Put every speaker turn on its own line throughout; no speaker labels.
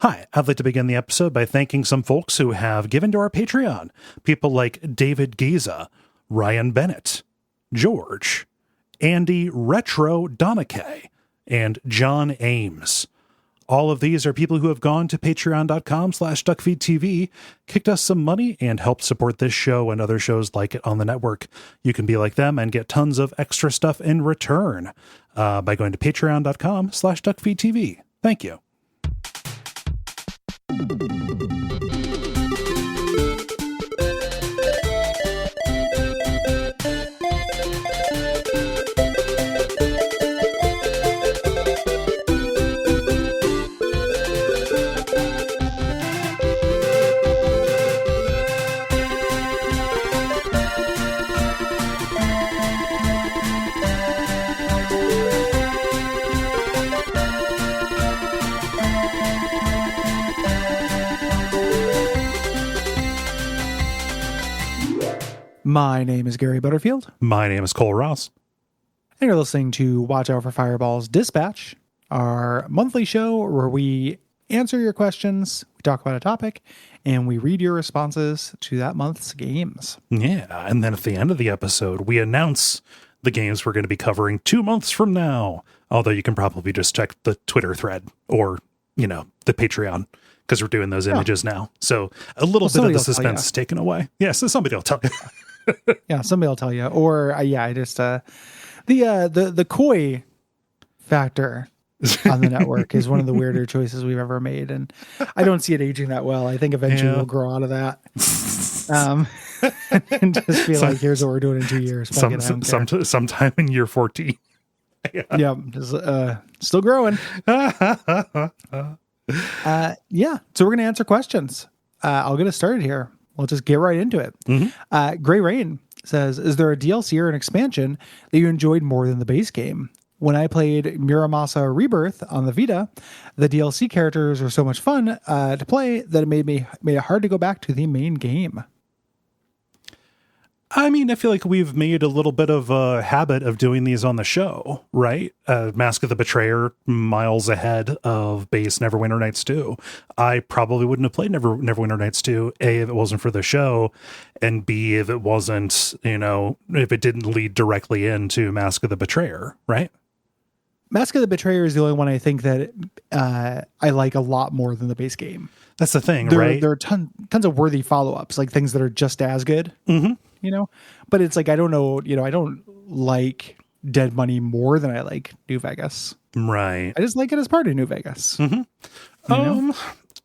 Hi, I'd like to begin the episode by thanking some folks who have given to our Patreon. People like David Giza, Ryan Bennett, George, Andy Retro Donakay, and John Ames. All of these are people who have gone to patreon.com/Duckfeed.tv, kicked us some money, and helped support this show and other shows like it on the network. You can be like them and get tons of extra stuff in return by going to patreon.com/Duckfeed.tv. Thank you.
My name is Gary Butterfield.
My name is Cole Ross.
And you're listening to Watch Out for Fireballs Dispatch, our monthly show where we answer your questions, we talk about a topic, and we read your responses to that month's games.
Yeah, and then at the end of the episode, we announce the games we're going to be covering 2 months from now. Although you can probably just check the Twitter thread or, the Patreon, because we're doing those images now. So a little bit of the suspense is taken away. Yeah, so somebody will tell you.
Yeah, somebody will tell you. Or I just the koi factor on the network is one of the weirder choices we've ever made, and I don't see it aging that well. I think eventually we'll grow out of that. And just be like, here's what we're doing in 2 years.
Sometime in year 14.
Yeah, just, still growing. So we're gonna answer questions. I'll get us started here. We'll just get right into it.
Mm-hmm.
Gray Rain says, is there a DLC or an expansion that you enjoyed more than the base game? When I played Muramasa Rebirth on the Vita, the DLC characters were so much fun to play that it made it hard to go back to the main game.
I mean, I feel like we've made a little bit of a habit of doing these on the show, right? Mask of the Betrayer, miles ahead of base Neverwinter Nights 2. I probably wouldn't have played Neverwinter Nights 2, A, if it wasn't for the show, and B, if it wasn't, if it didn't lead directly into Mask of the Betrayer, right?
Mask of the Betrayer is the only one I think that I like a lot more than the base game.
That's the thing, right?
There are tons of worthy follow-ups, like things that are just as good.
Mm-hmm.
But it's like, I don't know, I don't like Dead Money more than I like New Vegas.
Right.
I just like it as part of New Vegas.
Mm-hmm.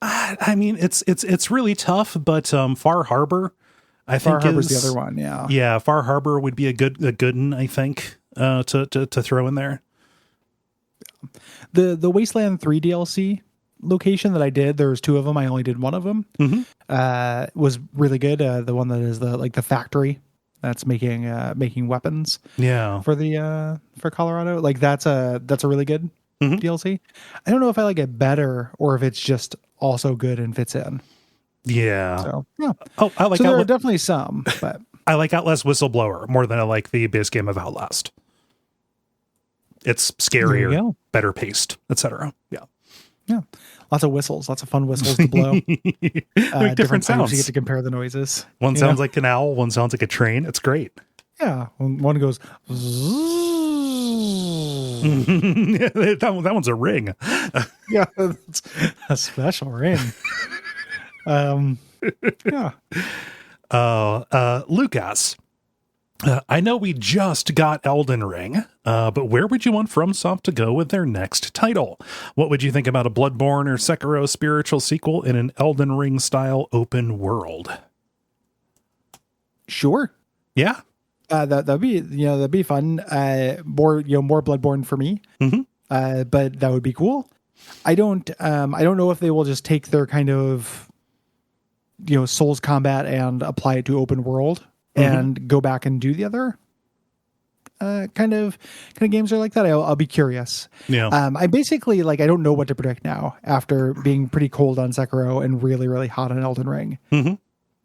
I mean, it's really tough, but Far Harbor, I think
Harbor's the other one. Yeah.
Yeah. Far Harbor would be a good one, I think, to throw in there.
The Wasteland 3 DLC location that I did, there was 2 of them. I only did one of them.
Mm-hmm.
Was really good. The one that is the factory that's making weapons.
Yeah.
For Colorado, like that's a really good DLC. I don't know if I like it better or if it's just also good and fits in.
Yeah.
So yeah.
Oh, I like.
So there are definitely some, but
I like Outlast Whistleblower more than I like the base game of Outlast. It's scarier, better paced, etc. Yeah.
Yeah. Lots of whistles, lots of fun whistles to blow.
Different sounds.
You get to compare the noises.
One sounds like an owl, one sounds like a train. It's great.
Yeah. One goes.
that one's a ring.
Yeah. It's a special ring. Yeah.
Lucas. I know we just got Elden Ring, but where would you want FromSoft to go with their next title? What would you think about a Bloodborne or Sekiro spiritual sequel in an Elden Ring style open world?
Sure.
Yeah.
That'd be fun. More Bloodborne for me.
Mm-hmm.
But that would be cool. I don't know if they will just take their kind of, Souls combat and apply it to open world. And go back and do the other kind of games are like that. I'll be curious.
Yeah.
I basically I don't know what to predict now after being pretty cold on Sekiro and really, really hot on Elden Ring.
Mm-hmm.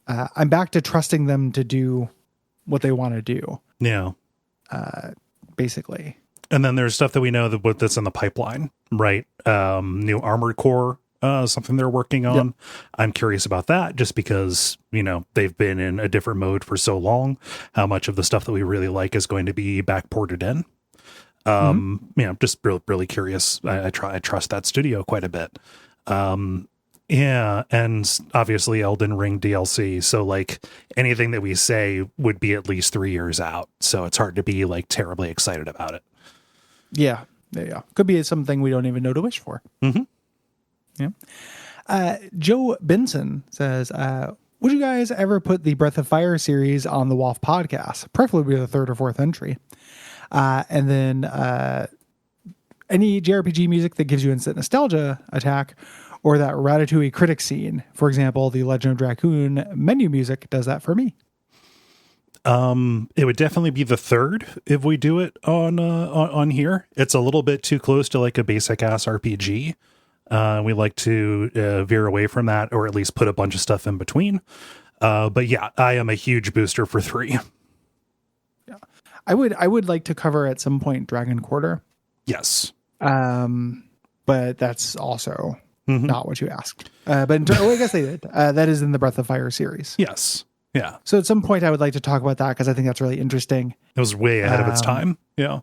I'm back to trusting them to do what they want to do.
Yeah.
Basically.
And then there's stuff that we know that's in the pipeline, right? New Armored Core something they're working on. Yep. I'm curious about that just because, they've been in a different mode for so long. How much of the stuff that we really like is going to be backported in? Just really curious. I trust that studio quite a bit. Yeah, and obviously Elden Ring DLC. So like anything that we say would be at least 3 years out. So it's hard to be like terribly excited about it.
Yeah. Could be something we don't even know to wish for.
Mm-hmm.
Yeah. Joe Benson says, would you guys ever put the Breath of Fire series on the WAF podcast? Preferably the 3rd or 4th entry. And then any JRPG music that gives you instant nostalgia attack, or that Ratatouille critic scene. For example, the Legend of Dragoon menu music does that for me.
It would definitely be the 3rd if we do it on here. It's a little bit too close to like a basic ass RPG. We like to veer away from that, or at least put a bunch of stuff in between. But yeah, I am a huge booster for 3.
Yeah, I would like to cover at some point Dragon Quarter.
Yes.
But that's also not what you asked. But I guess they did. That is in the Breath of Fire series.
Yes. Yeah.
So at some point I would like to talk about that because I think that's really interesting.
It was way ahead of its time. Yeah.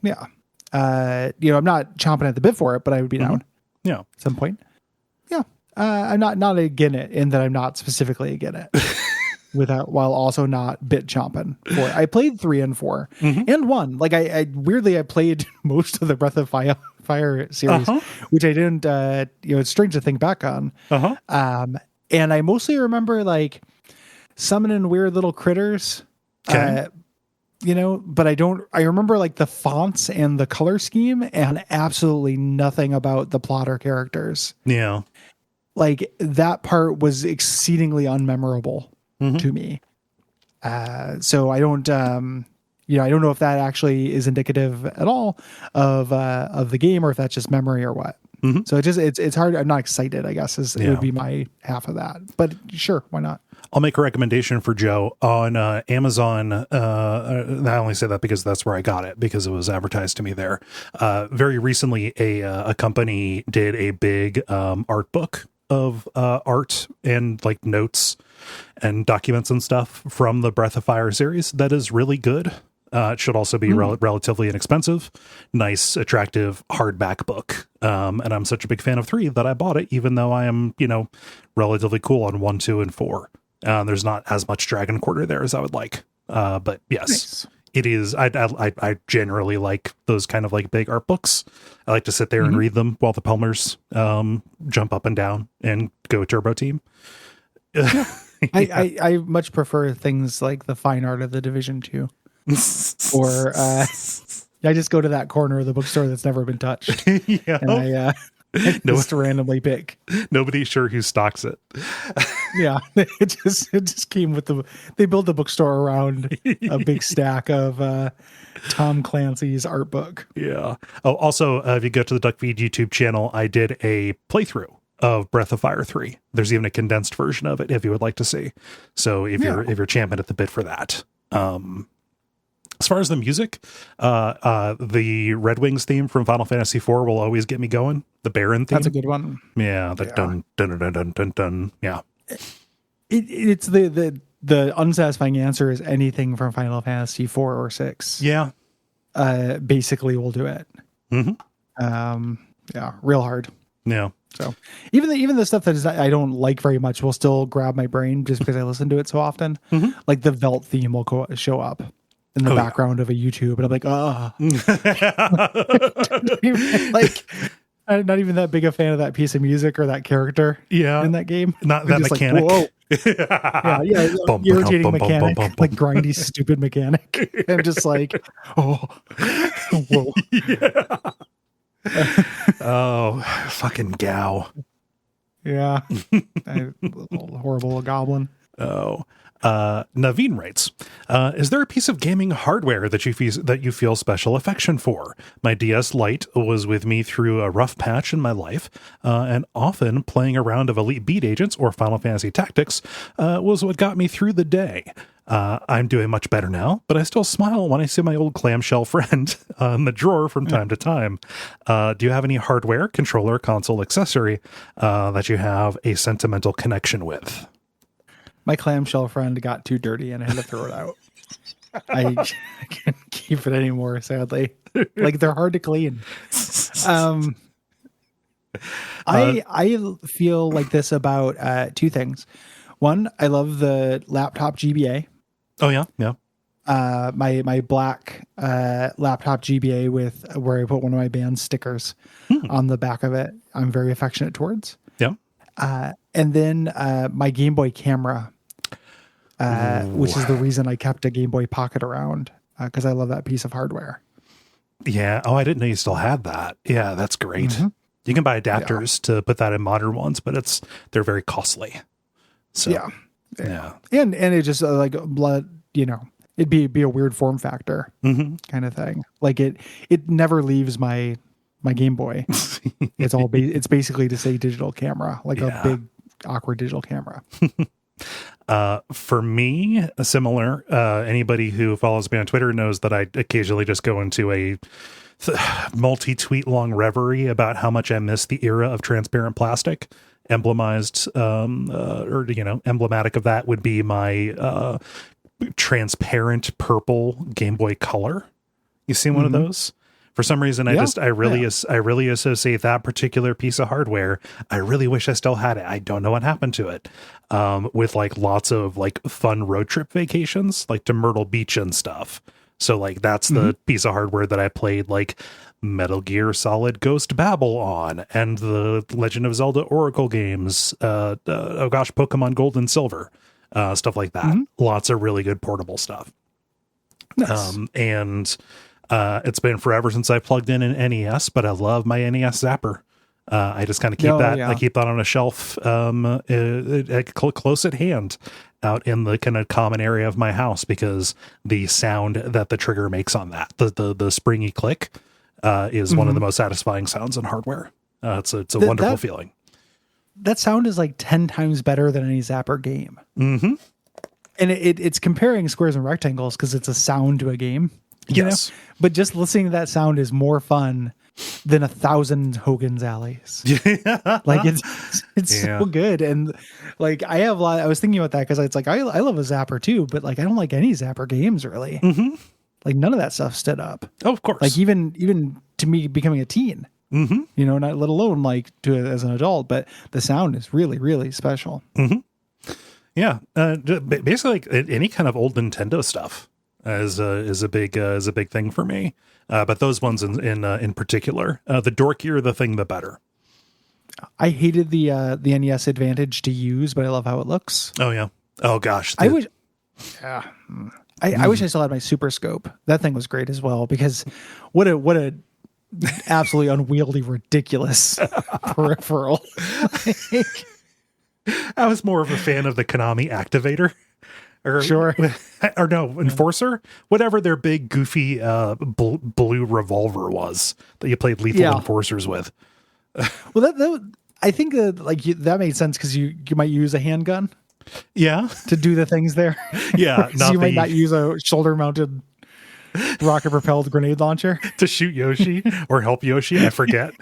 Yeah. I'm not chomping at the bit for it, but I would be down.
Yeah.
At some point. Yeah. I'm not again it in that I'm not specifically again it. While also not bit chomping for it. I played 3 and 4 and 1. Like I weirdly played most of the Breath of Fire series, which I didn't. It's strange to think back on. And I mostly remember like summoning weird little critters.
Okay.
But I don't. I remember like the fonts and the color scheme, and absolutely nothing about the plot or characters.
Yeah.
Like that part was exceedingly unmemorable to me. So I don't, I don't know if that actually is indicative at all of the game, or if that's just memory or what. So it's hard. I'm not excited, I guess, it would be my half of that, but sure. Why not?
I'll make a recommendation for Joe on Amazon. I only say that because that's where I got it, because it was advertised to me there. Very recently, a company did a big art book of art and like notes and documents and stuff from the Breath of Fire series that is really good. It should also be relatively inexpensive, nice, attractive hardback book. And I'm such a big fan of 3 that I bought it, even though I am, relatively cool on 1, 2, and 4. There's not as much Dragon Quarter there as I would like. But yes, nice. It is. I generally like those kind of like big art books. I like to sit there and read them while the Pelmers jump up and down and go Turbo Team.
I much prefer things like the fine art of the Division 2. Or I just go to that corner of the bookstore that's never been touched.
Yeah.
And I just randomly pick.
Nobody's sure who stocks it.
Yeah. It just came with they built the bookstore around a big stack of Tom Clancy's art book.
Yeah. Oh, also, if you go to the Duckfeed YouTube channel, I did a playthrough of Breath of Fire 3. There's even a condensed version of it if you would like to see. So if you're champing at the bit for that. As far as the music, the Red Wings theme from Final Fantasy IV will always get me going. The Baron theme.
That's a good one.
Yeah. The dun dun dun dun dun dun. Yeah.
It's the unsatisfying answer is anything from Final Fantasy IV or 6.
Yeah.
Basically will do it. Yeah. Real hard.
Yeah.
So even the stuff that I don't like very much will still grab my brain just because I listen to it so often. Like the Velt theme will show up in the background of a YouTube, and I'm like, I'm not even that big a fan of that piece of music or that character. In that game,
not that mechanic.
Like, irritating mechanic, like grindy, stupid mechanic. I'm just like, whoa.
Oh, fucking Gao.
Yeah. Horrible goblin.
Oh. Naveen writes, is there a piece of gaming hardware that you feel special affection for? My DS Lite was with me through a rough patch in my life, and often playing a round of Elite Beat Agents or Final Fantasy Tactics was what got me through the day. I'm doing much better now, but I still smile when I see my old clamshell friend in the drawer from time to time. Do you have any hardware, controller, console, accessory that you have a sentimental connection with?
My clamshell friend got too dirty and I had to throw it out. I can't keep it anymore, sadly. Like, they're hard to clean. I feel like this about two things. One, I love the laptop GBA.
Oh yeah, yeah.
My black laptop GBA with where I put one of my band's stickers on the back of it. I'm very affectionate towards.
Yeah.
And then my Game Boy camera, which is the reason I kept a Game Boy Pocket around, because I love that piece of hardware.
Yeah. Oh, I didn't know you still had that. Yeah, that's great. Mm-hmm. You can buy adapters to put that in modern ones, but they're very costly. So yeah.
And it just like blood, it'd be a weird form factor kind of thing. Like it never leaves my Game Boy. It's basically to say digital camera, like a big awkward digital camera.
For me, similar. Anybody who follows me on Twitter knows that I occasionally just go into a multi-tweet long reverie about how much I miss the era of transparent plastic. Emblemized, emblematic of that would be my transparent purple Game Boy Color. You seen one of those? For some reason, I really associate that particular piece of hardware. I really wish I still had it. I don't know what happened to it. With like lots of like fun road trip vacations, like to Myrtle Beach and stuff. So like that's the piece of hardware that I played like Metal Gear Solid Ghost Babel on, and the Legend of Zelda Oracle games. Pokemon Gold and Silver, stuff like that. Lots of really good portable stuff. Nice. It's been forever since I plugged in an NES, but I love my NES Zapper. I just kind of keep that. Yeah. I keep that on a shelf, close at hand, out in the kind of common area of my house, because the sound that the trigger makes on that, the springy click, is one of the most satisfying sounds in hardware. It's a wonderful feeling.
That sound is like 10 times better than any Zapper game. Mm-hmm. And it's comparing squares and rectangles because it's a sound to a game.
Yes.
But just listening to that sound is more fun than 1,000 Hogan's Alleys. Like it's so good. And like I was thinking about that because it's like I love a Zapper too, but like I don't like any Zapper games really. Like none of that stuff stood up.
Oh, of course.
Like even to me becoming a teen. Not let alone like to it as an adult, but the sound is really, really special.
Yeah. Basically like any kind of old Nintendo stuff is a big thing for me. But those ones in particular, the dorkier the thing, the better.
I hated the NES Advantage to use, but I love how it looks.
Oh yeah. Oh gosh.
I wish I still had my Super Scope. That thing was great as well, because what a absolutely unwieldy, ridiculous peripheral.
I was more of a fan of the Konami Activator. Enforcer, whatever their big goofy blue revolver was that you played Lethal Enforcers with.
Well, I think that made sense because you might use a handgun.
Yeah,
to do the things there.
Yeah,
you might not use a shoulder-mounted rocket-propelled grenade launcher
to shoot Yoshi or help Yoshi. I forget.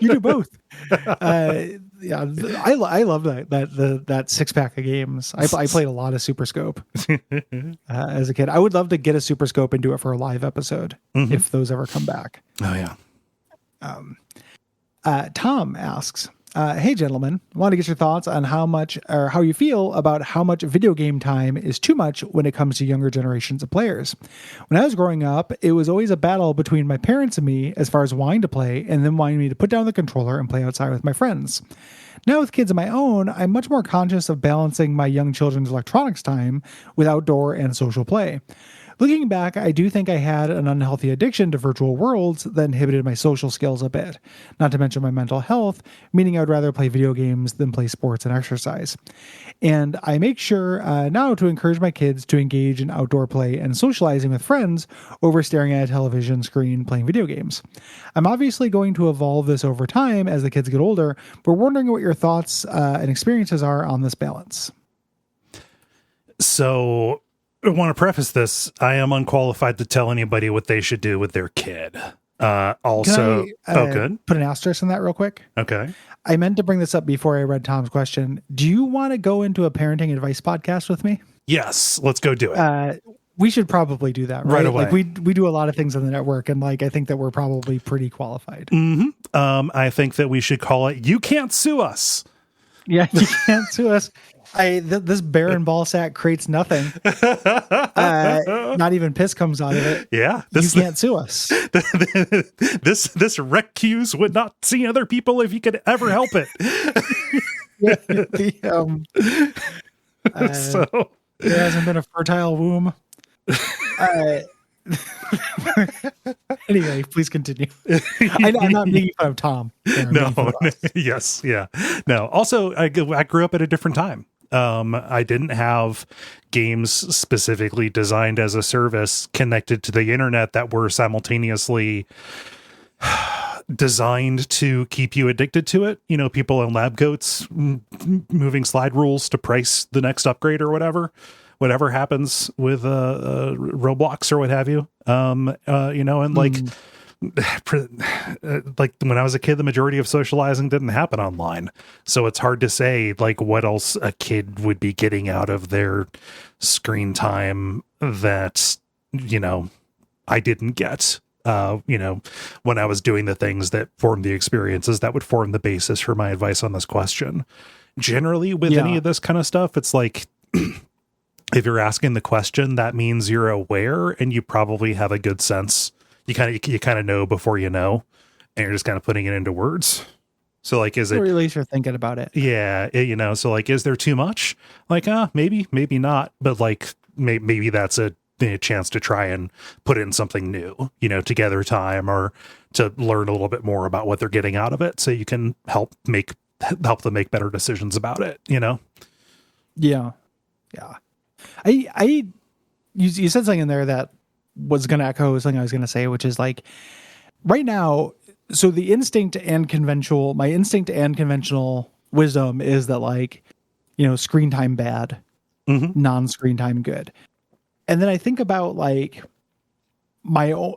You do both. I love that 6-pack of games. I played a lot of Super Scope as a kid. I would love to get a Super Scope and do it for a live episode if those ever come back.
Oh yeah.
Tom asks, hey gentlemen, I want to get your thoughts on how you feel about how much video game time is too much when it comes to younger generations of players. When I was growing up, it was always a battle between my parents and me as far as wanting to play and then wanting me to put down the controller and play outside with my friends. Now with kids of my own, I'm much more conscious of balancing my young children's electronics time with outdoor and social play. Looking back, I do think I had an unhealthy addiction to virtual worlds that inhibited my social skills a bit, not to mention my mental health, meaning I would rather play video games than play sports and exercise. And I make sure now to encourage my kids to engage in outdoor play and socializing with friends over staring at a television screen playing video games. I'm obviously going to evolve this over time as the kids get older, but wondering what your thoughts and experiences are on this balance.
So I want to preface this. I am unqualified to tell anybody what they should do with their kid. Also,
Can I,
good.
put an asterisk on that real quick?
Okay.
I meant to bring this up before I read Tom's question. Do you want to go into a parenting advice podcast with me?
Yes, let's go do it.
We should probably do that right
away.
Like we do a lot of things on the network, and like I think that we're probably pretty qualified.
Mm-hmm. I think that we should call it "You Can't Sue Us."
Yeah, you can't sue us. This barren ball sack creates nothing. Not even piss comes out of it.
Yeah,
you can't sue us.
This recuse would not see other people if you could ever help it. So
there hasn't been a fertile womb. Anyway, please continue. I'm not making fun of Tom.
No. Yes. Yeah. No. Also, I grew up at a different time. I didn't have games specifically designed as a service connected to the internet that were simultaneously designed to keep you addicted to it. You know, people in lab coats moving slide rules to price the next upgrade or whatever happens with Roblox or what have you. You know, and like like when I was a kid, the majority of socializing didn't happen online. So it's hard to say like what else a kid would be getting out of their screen time that, you know, I didn't get, you know, when I was doing the things that formed the experiences that would form the basis for my advice on this question. Generally with any of this kind of stuff, it's like, if you're asking the question, that means you're aware and you probably have a good sense. You kind of know before you know, and you're just kind of putting it into words. So like, is it,
or at least you're thinking about it?
Yeah. You know, so like, is there too much? Like, maybe not, but like, maybe that's a chance to try and put in something new, you know, together time or to learn a little bit more about what they're getting out of it. So you can help them make better decisions about it, you know?
Yeah. Yeah. You said something in there that was going to echo something I was going to say, which is like right now. So my instinct and conventional wisdom is that like, you know, screen time bad, non-screen time good. And then I think about like my own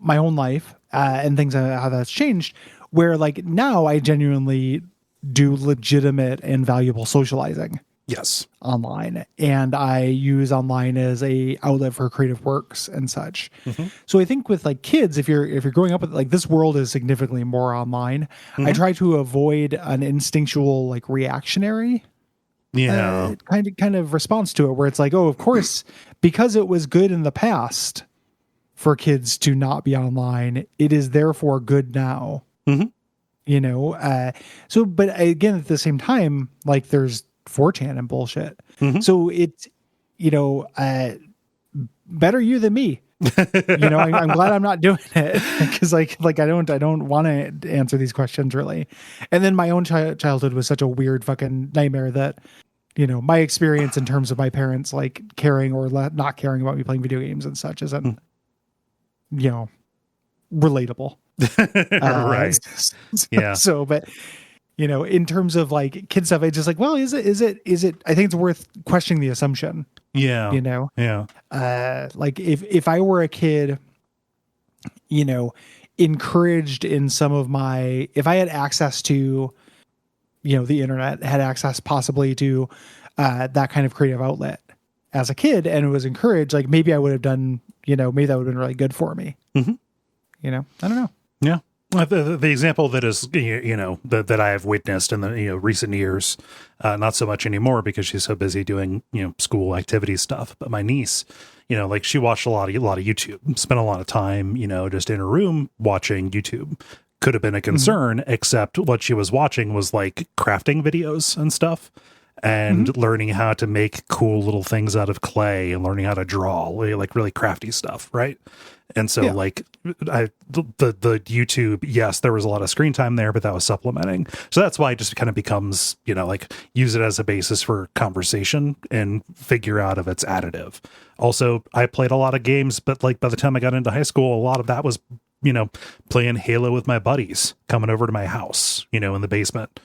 life and things, how that's changed, where like now I genuinely do legitimate and valuable socializing.
Yes.
Online, and I use online as a outlet for creative works and such. So I think with like kids, if you're growing up with like this world is significantly more online, I try to avoid an instinctual like reactionary kind of response to it, where it's like, oh, of course, because it was good in the past for kids to not be online, it is therefore good now. You know, so but again, at the same time, like there's 4chan and bullshit. So it's, you know, better you than me. You know, I'm glad I'm not doing it because like I don't want to answer these questions really. And then my own childhood was such a weird fucking nightmare that, you know, my experience in terms of my parents like caring or not caring about me playing video games and such isn't, you know, relatable.
Right. Yeah.
So, but you know, in terms of like kid stuff, it's just like, well, is it, I think it's worth questioning the assumption.
Yeah.
You know?
Yeah.
Like if I were a kid, you know, encouraged in if I had access to, you know, the internet, had access possibly to that kind of creative outlet as a kid and was encouraged, like maybe I would have done, you know, maybe that would have been really good for me. You know, I don't know.
Yeah. The example that is, you know, that I have witnessed in the, you know, recent years, not so much anymore because she's so busy doing, you know, school activity stuff. But my niece, you know, like she watched a lot of YouTube, spent a lot of time, you know, just in her room watching YouTube. Could have been a concern, except what she was watching was like crafting videos and stuff. And learning how to make cool little things out of clay and learning how to draw, like really crafty stuff, right? And so like the YouTube, yes, there was a lot of screen time there, but that was supplementing. So that's why it just kind of becomes, you know, like use it as a basis for conversation and figure out if it's additive. Also, I played a lot of games, but like by the time I got into high school, a lot of that was, you know, playing Halo with my buddies coming over to my house, you know, in the basement.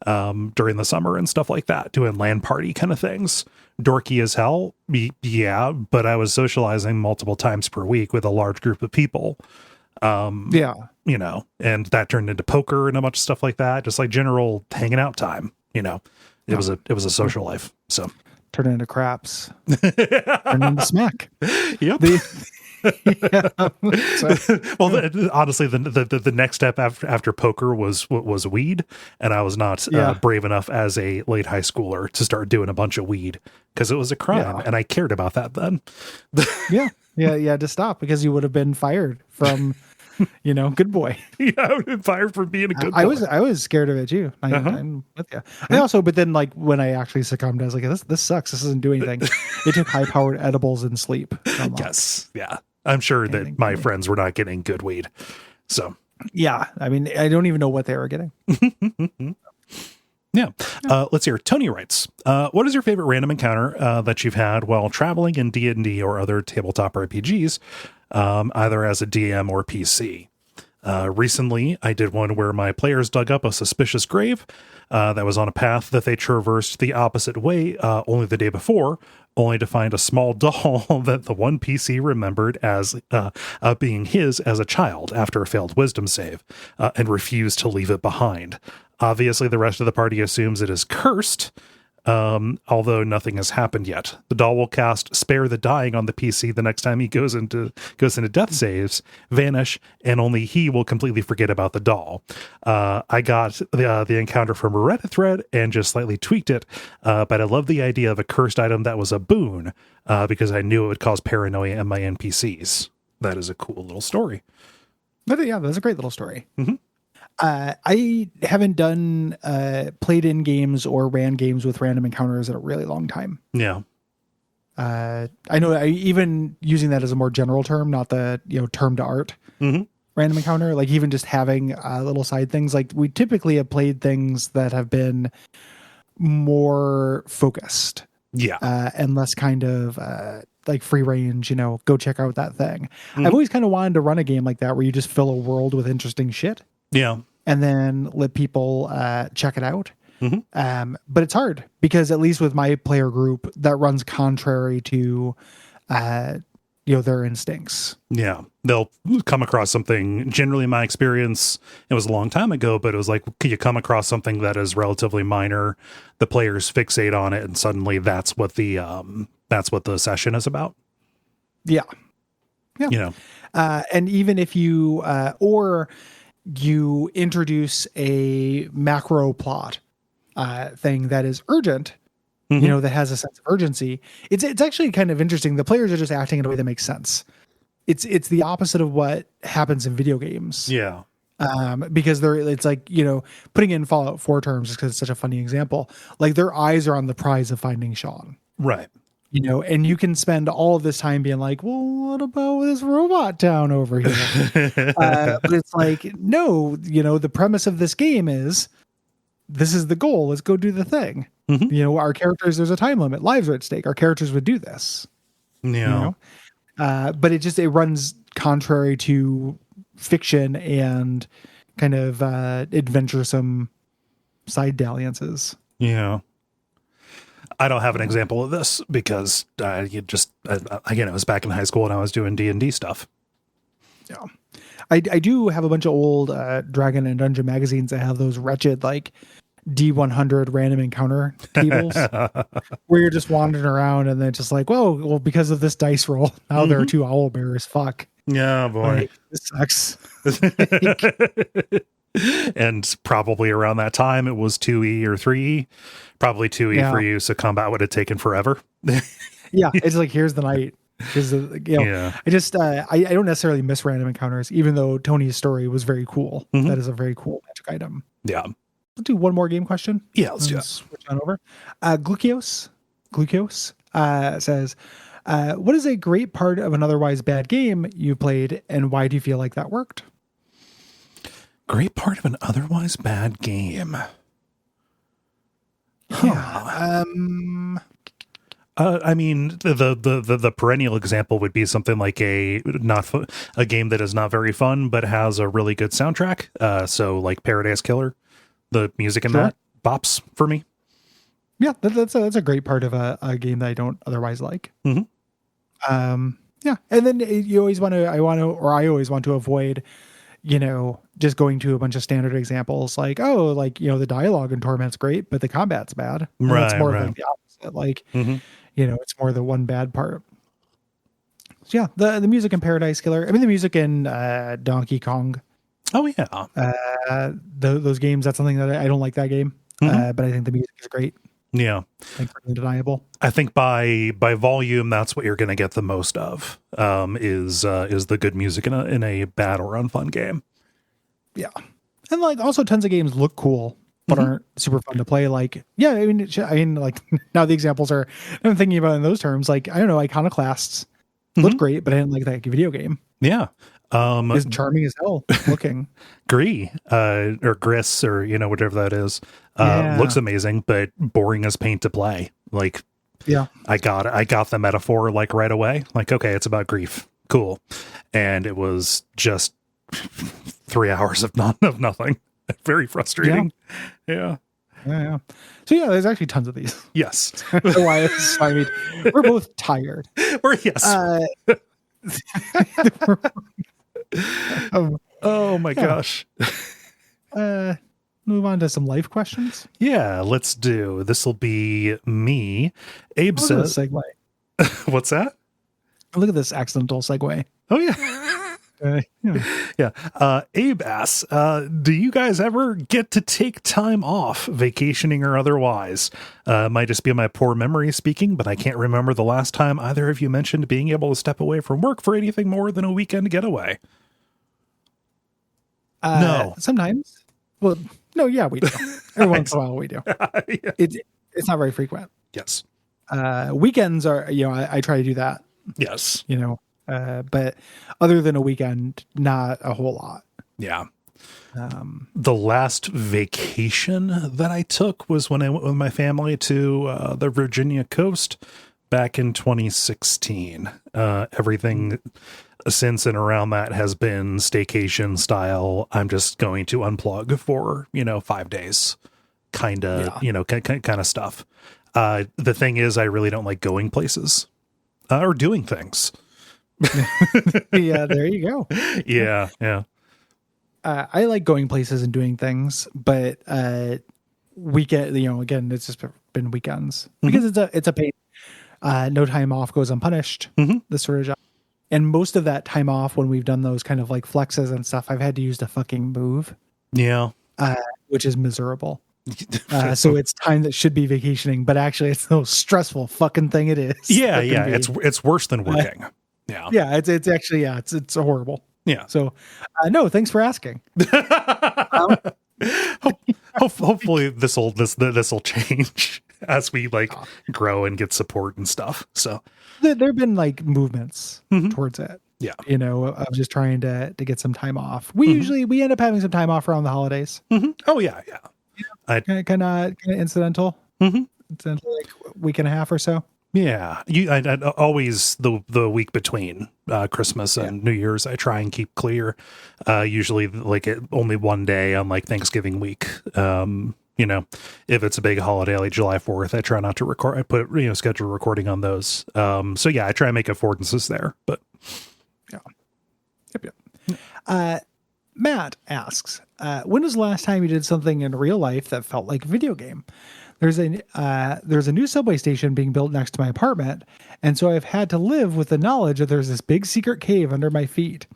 during the summer and stuff like that, doing LAN party kind of things. Dorky as hell, yeah, but I was socializing multiple times per week with a large group of people.
Yeah.
You know, and that turned into poker and a bunch of stuff like that, just like general hanging out time. You know, it was a social life. So
turned into craps, turned into smack.
Yep. Well, honestly, the next step after poker was weed, and I was not brave enough as a late high schooler to start doing a bunch of weed because it was a crime, and I cared about that then.
Yeah, to stop because you would have been fired from, good boy.
Yeah, I would have been fired for being a good boy.
I was scared of it too. I'm with you. I also, but then like when I actually succumbed, I was like, this sucks. This doesn't do anything. It took high powered edibles and sleep.
Yes. Yeah. I'm sure that my friends were not getting good weed. So
yeah, I mean, I don't even know what they were getting.
Yeah. Let's hear. Tony writes, what is your favorite random encounter that you've had while traveling in D&D or other tabletop RPGs, either as a DM or PC? Recently, I did one where my players dug up a suspicious grave that was on a path that they traversed the opposite way only the day before, only to find a small doll that the one PC remembered as being his as a child after a failed wisdom save, and refused to leave it behind. Obviously, the rest of the party assumes it is cursed, although nothing has happened yet. The doll will cast Spare the Dying on the PC the next time he goes into death saves, vanish, and only he will completely forget about the doll. I got the encounter from a Reddit thread and just slightly tweaked it, but I love the idea of a cursed item that was a boon, because I knew it would cause paranoia in my NPCs. That is a cool little story.
But yeah, that's a great little story. Mm-hmm. I haven't done played in games or ran games with random encounters in a really long time.
Yeah.
I know even using that as a more general term, not the term to art random encounter, like even just having little side things. Like we typically have played things that have been more focused, and less kind of like free range. Go check out that thing. I've always kind of wanted to run a game like that where you just fill a world with interesting shit.
Yeah.
And then let people check it out. But it's hard because at least with my player group, that runs contrary to, their instincts.
Yeah. They'll come across something, generally in my experience, it was a long time ago, but it was like, you come across something that is relatively minor, the players fixate on it, and suddenly that's what the session is about.
Yeah. And even if you, or you introduce a macro plot thing that is urgent, that has a sense of urgency. It's actually kind of interesting. The players are just acting in a way that makes sense. It's the opposite of what happens in video games.
Yeah.
Because it's like, putting in Fallout 4 terms, just because it's such a funny example, like their eyes are on the prize of finding Sean.
Right.
And you can spend all of this time being like, well, what about this robot town over here? But it's like, no, the premise of this game is this is the goal. Let's go do the thing. Our characters, there's a time limit. Lives are at stake. Our characters would do this.
Yeah.
But it runs contrary to fiction and kind of adventuresome side dalliances.
Yeah. I don't have an example of this because again, it was back in high school and I was doing D&D stuff.
Yeah. I do have a bunch of old Dragon and Dungeon magazines that have those wretched like D100 random encounter tables where you're just wandering around and then just like, well, because of this dice roll, now there are 2 owl bears. Fuck.
Yeah, boy.
Like, this sucks.
And probably around that time it was 2E or 3E. Probably 2E for you, so combat would have taken forever.
Yeah, it's like, here's the night. I just I don't necessarily miss random encounters, even though Tony's story was very cool. That is a very cool magic item.
Yeah.
Let's do one more game question.
Yeah, let's do it.
Switch on over. Glucios says, what is a great part of an otherwise bad game you played, and why do you feel like that worked?
Great part of an otherwise bad game.
Yeah.
I mean, the perennial example would be something like a game that is not very fun but has a really good soundtrack. So like Paradise Killer, the music in that bops for me.
Yeah, that's a great part of a game that I don't otherwise like. Yeah, and then you always I always want to avoid, just going to a bunch of standard examples like, oh, like, the dialogue in Torment's great, but the combat's bad. And that's more of like the opposite. Like, it's more the one bad part. So yeah, the music in Paradise Killer. I mean, the music in Donkey Kong.
Oh yeah.
Those games. That's something that I don't like that game, but I think the music is great.
Yeah,
like undeniable.
I think by volume, that's what you're going to get the most of. Is the good music in a bad or unfun game.
Yeah, and like also tons of games look cool but aren't super fun to play. Like, yeah, I mean, like now the examples are. I'm thinking about in those terms. Like, I don't know, Iconoclasts looked great, but I didn't like that video game.
Yeah.
It's charming as hell looking.
Gree, or Gris, or whatever that is, looks amazing, but boring as paint to play. Like,
yeah,
I got the metaphor like right away. Like, okay, it's about grief, cool, and it was just 3 hours of nothing. Very frustrating. Yeah.
So yeah, there's actually tons of these.
Yes.
I mean, we're both tired.
Oh my gosh.
Move on to some life questions.
Yeah, let's do. This will be me. Abe says,
segue.
What's that?
Look at this accidental segue.
Oh yeah. Yeah. Abe asks, do you guys ever get to take time off, vacationing or otherwise? Might just be my poor memory speaking, but I can't remember the last time either of you mentioned being able to step away from work for anything more than a weekend getaway. No.
Sometimes. Well, no, yeah, we do. Every once in a while we do.
Yeah.
It's not very frequent.
Yes.
Weekends are, I try to do that.
Yes.
But other than a weekend, not a whole lot.
Yeah. The last vacation that I took was when I went with my family to the Virginia coast back in 2016. Everything since and around that has been staycation style. I'm just going to unplug for, 5 days kind of stuff. The thing is, I really don't like going places or doing things.
Yeah, there you go.
Yeah.
I like going places and doing things, but weekend, again, it's just been weekends because it's a pain. No time off goes unpunished. This sort of job, and most of that time off when we've done those kind of like flexes and stuff, I've had to use to fucking move.
Yeah,
which is miserable. So it's time that should be vacationing, but actually, it's the most stressful fucking thing it is.
Yeah. It's worse than working.
Yeah, it's actually, it's horrible.
Yeah.
So, no, thanks for asking.
Hopefully this will change as we grow and get support and stuff. So
there've been movements towards it.
Yeah.
Of just trying to get some time off. We usually end up having some time off around the holidays.
Oh yeah.
Kind of incidental. Incidental, week and a half or so.
Yeah, I'd always the week between Christmas and New Year's, I try and keep clear. Usually, only one day on Thanksgiving week. If it's a big holiday like July 4th, I try not to record. I put schedule recording on those. So yeah, I try and make affordances there. But
yep. Matt asks, when was the last time you did something in real life that felt like a video game? There's a new subway station being built next to my apartment, and so I've had to live with the knowledge that there's this big secret cave under my feet.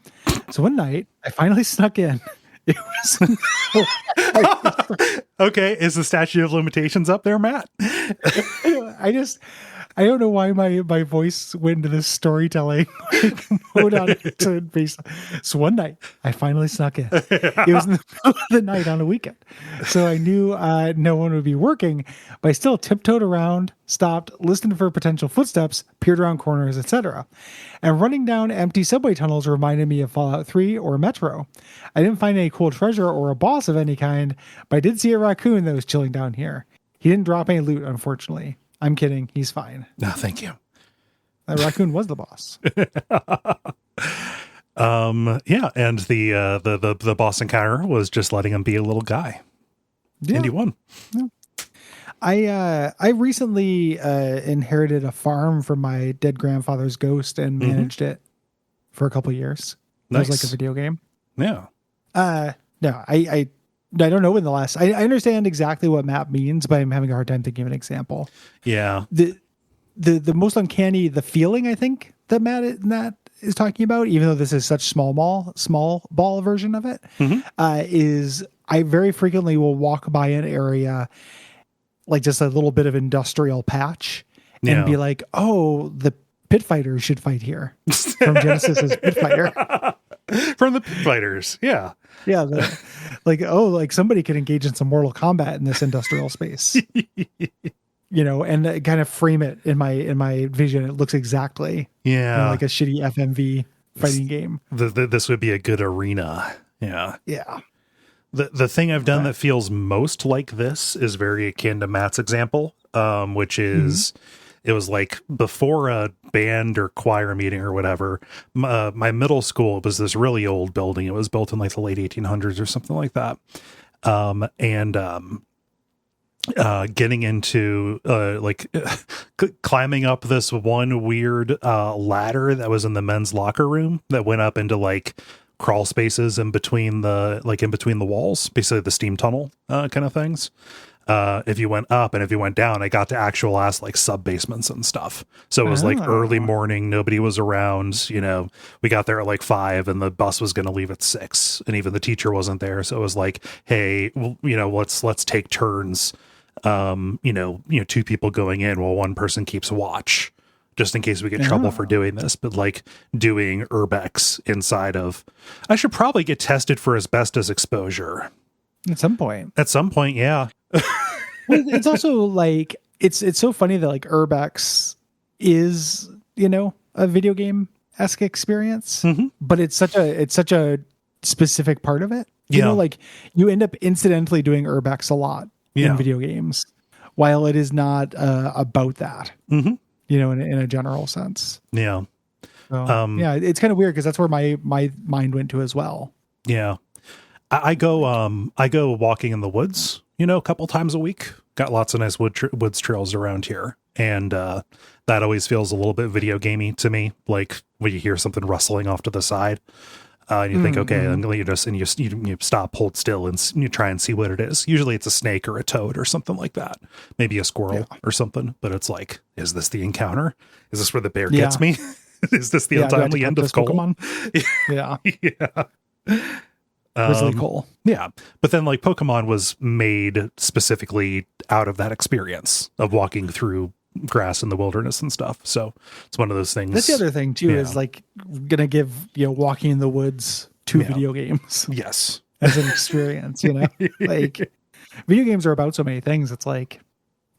So one night, I finally snuck in. It was
okay. Is the statute of limitations up there, Matt?
I don't know why my voice went into this storytelling mode on it. So one night, I finally snuck in. It was in the middle of the night on a weekend. So I knew no one would be working, but I still tiptoed around, stopped, listened for potential footsteps, peered around corners, etc. And running down empty subway tunnels reminded me of Fallout 3 or Metro. I didn't find any cool treasure or a boss of any kind, but I did see a raccoon that was chilling down here. He didn't drop any loot, unfortunately. I'm kidding. He's fine.
No, thank you.
That raccoon was the boss.
Yeah, and the boss encounter was just letting him be a little guy.
Yeah.
And he won.
Yeah. I recently inherited a farm from my dead grandfather's ghost and managed it for a couple of years. It was like a video game.
Yeah.
No, I don't know when the last. I understand exactly what map means, but I'm having a hard time thinking of an example.
Yeah.
The most uncanny, the feeling I think that Matt is talking about, even though this is such small ball version of it, is I very frequently will walk by an area, like just a little bit of industrial patch, and be like, oh, the Pit Fighters should fight here from Genesis's Pit Fighter.
From the Pit Fighters, yeah.
Yeah, like somebody could engage in some Mortal Kombat in this industrial space. And kind of frame it in my vision. It looks exactly like a shitty FMV fighting game.
This would be a good arena. Yeah.
Yeah.
The thing I've done that feels most like this is very akin to Matt's example, which is it was like before a band or choir meeting or whatever. My middle school was this really old building. It was built in like the late 1800s or something like that. Getting into climbing up this one weird ladder that was in the men's locker room that went up into like crawl spaces in between the walls, basically the steam tunnel kind of things. If you went up and if you went down, I got to actual ass like sub basements and stuff. So it was like early morning, nobody was around. We got there at like 5 and the bus was going to leave at 6 and even the teacher wasn't there. So it was like, hey, let's take turns. 2 people going in while one person keeps watch, just in case we get trouble for doing this. But like doing urbex inside of, I should probably get tested for asbestos exposure
at some point.
Yeah.
Well, it's also like it's so funny that like urbex is a video game esque experience, but it's such a specific part of it. Like you end up incidentally doing urbex a lot in video games, while it is not about that. In a general sense.
Yeah.
So, it's kind of weird because that's where my mind went to as well.
Yeah. I go walking in the woods, a couple times a week. Got lots of nice woods trails around here. And that always feels a little bit video gamey to me. Like when you hear something rustling off to the side, and you think, okay, and you stop, hold still, and you try and see what it is. Usually it's a snake or a toad or something like that. Maybe a squirrel or something. But it's like, is this the encounter? Is this where the bear gets me? Is this the untimely end of Cole?
Pokemon? Yeah.
Yeah.
Grizzly Cole.
Yeah. But then like Pokemon was made specifically out of that experience of walking through grass in the wilderness and stuff. So it's one of those things.
That's the other thing too, is like gonna give, walking in the woods to video games.
Yes.
As an experience, like video games are about so many things. It's like,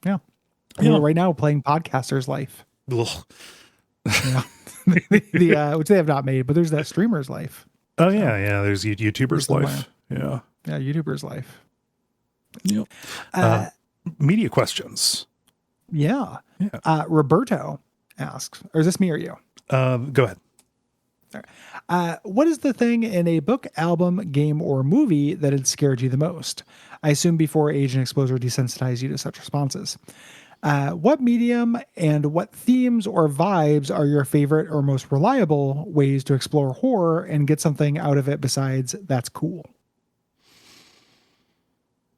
right now playing Podcaster's Life. Which they have not made, but there's that Streamer's Life.
Oh yeah. There's YouTuber's Life. Yeah.
Yeah. YouTuber's Life.
Yep. Media questions.
Yeah. Roberto asks, or is this me or you?
Go ahead.
All right. What is the thing in a book, album, game, or movie that had scared you the most? I assume before age and exposure desensitized you to such responses. What medium and what themes or vibes are your favorite or most reliable ways to explore horror and get something out of it besides that's cool?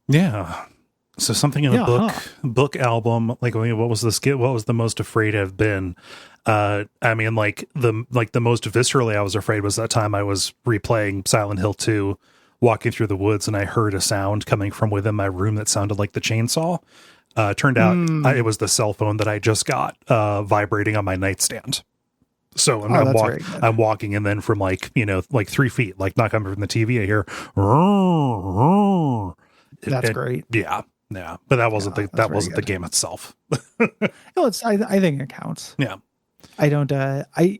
Yeah. So something in a book album, like what was the most afraid I've been? I mean, like the most viscerally I was afraid was that time I was replaying Silent Hill 2, walking through the woods, and I heard a sound coming from within my room that sounded like the chainsaw. Turned out it was the cell phone that I just got vibrating on my nightstand. So I'm walking, and then from like 3 feet, like not coming from the TV, I hear.
That's great.
Yeah. But that wasn't the game itself.
No, I think it counts.
Yeah.
I don't. I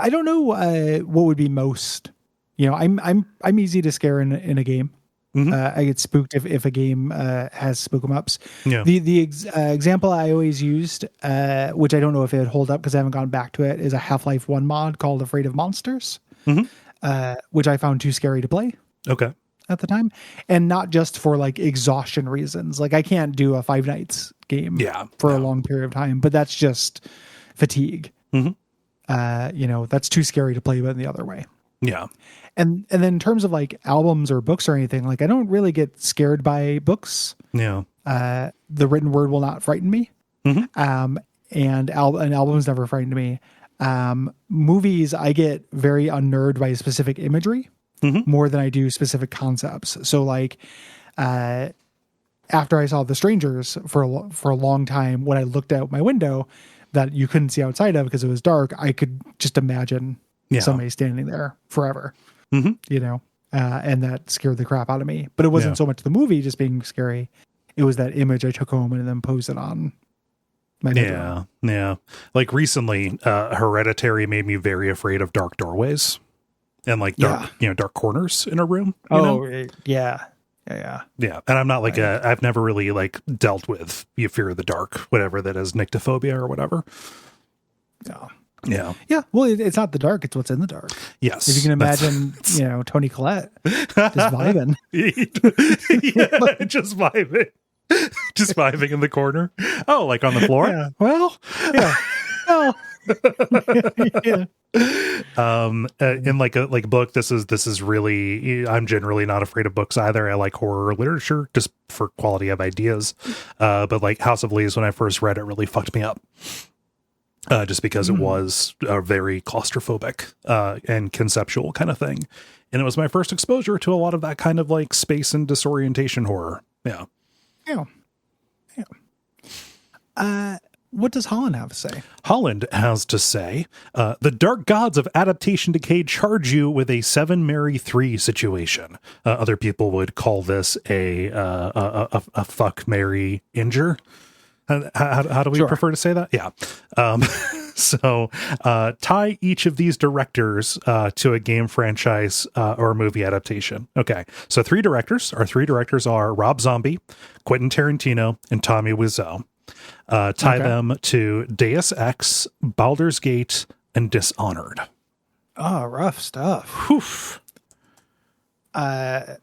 don't know what would be most. I'm easy to scare in a game. I get spooked if a game has spook 'em ups.
Yeah.
The example I always used, which I don't know if it would hold up because I haven't gone back to it, is a Half-Life 1 mod called Afraid of Monsters, which I found too scary to play.
Okay.
at the time, and not just for like exhaustion reasons. Like I can't do a Five Nights game for a long period of time, but that's just fatigue. That's too scary to play with the other way.
Yeah.
And then in terms of like albums or books or anything, like I don't really get scared by books.
Yeah.
The written word will not frighten me. And albums never frightened me. Movies, I get very unnerved by specific imagery more than I do specific concepts. So like, after I saw The Strangers for a long time, when I looked out my window that you couldn't see outside of because it was dark, I could just imagine somebody standing there forever, and that scared the crap out of me. But it wasn't so much the movie just being scary. It was that image I took home and then posed it on my bedroom.
Yeah. Like recently, Hereditary made me very afraid of dark doorways and like dark corners in a room.
Yeah.
And I'm not like I've never really like dealt with fear of the dark, whatever that is, nyctophobia or whatever. Yeah.
Well, it's not the dark; it's what's in the dark.
Yes,
if you can imagine, Tony Collette just vibing,
just vibing in the corner. Oh, like on the floor.
Yeah. Well, yeah. Oh.
In like a book, this is really, I'm generally not afraid of books either. I like horror literature just for quality of ideas, but like House of Leaves, when I first read it, really fucked me up, just because it was a very claustrophobic and conceptual kind of thing, and it was my first exposure to a lot of that kind of like space and disorientation horror.
What does Holland have to say?
Holland has to say, the dark gods of adaptation decay charge you with a 7 marry 3 situation. Other people would call this a fuck, marry, injure. How do we prefer to say that? Yeah. So tie each of these directors to a game franchise or movie adaptation. Okay. So our three directors are Rob Zombie, Quentin Tarantino, and Tommy Wiseau. Tie them to Deus Ex, Baldur's Gate, and Dishonored.
Oh, rough stuff.
Oof.
Yeah,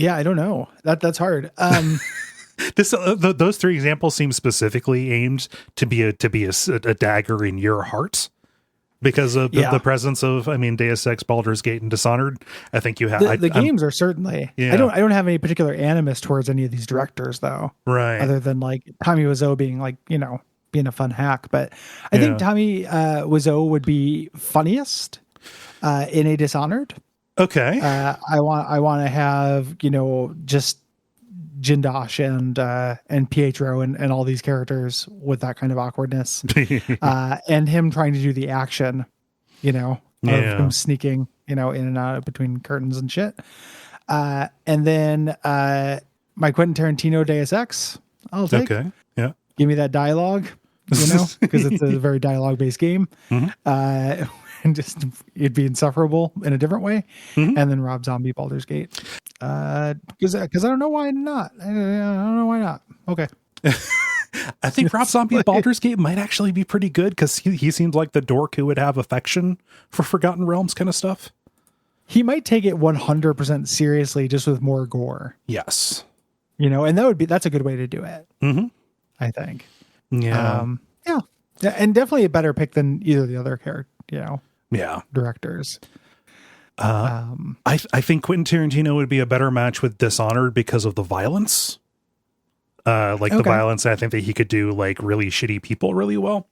I don't know. That's hard.
Those three examples seem specifically aimed to be a dagger in your heart because of the presence of, Deus Ex, Baldur's Gate, and Dishonored. I think you have
the games are certainly. I don't have any particular animus towards any of these directors though,
right?
Other than like Tommy Wiseau being like being a fun hack, but I think Tommy Wiseau would be funniest in a Dishonored.
Okay,
I want to have just Jindosh and Pietro and all these characters with that kind of awkwardness, and him trying to do the action, of him sneaking, in and out between curtains and shit. And then my Quentin Tarantino Deus Ex, I'll take.
Okay, yeah.
Give me that dialogue, because it's a very dialogue based game. And just it'd be insufferable in a different way. And then Rob Zombie Baldur's Gate. Because I don't know why not. I don't know why not. Okay.
I think Rob Zombie Baldur's Gate might actually be pretty good because he seems like the dork who would have affection for Forgotten Realms kind of stuff.
He might take it 100% seriously, just with more gore.
Yes.
And that's a good way to do it. I think.
Yeah.
Yeah. And definitely a better pick than either of the other directors.
I think Quentin Tarantino would be a better match with Dishonored because of the violence. The violence, I think that he could do like really shitty people really well.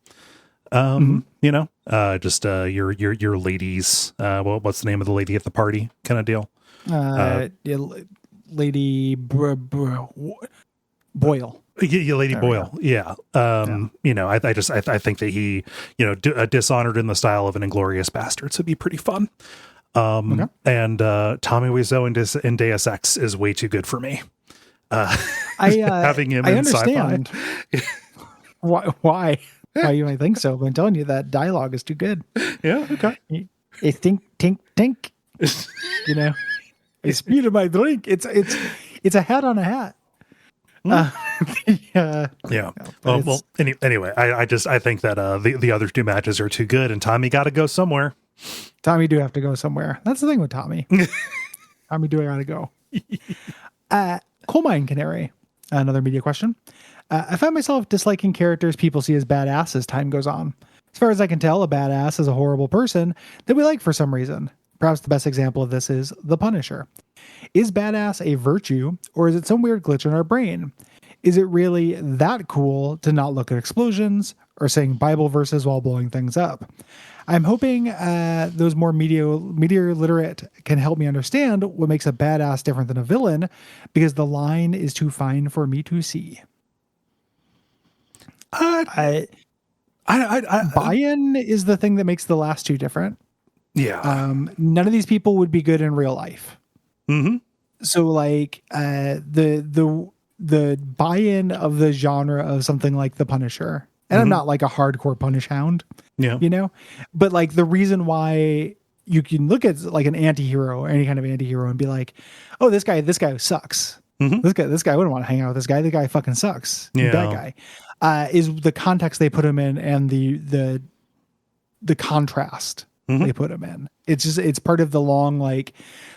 Just your ladies. What's the name of the lady at the party kind of deal?
Lady Boyle.
Yeah, Lady Boyle. Yeah. I think that he, Dishonored in the style of an Inglorious Bastards would be pretty fun. And Tommy Wiseau in Deus Ex is way too good for me.
Having him in sci-fi. Why you might think so, but I'm telling you that dialogue is too good.
Yeah. Okay.
I think, tink. I speed my drink. It's a hat on a hat.
Anyway, I think that the other two matches are too good, and Tommy got to go somewhere.
Tommy do have to go somewhere. That's the thing with Tommy. How many do I gotta go? Coal mine canary. Another media question. I find myself disliking characters people see as badass as time goes on. As far as I can tell, a badass is a horrible person that we like for some reason. Perhaps the best example of this is The Punisher. Is badass a virtue, or is it some weird glitch in our brain? Is it really that cool to not look at explosions or saying Bible verses while blowing things up? I'm hoping those more media literate can help me understand what makes a badass different than a villain, because the line is too fine for me to see. Buy-in is the thing that makes the last two different.
Yeah.
None of these people would be good in real life.
Mm-hmm.
So like the buy-in of the genre of something like The Punisher, and I'm not like a hardcore Punish hound, you know, but like the reason why you can look at like an anti-hero or any kind of anti-hero and be like, oh, this guy sucks. This guy I wouldn't want to hang out with this guy. The guy fucking sucks. Bad guy. Is the context they put him in and the contrast they put him in. It's part of the long, like,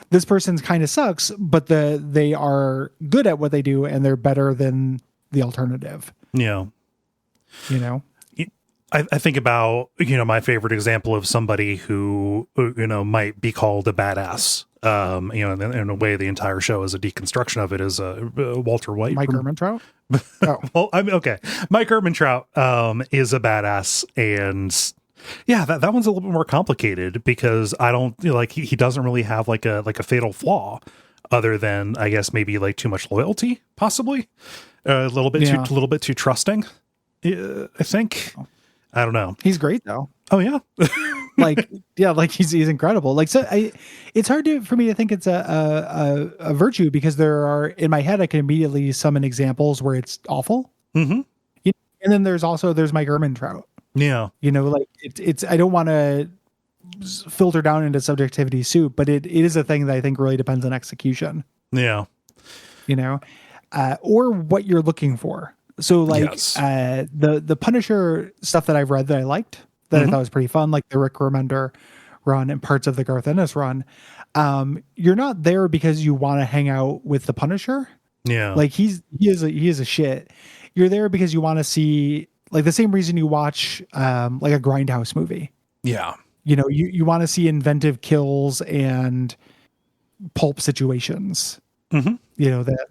this person's kind of sucks, but they are good at what they do and they're better than the alternative.
Yeah.
You know,
I think about, my favorite example of somebody who, might be called a badass. In a way, the entire show is a deconstruction of it, is Walter White.
Mike Ehrmantraut.
Oh. Well, okay. Mike Ehrmantraut is a badass, and yeah, that one's a little bit more complicated because I don't he doesn't really have like a fatal flaw, other than I guess maybe like too much loyalty, possibly a little bit too trusting. I think. I don't know.
He's great though.
Oh yeah.
like he's incredible. Like, so it's hard for me to think it's a virtue, because there are, in my head, I can immediately summon examples where it's awful. Mm-hmm. And then there's Mike Ehrmantraut. Yeah. Like it's I don't want to filter down into subjectivity soup, but it is a thing that I think really depends on execution. Yeah. Or what you're looking for. So like, yes. The Punisher stuff that I've read that I liked, that I thought was pretty fun, like the Rick Remender run and parts of the Garth Ennis run. You're not there because you want to hang out with the Punisher. Yeah. Like he is a shit. You're there because you want to see, like, the same reason you watch like a Grindhouse movie. Yeah. You want to see inventive kills and pulp situations. Mm-hmm.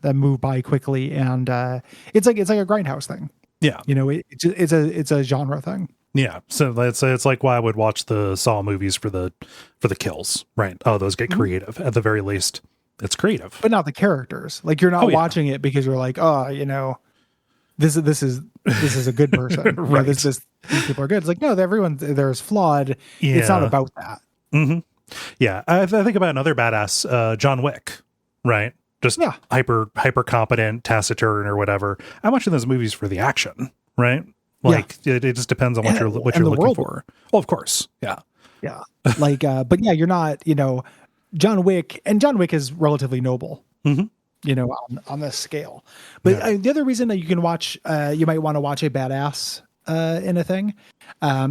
That move by quickly, and it's like a Grindhouse thing. Yeah. It's a genre thing. Yeah. So it's like why I would watch the Saw movies for the kills, right? Oh, those get creative. At the very least, it's creative. But not the characters. Like, you're not watching it because you're like, oh, this is a good person. Right. These people are good. It's like, no, everyone there is flawed. Yeah. It's not about that. Mm-hmm. Yeah. I think about another badass, John Wick, right? Just hyper competent, taciturn, or whatever. I'm watching those movies for the action, right? Like, it just depends on what you're looking for. Well, of course, yeah. Like, but yeah, you're not, John Wick, and John Wick is relatively noble, on this scale. But the other reason that you can watch, you might want to watch a badass in a thing.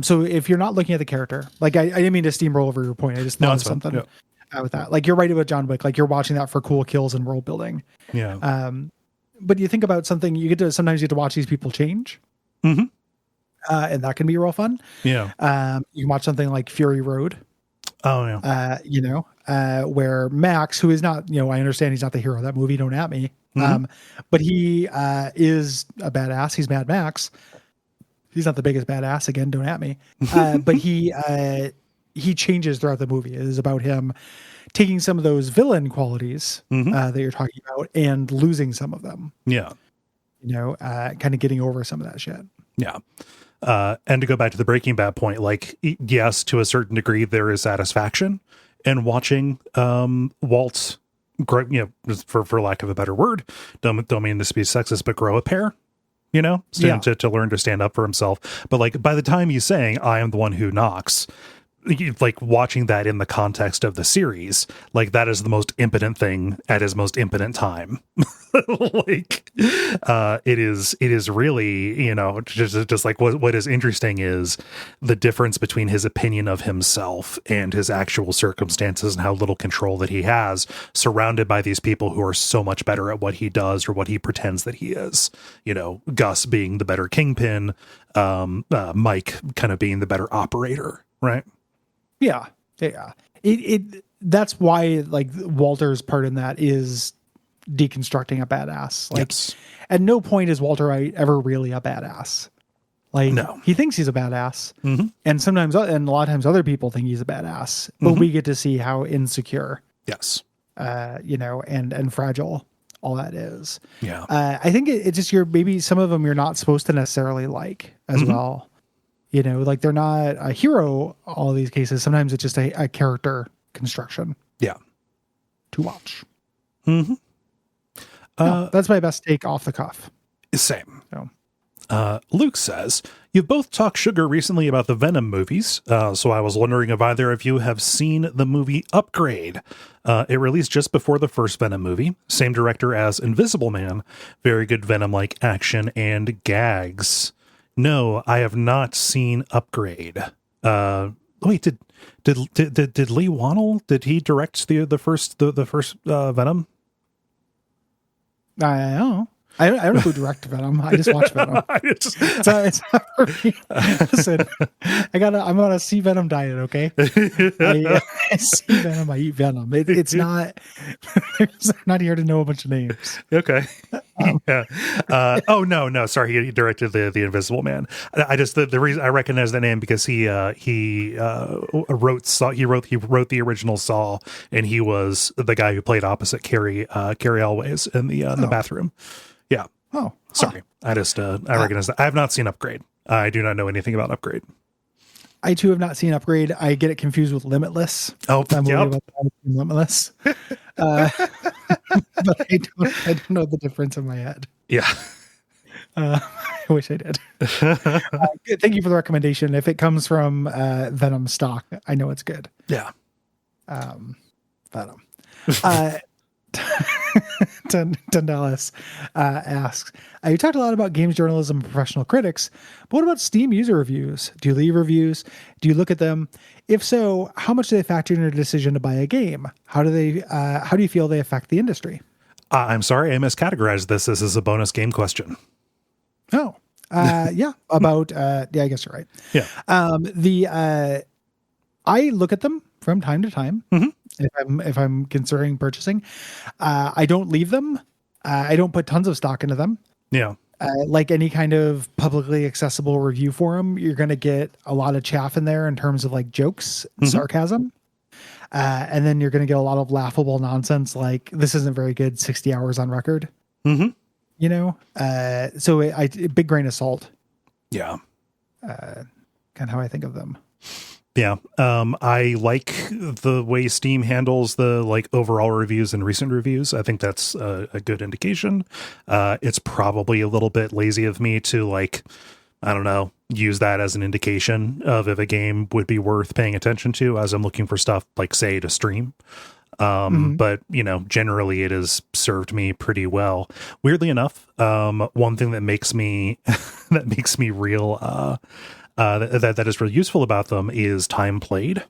So if you're not looking at the character, like, I didn't mean to steamroll over your point. I just thought of something. Yeah. With that, like, you're right about John Wick, like, you're watching that for cool kills and world building. Yeah. But you think about something, sometimes you get to watch these people change. Mm-hmm. And that can be real fun. Yeah. You can watch something like Fury Road. Oh yeah. Where Max, who is not, I understand he's not the hero of that movie, don't at me. Mm-hmm. But he is a badass. He's Mad Max. He's not the biggest badass, again, don't at me. But he changes throughout the movie. It is about him taking some of those villain qualities that you're talking about and losing some of them. Yeah. Kind of getting over some of that shit. Yeah. And to go back to the Breaking Bad point, like, yes, to a certain degree, there is satisfaction in watching Walt grow, for lack of a better word, don't mean this to be sexist, but grow a pair. To learn to stand up for himself. But like, by the time he's saying, I am the one who knocks,
like watching that in the context of the series, like that is the most impotent thing at his most impotent time. Like it is really, you know, just like what is interesting is the difference between his opinion of himself and his actual circumstances and how little control that he has, surrounded by these people who are so much better at what he does or what he pretends that he is. You know, Gus being the better kingpin, Mike kind of being the better operator, right?
Yeah. That's why, like, Walter's part in that is deconstructing a badass. Like,
yes.
At no point is Walter White ever really a badass. Like,
no.
He thinks he's a badass, and sometimes, and a lot of times, other people think he's a badass. But we get to see how insecure,
yes,
you know, and fragile all that is.
Yeah.
I think it's just maybe some of them you're not supposed to necessarily like as well. You know, like they're not a hero. All of these cases, sometimes it's just a character construction.
Yeah.
To watch.
That's
my best take off the cuff.
Same.
So.
Luke says, you've both talked sugar recently about the Venom movies, so I was wondering if either of you have seen the movie Upgrade. It released just before the first Venom movie. Same director as Invisible Man. Very good Venom-like action and gags. No, I have not seen Upgrade. Wait, did Lee Wannell, did he direct the first Venom?
I don't know. I don't know who directed Venom. I just watched Venom. It's not for me. Listen, I'm on a see Venom diet, okay? I see Venom, I eat Venom. It's not, I'm not here to know a bunch of names.
Okay. Yeah. Oh, no. Sorry. He directed the Invisible Man. I just, the reason I recognize the name because he wrote the original Saw, and he was the guy who played opposite Carrie Always in the bathroom. Yeah.
Oh,
sorry. I recognize that. I have not seen Upgrade. I do not know anything about Upgrade.
I too have not seen Upgrade. I get it confused with Limitless.
Oh, yep.
Limitless. But I don't know the difference in my head.
Yeah.
I wish I did. Thank you for the recommendation. If it comes from Venom stock, I know it's good.
Yeah.
Venom. Tundelis asks, you talked a lot about games journalism and professional critics, but what about Steam user reviews? Do you leave reviews? Do you look at them? If so, how much do they factor in your decision to buy a game? How do you feel they affect the industry?
I'm sorry, I miscategorized this. This is a bonus game question.
Oh, yeah. About, I guess you're right.
Yeah.
I look at them from time to time. If I'm considering purchasing, I don't leave them. I don't put tons of stock into them.
Yeah.
Like any kind of publicly accessible review forum, you're going to get a lot of chaff in there in terms of like jokes, sarcasm. And then you're going to get a lot of laughable nonsense. Like, this isn't very good. 60 hours on record, you know? So I big grain of salt.
Yeah.
Kind of how I think of them.
Yeah. I like the way Steam handles the like overall reviews and recent reviews. I think that's a good indication. It's probably a little bit lazy of me to like, I don't know, use that as an indication of if a game would be worth paying attention to as I'm looking for stuff like, say, to stream. But you know, generally it has served me pretty well. Weirdly enough, one thing that makes me real, that is really useful about them is time played.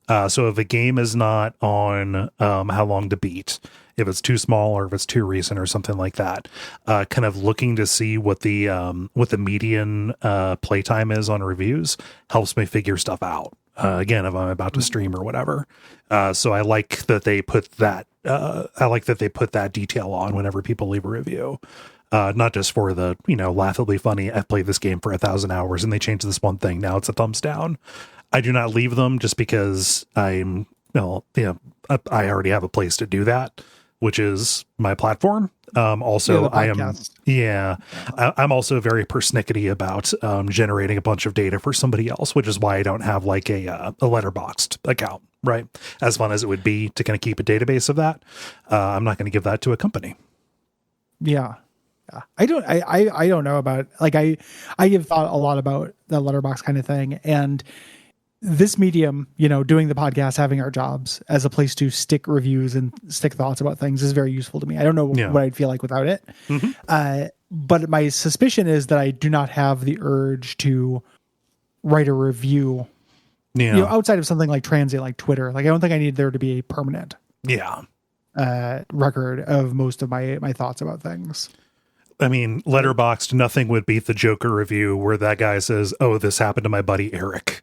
So if a game is not on how long to beat, if it's too small or if it's too recent or something like that, kind of looking to see what the median playtime is on reviews helps me figure stuff out. Again, if I'm about to stream or whatever. So I like that they put that. I like that they put that detail on whenever people leave a review. Not just for the, you know, laughably funny, I've played this game for 1,000 hours and they changed this one thing. Now it's a thumbs down. I do not leave them just because I already have a place to do that, which is my platform. Also, I'm also very persnickety about generating a bunch of data for somebody else, which is why I don't have like a Letterboxd account, right? As fun as it would be to kind of keep a database of that, I'm not going to give that to a company.
Yeah. I don't know about, like, I have thought a lot about the Letterboxd kind of thing, and this medium, doing the podcast, having our jobs as a place to stick reviews and stick thoughts about things is very useful to me. I don't know what I'd feel like without it. But my suspicion is that I do not have the urge to write a review, outside of something like transient, like Twitter. Like, I don't think I need there to be a permanent record of most of my thoughts about things.
I mean, Letterboxd, nothing would beat the Joker review where that guy says, "Oh, this happened to my buddy Eric."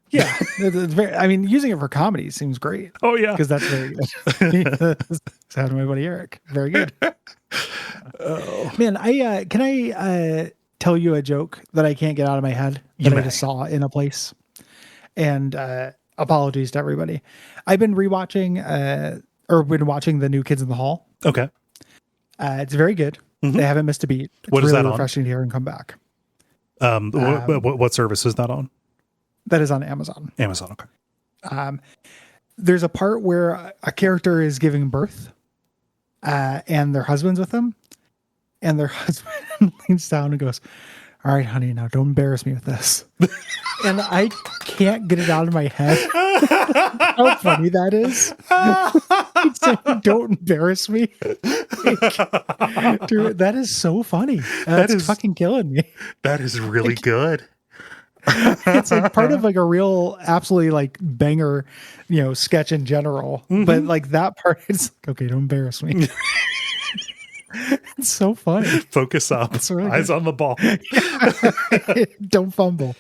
Yeah, using it for comedy seems great.
Oh yeah,
because that's very good. It's happened to my buddy Eric. Very good. Man, can I tell you a joke that I can't get out of my head that I just saw in a place? And apologies to everybody. I've been watching the new Kids in the Hall.
Okay,
it's very good. They haven't missed a beat. It's
what is
really
that
refreshing to hear and come back.
What service is that on?
That is on Amazon.
Amazon, okay.
There's a part where a character is giving birth, and their husband's with them, and their husband leans down and goes, "All right, honey, now don't embarrass me with this." And I can't get it out of my head how funny that is. Saying, "Don't embarrass me." Dude, that is so funny. That's fucking killing me.
That is really good.
It's like part of like a real absolutely like banger, sketch in general. But like that part, it's like, okay, don't embarrass me. It's so funny.
Focus up. Really eyes on the ball.
Don't fumble.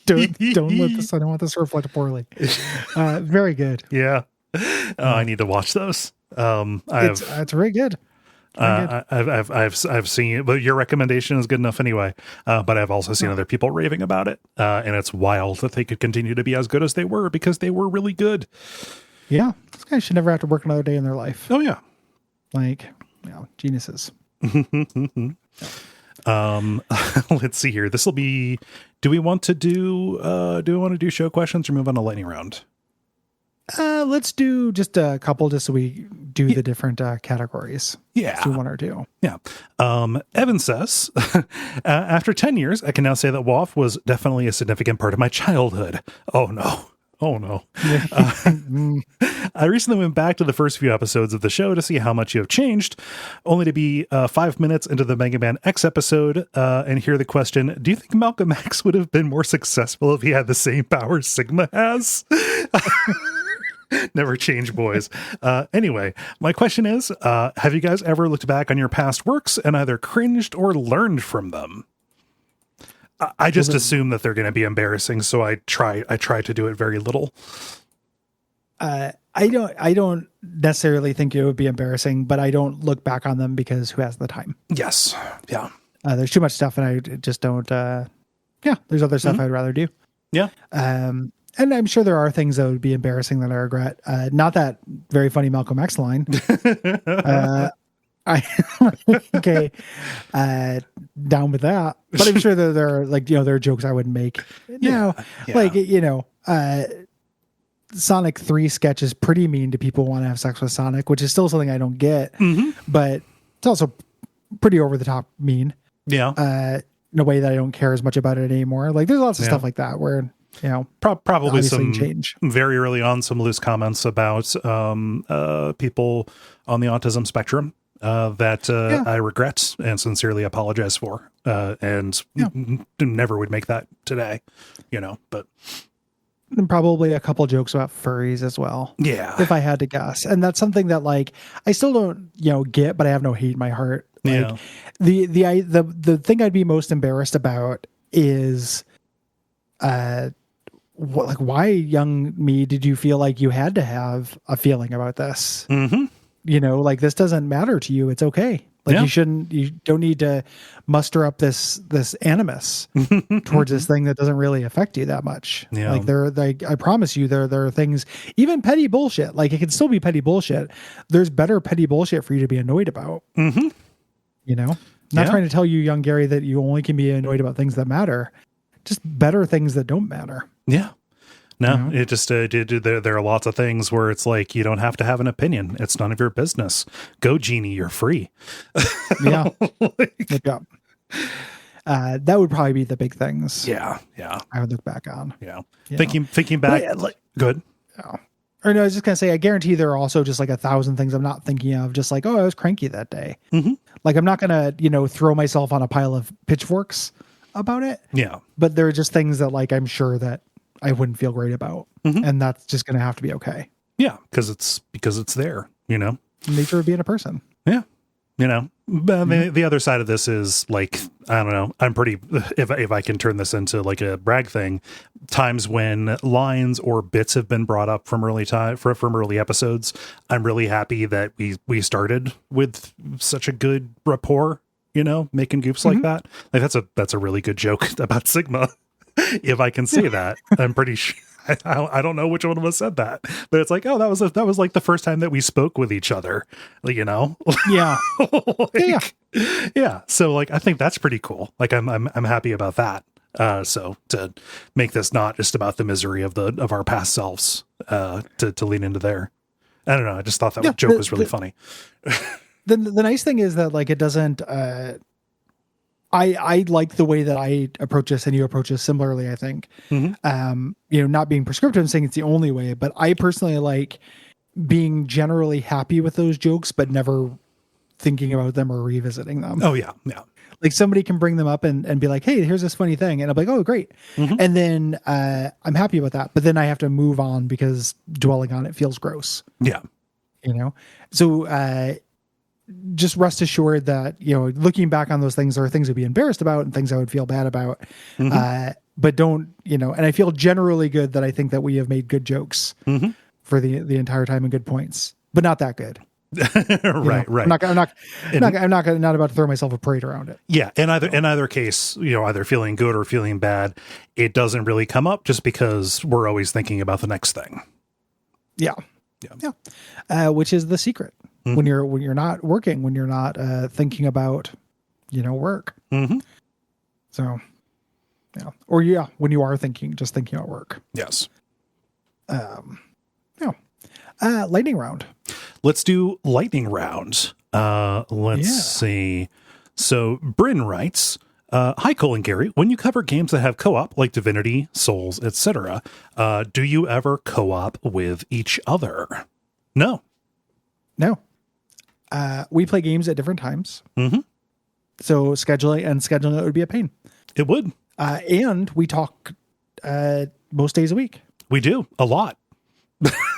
Don't let this. I don't want this to reflect poorly. Very good.
Yeah. I need to watch those.
It's very good.
I've seen it, but your recommendation is good enough anyway. But I've also seen other people raving about it, and it's wild that they could continue to be as good as they were because they were really good.
Yeah, this guy should never have to work another day in their life.
Oh yeah,
geniuses.
Let's see here. This will be. Do we want to do show questions or move on to lightning round?
Let's do just a couple, just so we do the different categories.
Yeah.
Let's do one or two.
Yeah. Evan says, after 10 years, I can now say that WAF was definitely a significant part of my childhood. Oh no. I recently went back to the first few episodes of the show to see how much you have changed, only to be 5 minutes into the Mega Man X episode and hear the question, do you think Malcolm X would have been more successful if he had the same powers Sigma has? Never change, boys. Anyway, my question is, have you guys ever looked back on your past works and either cringed or learned from them? I just assume that they're going to be embarrassing, so I try to do it very little.
I don't necessarily think it would be embarrassing, but I don't look back on them because who has the time?
Yes. Yeah.
There's too much stuff, and I just don't. There's other stuff I'd rather do.
Yeah.
And I'm sure there are things that would be embarrassing that I regret. Not that very funny Malcolm X line. Okay, down with that. But I'm sure that there are there are jokes I wouldn't make. Sonic 3 sketch is pretty mean to people who want to have sex with Sonic, which is still something I don't get. But it's also pretty over the top mean.
Yeah.
In a way that I don't care as much about it anymore. Like there's lots of stuff like that where.
Probably some
change.
Very early on, some loose comments about people on the autism spectrum that I regret and sincerely apologize for, and never would make that today, but.
And probably a couple jokes about furries as well.
Yeah.
If I had to guess. And that's something that I still don't, get, but I have no hate in my heart. The thing I'd be most embarrassed about is, why, young me, did you feel like you had to have a feeling about this? This doesn't matter to you. It's okay. You don't need to muster up this animus towards this thing that doesn't really affect you that much. Yeah. I promise you, there are things, even petty bullshit. It can still be petty bullshit. There's better petty bullshit for you to be annoyed about. Not trying to tell you, young Gary, that you only can be annoyed about things that matter. Just better things that don't matter.
Yeah. No, it just there are lots of things where it's like you don't have to have an opinion. It's none of your business. Go, Genie, you're free.
Yeah. That would probably be the big things.
Yeah.
I would look back on.
Yeah.
You
Thinking back. Good.
Yeah. Or no, I was just going to say, I guarantee there are also just like 1,000 things I'm not thinking of. Just like, oh, I was cranky that day.
Mm-hmm.
Like, I'm not going to, throw myself on a pile of pitchforks about it.
Yeah.
But there are just things that like, I'm sure that I wouldn't feel great about.
Mm-hmm.
And that's just going to have to be okay.
Yeah. Because it's there,
Nature of being a person.
Yeah. But the other side of this is like, I don't know, I'm pretty, if I can turn this into like a brag thing, times when lines or bits have been brought up from from early episodes, I'm really happy that we started with such a good rapport, making goofs like that. Like that's a really good joke about Sigma. If I can say that, I'm pretty sure. I don't know which one of us said that, but it's like, oh, that was like the first time that we spoke with each other,
Yeah.
Yeah. So like, I think that's pretty cool. Like I'm happy about that. So to make this not just about the misery of our past selves, to lean into there. I don't know. I just thought that joke was really funny.
The nice thing is that like, it doesn't, I like the way that I approach this and you approach this similarly, I think. Not being prescriptive and saying it's the only way, but I personally like being generally happy with those jokes, but never thinking about them or revisiting them.
Oh yeah. Yeah.
Like somebody can bring them up and be like, hey, here's this funny thing. And I'm like, oh, great. And then I'm happy about that. But then I have to move on because dwelling on it feels gross.
Yeah.
So just rest assured that, looking back on those things, there are things I'd be embarrassed about and things I would feel bad about. But don't, and I feel generally good that I think that we have made good jokes for the entire time and good points, but not that good.
Right.
I'm not about to throw myself a parade around it.
Yeah. In either case, either feeling good or feeling bad, it doesn't really come up just because we're always thinking about the next thing.
Yeah. Which is the secret. When you're not working, when you're not thinking about, work. So, yeah. Or when you are just thinking about work.
Yes.
Lightning round.
Let's do lightning round. Let's see. So Bryn writes, hi, Cole and Gary. When you cover games that have co-op like Divinity, Souls, etc., do you ever co-op with each other? No.
We play games at different times. So scheduling it would be a pain.
It would.
And we talk most days a week.
We do a lot.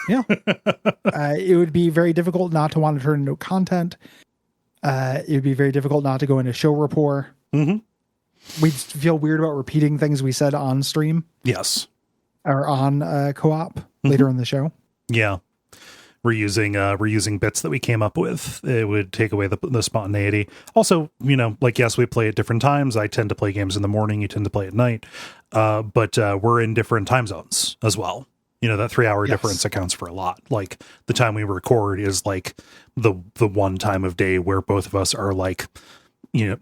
Yeah. It would be very difficult not to want to turn into content. It would be very difficult not to go into show rapport. We'd feel weird about repeating things we said on stream.
Yes.
Or on co-op later in the show.
Yeah. We're using bits that we came up with. It would take away the spontaneity. Also, yes, we play at different times. I tend to play games in the morning. You tend to play at night. But we're in different time zones as well. That 3-hour difference accounts for a lot. Like the time we record is like the one time of day where both of us are like,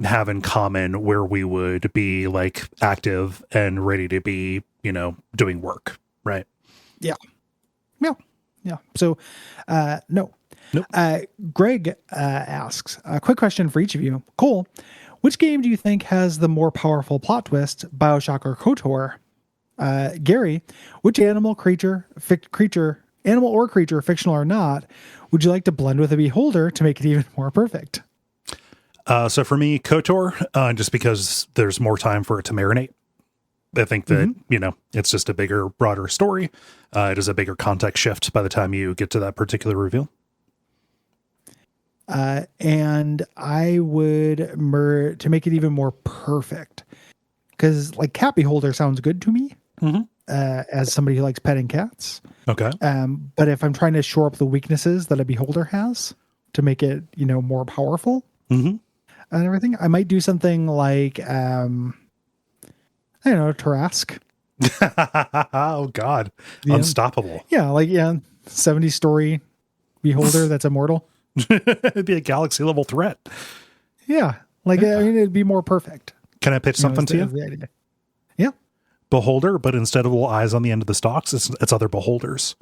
have in common where we would be like active and ready to be, doing work. Right.
Yeah. So, no.
Nope.
Greg asks a quick question for each of you. Cole, which game do you think has the more powerful plot twist, BioShock or KOTOR? Gary, which animal or creature, fictional or not, would you like to blend with a beholder to make it even more perfect?
So for me, KOTOR, just because there's more time for it to marinate. I think that, it's just a bigger, broader story. It is a bigger context shift by the time you get to that particular reveal.
And I would to make it even more perfect, because like cat beholder sounds good to me. As somebody who likes petting cats.
Okay.
But if I'm trying to shore up the weaknesses that a beholder has to make it, more powerful and everything, I might do something like, I don't know, Tarask.
Oh God. Yeah. Unstoppable.
Yeah. 70-story beholder that's immortal.
It'd be a galaxy level threat.
Yeah. It'd be more perfect.
Can I pitch something to you?
Yeah.
Beholder, but instead of little eyes on the end of the stalks, it's other beholders.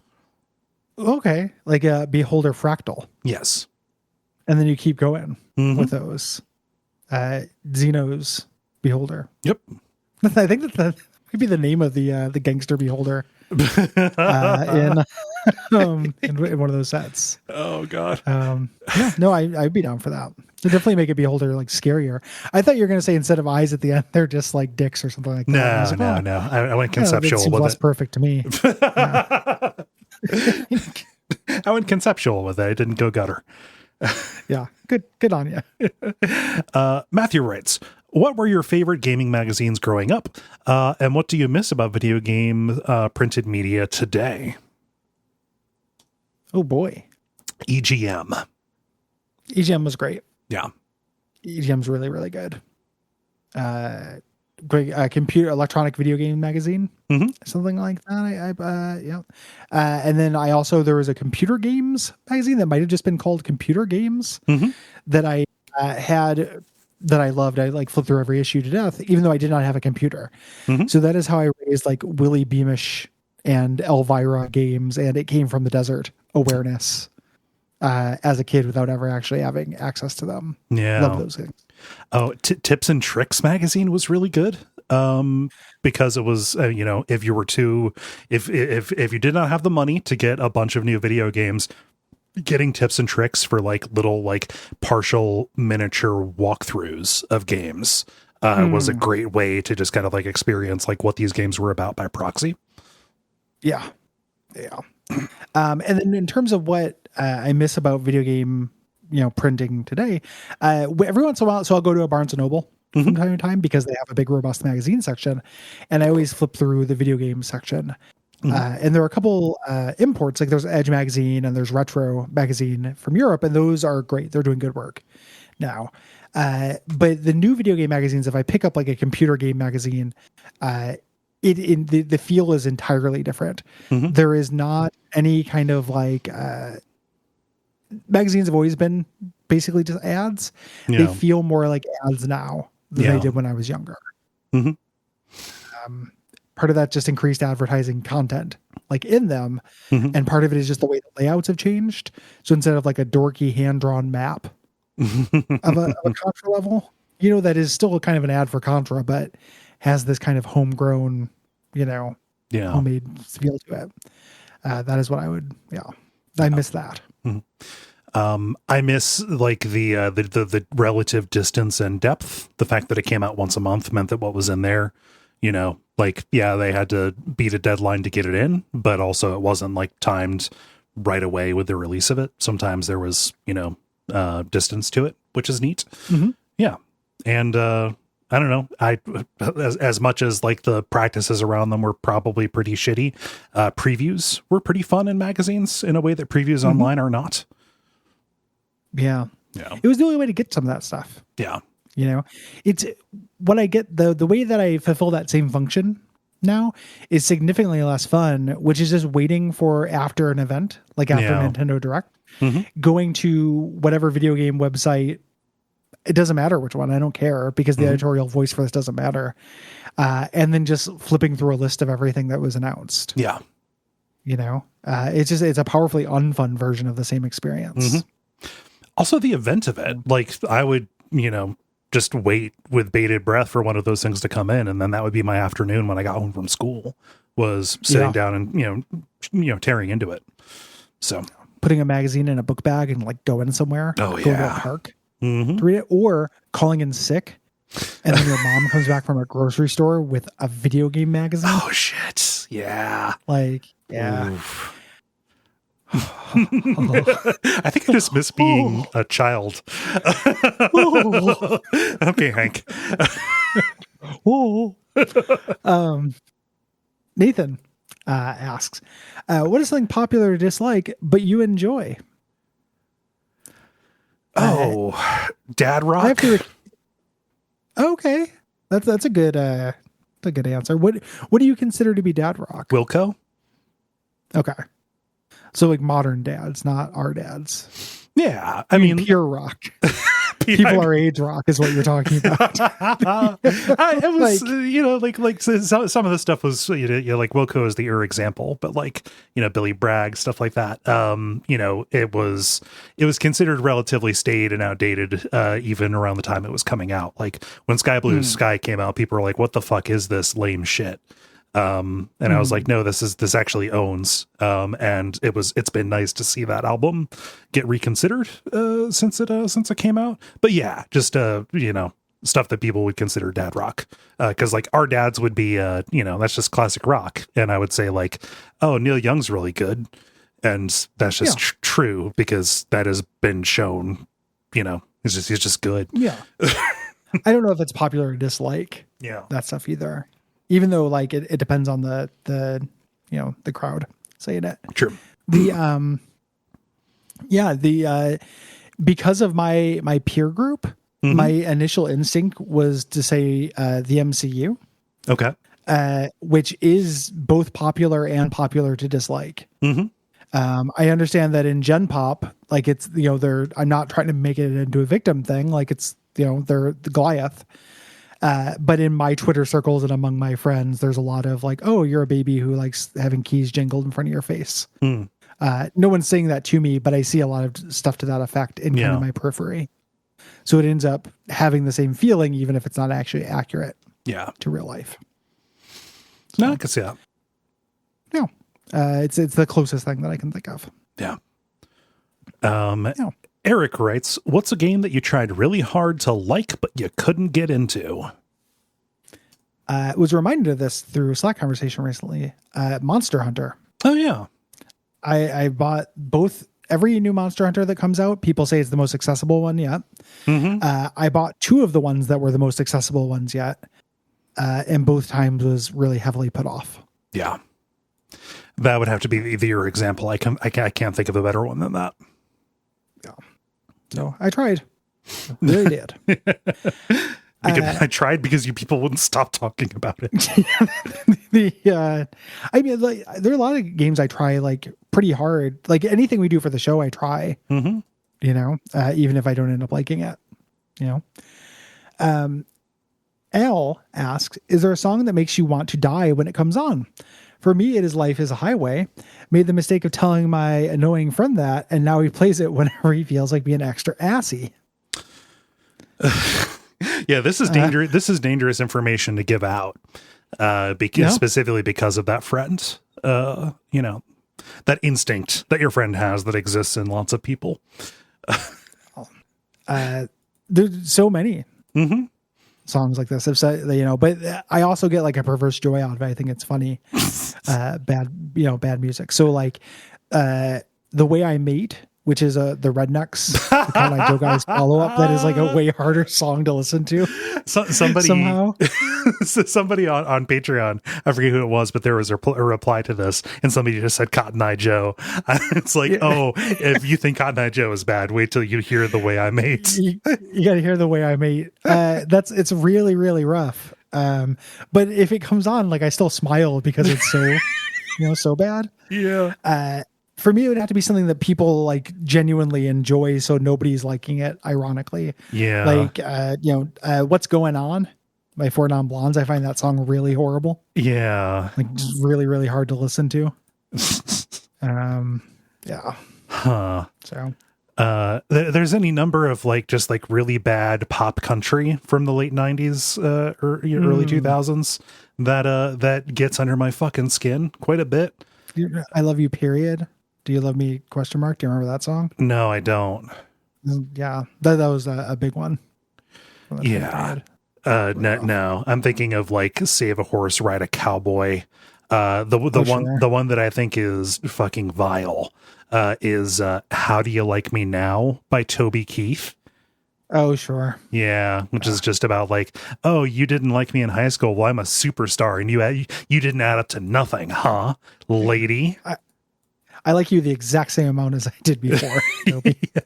Okay. Like a beholder fractal.
Yes.
And then you keep going with those. Xenos Beholder.
Yep.
I think that might be the name of the gangster beholder in one of those sets.
Oh God.
Yeah, no, I'd be down for that. To definitely make a beholder like scarier. I thought you were going to say instead of eyes at the end, they're just like dicks or something like that. I was like,
No. I went
that
conceptual
seems
with
less
it.
perfect to me. Yeah.
I went conceptual with it. I didn't go gutter.
Yeah, good on you.
Matthew writes, what were your favorite gaming magazines growing up? And what do you miss about video game printed media today?
Oh boy,
EGM.
EGM was great.
Yeah.
EGM's really, really good. Great computer electronic video game magazine, something like that. Yeah. And then there was a computer games magazine that might have just been called Computer Games that I had that I loved. I like flipped through every issue to death, even though I did not have a computer. So that is how I raised like Willie Beamish and Elvira games, and It Came from the Desert awareness as a kid without ever actually having access to them.
Yeah.
Love those things.
Oh, Tips and Tricks magazine was really good. Because it was, if you were if you did not have the money to get a bunch of new video games, getting tips and tricks for like little like partial miniature walkthroughs of games was a great way to just kind of like experience like what these games were about by proxy.
Yeah. And then in terms of what I miss about video game, printing today, every once in a while, so I'll go to a Barnes and Noble from time to time because they have a big robust magazine section, and I always flip through the video game section. And there are a couple imports, like there's Edge magazine and there's Retro magazine from Europe, and those are great. They're doing good work now. But the new video game magazines, if I pick up like a computer game magazine, the feel is entirely different. There is not any kind of like magazines have always been basically just ads.
Yeah.
They feel more like ads now than they did when I was younger. Part of that just increased advertising content like in them. And part of it is just the way the layouts have changed. So instead of like a dorky hand-drawn map of a Contra level, that is still kind of an ad for Contra, but has this kind of homegrown, homemade feel to it. That is what I would, I miss that.
I miss like the relative distance and depth. The fact that it came out once a month meant that what was in there, they had to beat a deadline to get it in, but also it wasn't like timed right away with the release of it. Sometimes there was, distance to it, which is neat. Yeah. And, I don't know. As much as like the practices around them were probably pretty shitty, previews were pretty fun in magazines in a way that previews online are not.
Yeah. It was the only way to get some of that stuff.
Yeah.
It's what I get, the way that I fulfill that same function now is significantly less fun, which is just waiting for after an event, like after Nintendo Direct, going to whatever video game website. It doesn't matter which one. I don't care because the editorial voice for this doesn't matter. And then just flipping through a list of everything that was announced.
Yeah.
It's a powerfully unfun version of the same experience.
Also the event of it, like I would, just wait with bated breath for one of those things to come in. And then that would be my afternoon when I got home from school, was sitting down and, tearing into it. So
putting a magazine in a book bag and like going somewhere, going to a park. To read it, or calling in sick, and then your mom comes back from a grocery store with a video game magazine.
Oh shit! Yeah,
I
think I just miss being a child. Okay, Hank.
Nathan asks, "What is something popular to dislike but you enjoy?"
Dad rock.
I have to okay, that's a good answer. What do you consider to be dad rock?
Wilco.
Okay, so like modern dads, not our dads.
Yeah, I mean
pure rock. People Our Age rock is what you're talking about.
It was,
Like-
some of the stuff was, like Wilco is the example, but like, Billy Bragg, stuff like that. It was considered relatively staid and outdated, even around the time it was coming out. Like when Sky Blue Sky came out, people were like, what the fuck is this lame shit? And I was like, no, this actually owns. And it's been nice to see that album get reconsidered, since it came out. But yeah, just, stuff that people would consider dad rock. Cause like our dads would be, that's just classic rock. And I would say like, oh, Neil Young's really good. And that's just true because that has been shown, he's just good.
Yeah. I don't know if it's popular or dislike.
Yeah.
That stuff either. Even though like it depends on the crowd saying it.
True.
Because of my peer group, my initial instinct was to say the MCU.
Okay.
Which is both popular and popular to dislike. I understand that in Gen Pop, like it's, I'm not trying to make it into a victim thing. Like it's, they're the Goliath. But in my Twitter circles and among my friends, there's a lot of like, oh, you're a baby who likes having keys jingled in front of your face. No one's saying that to me, but I see a lot of stuff to that effect in kind of my periphery. So it ends up having the same feeling, even if it's not actually accurate to real life. So,
no, I can see that.
No, it's the closest thing that I can think of.
Yeah. Eric writes, what's a game that you tried really hard to like, but you couldn't get into?
I was reminded of this through a Slack conversation recently. Monster Hunter.
Oh, yeah.
I bought every new Monster Hunter that comes out. People say it's the most accessible one yet. I bought 2 of the ones that were the most accessible ones yet. And both times was really heavily put off.
Yeah. That would have to be your example. I can't think of a better one than that.
Yeah. So I tried. Really did.
I tried because you people wouldn't stop talking about it.
I mean, like, there are a lot of games I try like pretty hard. Like anything we do for the show, I try. Even if I don't end up liking it. Al asks, is there a song that makes you want to die when it comes on? For me, it is Life is a Highway. Made the mistake of telling my annoying friend that, and now he plays it whenever he feels like being extra assy.
Yeah, this is dangerous. This is dangerous information to give out, specifically because of that friend. That instinct that your friend has that exists in lots of people.
There's so many songs like this. But I also get like a perverse joy out of it. I think it's funny. Bad music. So like, The Way I Mate, which is the Rednecks, the Cotton Eye Joe guys follow up. That is like a way harder song to listen to.
Somebody
somehow,
somebody on Patreon, I forget who it was, but there was a reply to this, and somebody just said Cotton Eye Joe. It's like, oh, if you think Cotton Eye Joe is bad, wait till you hear The Way I Mate.
You got to hear The Way I Mate. It's really, really rough. But if it comes on, like I still smile because it's so, so bad.
Yeah.
For me, it would have to be something that people like genuinely enjoy, so nobody's liking it. Ironically, like What's Going On by Four Non Blondes. I find that song really horrible.
Yeah,
like just really, really hard to listen to. Yeah.
Huh.
So,
there's any number of like just like really bad pop country from the late '90s or early 2000s that gets under my fucking skin quite a bit.
I Love You, period. Do You Love Me? ? Do you remember that song?
No, I don't.
Yeah, that was a big one.
Yeah. No, I'm thinking of like Save a Horse, Ride a Cowboy. The one that I think is fucking vile is How Do You Like Me Now by Toby Keith.
Oh, sure.
Yeah, which is just about like, oh, you didn't like me in high school. Well, I'm a superstar, and you didn't add up to nothing, huh, lady?
I like you the exact same amount as I did before.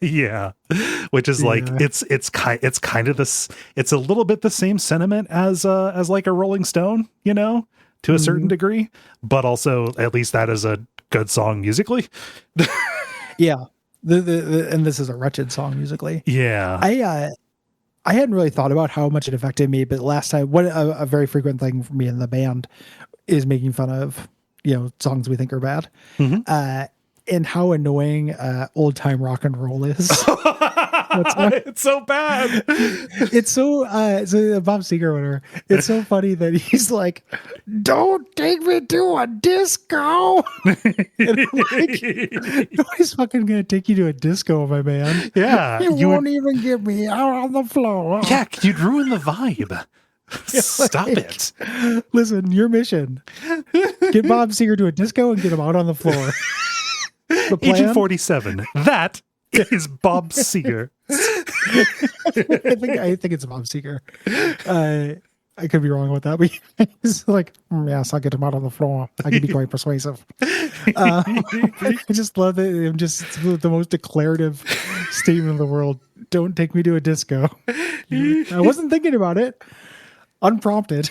Yeah, which is like it's kind of this. It's a little bit the same sentiment as like a Rolling Stone, to a certain degree, but also at least that is a good song musically.
Yeah. And this is a wretched song musically.
Yeah.
I hadn't really thought about how much it affected me, but last time, a very frequent thing for me in the band is making fun of, songs we think are bad. And how annoying old time rock and roll is.
It's so bad.
It's so Bob Seger, whatever. It's so funny that he's like, "Don't take me to a disco." And I'm like, nobody's fucking gonna take you to a disco, my man.
Yeah,
you won't even get me out on the floor.
Yeah, you'd ruin the vibe. Stop it.
Listen, your mission: get Bob Seger to a disco and get him out on the floor.
Agent 47. That is Bob Seger.
I think it's Bob Seger. I could be wrong with that, but he's like, yes, I'll get him out on the floor. I can be quite persuasive. I just love it. I'm just the most declarative statement in the world. Don't take me to a disco. I wasn't thinking about it. Unprompted.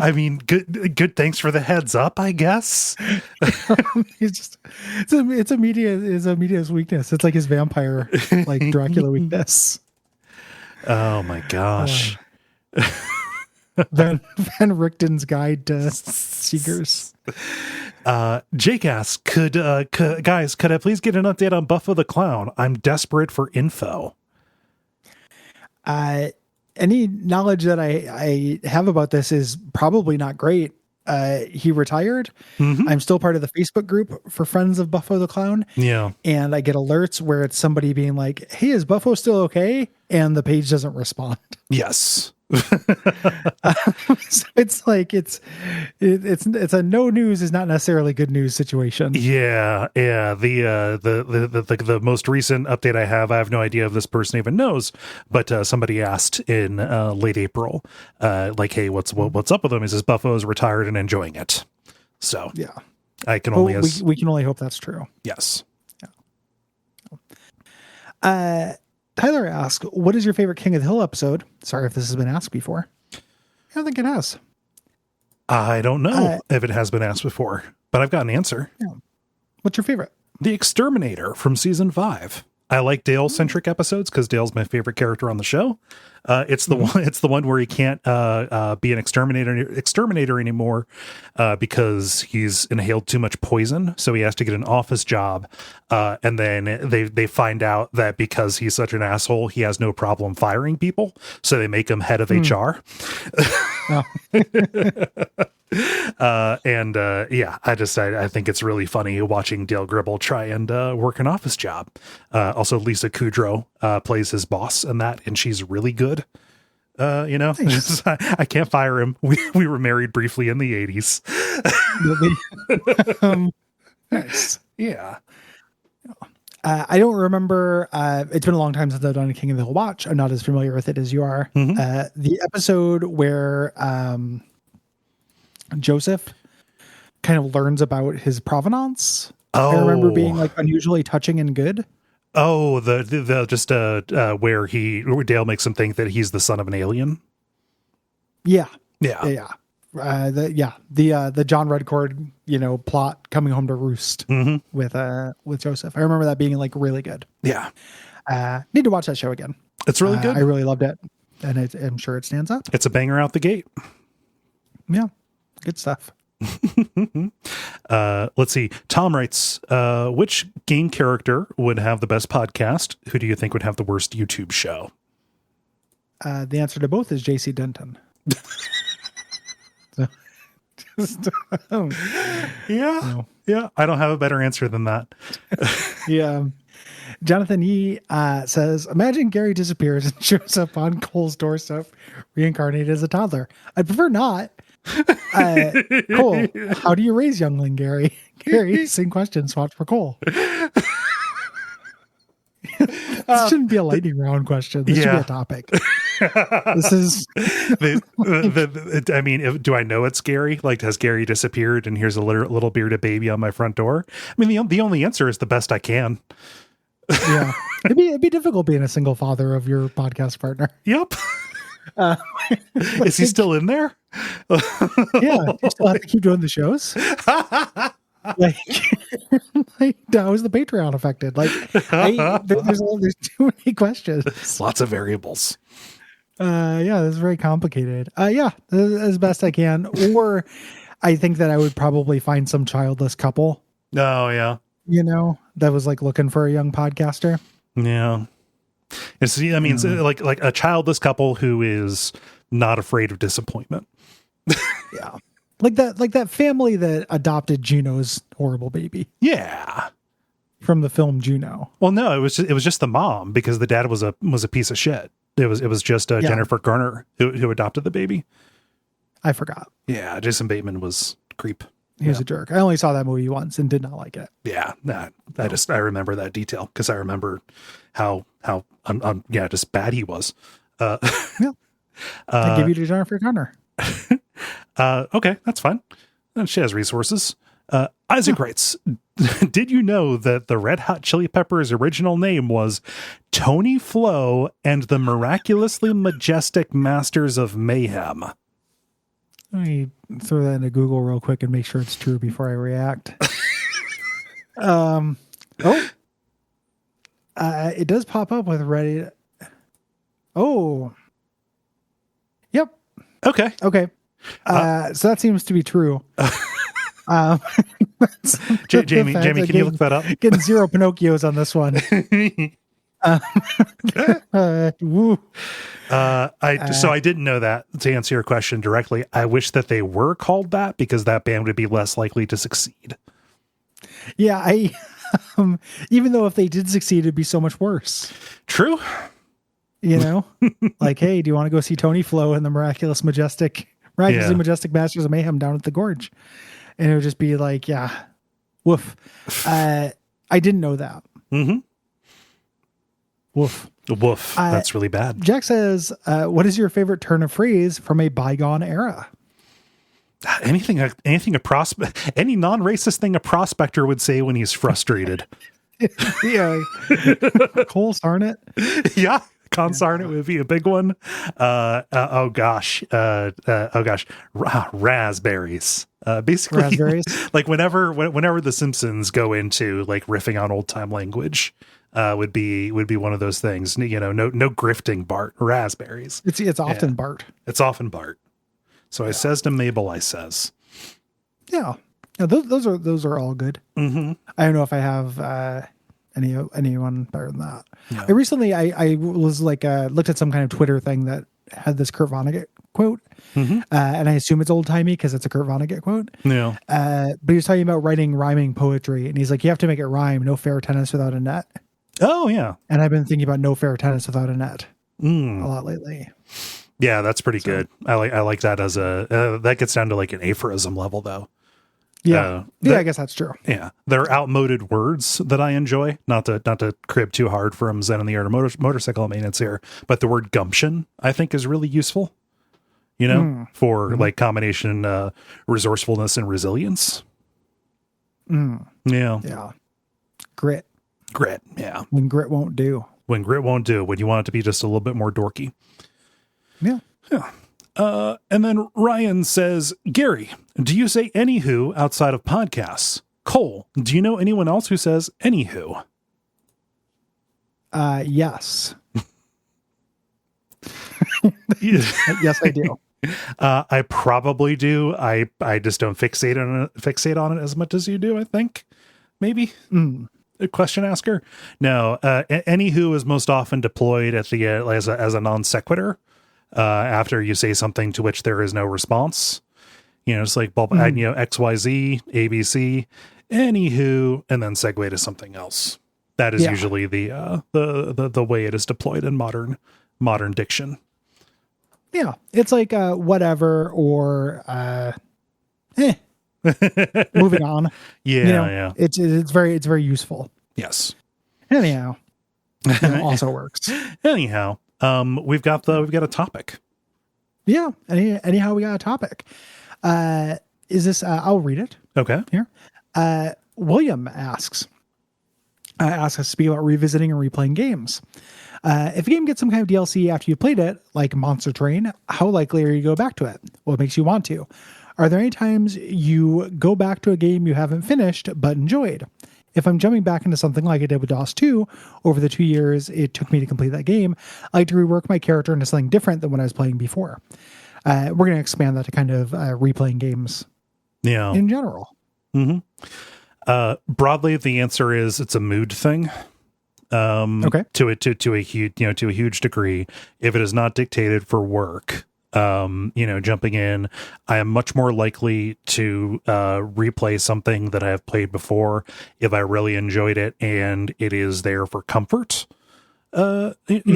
I mean, good. Thanks for the heads up, I guess.
It's a media's weakness. It's like his vampire, like Dracula weakness.
Oh my gosh.
Van Richten's Guide to Seekers.
Jake asks, could I please get an update on Buffo the Clown? I'm desperate for info.
Any knowledge that I have about this is probably not great. He retired. I'm still part of the Facebook group for Friends of Buffo the Clown.
Yeah.
And I get alerts where it's somebody being like, "Hey, is Buffo still okay?" And the page doesn't respond.
Yes.
So it's like it's a no news is not necessarily good news situation.
Yeah. The most recent update I have no idea if this person even knows, but somebody asked in late April, like, "Hey, what's up with him?" He says Buffo is retired and enjoying it. So
yeah,
I can only
we can only hope that's true.
Yes.
Yeah. Tyler asks, "What is your favorite King of the Hill episode?" Sorry if this has been asked before. I don't think it has.
I don't know if it has been asked before, but I've got an answer.
Yeah. What's your favorite?
The Exterminator from season 5. I like Dale-centric episodes because Dale's my favorite character on the show. It's the one. It's the one where he can't be an exterminator anymore because he's inhaled too much poison. So he has to get an office job, and then they find out that because he's such an asshole, he has no problem firing people. So they make him head of HR.
Oh.
I think it's really funny watching Dale Gribble try and work an office job. Also, Lisa Kudrow plays his boss in that, and she's really good.
Nice.
I can't fire him. We were married briefly in the 80s.
Nice.
Yeah.
I don't remember. It's been a long time since I've done a King of the Hill watch. I'm not as familiar with it as you are. The episode where Joseph kind of learns about his provenance. I remember being like unusually touching and good.
Oh, where Dale makes him think that he's the son of an alien.
Yeah.
Yeah.
The John Redcord, plot coming home to roost with Joseph. I remember that being like really good.
Yeah.
Need to watch that show again.
It's really good.
I really loved it, and I'm sure it stands up.
It's a banger out the gate.
Yeah. Good stuff.
Let's see. Tom writes, which game character would have the best podcast? Who do you think would have the worst YouTube show?
The answer to both is JC Denton.
Yeah. I don't have a better answer than that.
Yeah. Jonathan Yee says, imagine Gary disappears and shows up on Cole's doorstep, reincarnated as a toddler. I'd prefer not. Cole, how do you raise youngling Gary? Gary, same question, swatch for Cole. This shouldn't be a lightning round question. This should be a topic. This is.
I mean, do I know it's Gary? Like, has Gary disappeared and here's a little bearded baby on my front door? I mean, the only answer is the best I can.
Yeah, it'd be difficult being a single father of your podcast partner.
Yep. Is he still in there?
Yeah, you still have to keep doing the shows. Like, Like, how is the Patreon affected? Like, there's too many questions.
Lots of variables.
Yeah, this is very complicated. Yeah, as best I can. Or I think that I would probably find some childless couple,
Oh, yeah.
That was like looking for a young podcaster.
Yeah. It's, I mean, it's like a childless couple who is not afraid of disappointment.
Yeah. Like that family that adopted Juno's horrible baby.
Yeah.
From the film Juno.
Well, no, it was just the mom, because the dad was a piece of shit. It was just Jennifer Garner who adopted the baby.
I forgot.
Yeah, Jason Bateman was creep.
He was a jerk. I only saw that movie once and did not like it.
Yeah, I remember that detail because I remember how just bad he was.
Yeah, I give you to Jennifer Garner.
Okay, that's fine. She has resources. Isaac writes, did you know that the Red Hot Chili Peppers' original name was Tony Flo and the Miraculously Majestic Masters of Mayhem?
Let me throw that into Google real quick and make sure it's true before I react. It does pop up with Reddit. Oh, yep.
Okay.
So that seems to be true.
Jamie, can you look that up?
Getting 0 Pinocchios on this one. Woo.
So I didn't know that. To answer your question directly, I wish that they were called that, because that band would be less likely to succeed.
Yeah, even though if they did succeed, it'd be so much worse.
True.
Like, hey, do you want to go see Tony Flo and the Miraculously Majestic Masters of Mayhem down at the Gorge? And it would just be like, yeah, woof. I didn't know that.
Mm-hmm.
Woof.
That's really bad.
Jack says, what is your favorite turn of phrase from a bygone era?
Any non-racist thing a prospector would say when he's frustrated.
Yeah. Cole Sarnett.
Yeah. Consarnate would be a big one. Raspberries. Basically,
raspberries.
Like whenever the Simpsons go into like riffing on old time language, would be one of those things. No grifting, Bart. Raspberries.
It's often Bart.
It's often Bart. So I says to Mabel, I says,
yeah. Those are all good.
Mm-hmm.
I don't know if I have anyone better than that.
No.
I recently I was like looked at some kind of Twitter thing that had this Kurt Vonnegut quote, and I assume it's old timey because it's a Kurt Vonnegut quote.
Yeah.
But he was talking about writing rhyming poetry, and he's like, you have to make it rhyme. No fair tennis without a net.
Oh yeah.
And I've been thinking about no fair tennis without a net a
Mm.
lot lately.
Yeah, that's pretty good. I like that as a that gets down to like an aphorism level though.
Yeah, I guess that's true.
Yeah, they're outmoded words that I enjoy. Not to crib too hard from Zen and the Art of Motorcycle Maintenance here, but the word gumption I think is really useful. For like combination resourcefulness and resilience.
Yeah. Grit.
Yeah.
When grit won't do.
When you want it to be just a little bit more dorky.
Yeah.
And then Ryan says, Gary, do you say anywho outside of podcasts? Cole, do you know anyone else who says anywho?
Yes. Yes, I do.
I probably do. I just don't fixate on it as much as you do, I think. Maybe. A question asker? No. Anywho is most often deployed at the as a non sequitur. After you say something to which there is no response, it's like XYZ, ABC, anywho, and then segue to something else. That is usually the way it is deployed in modern diction.
Yeah, it's like whatever or moving on.
Yeah,
It's very useful.
Yes.
Anyhow, also works.
Anyhow. We've got a topic.
Yeah. Anyhow, we got a topic. Is this, I'll read it.
Okay.
Here. William asks us to speak about revisiting and replaying games. If a game gets some kind of DLC after you played it, like Monster Train, how likely are you to go back to it? What makes you want to? Are there any times you go back to a game you haven't finished but enjoyed? If I'm jumping back into something like I did with DOS 2 over the 2 years it took me to complete that game, I like to rework my character into something different than what I was playing before. We're going to expand that to kind of replaying games in general.
Broadly, the answer is it's a mood thing.
Okay.
To a huge degree. If it is not dictated for work, jumping in, I am much more likely to replay something that I have played before if I really enjoyed it and it is there for comfort. So see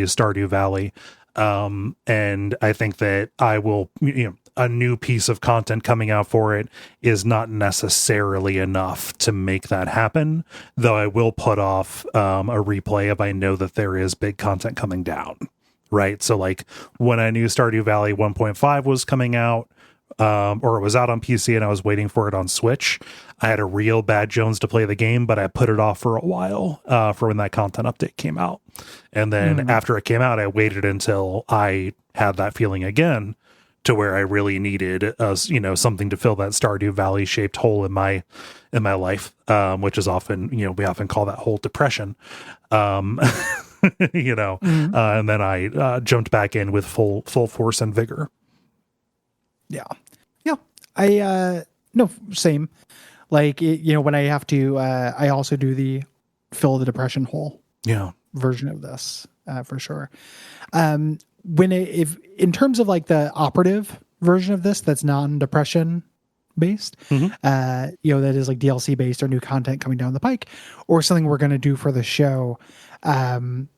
Stardew Valley. And I think that I will, a new piece of content coming out for it is not necessarily enough to make that happen, though I will put off a replay if I know that there is big content coming down, right? So like when I knew Stardew Valley 1.5 was coming out, or it was out on PC and I was waiting for it on Switch, I had a real bad Jones to play the game, but I put it off for a while for when that content update came out. And then after it came out, I waited until I had that feeling again to where I really needed something to fill that Stardew Valley shaped hole in my life, which is often, we often call that hole depression. And then I jumped back in with full force and vigor.
Yeah. No, same. Like, when I have to, I also do the fill the depression hole version of this, for sure. If in terms of like the operative version of this, that's non-depression based, that is like DLC based or new content coming down the pike or something we're going to do for the show. Same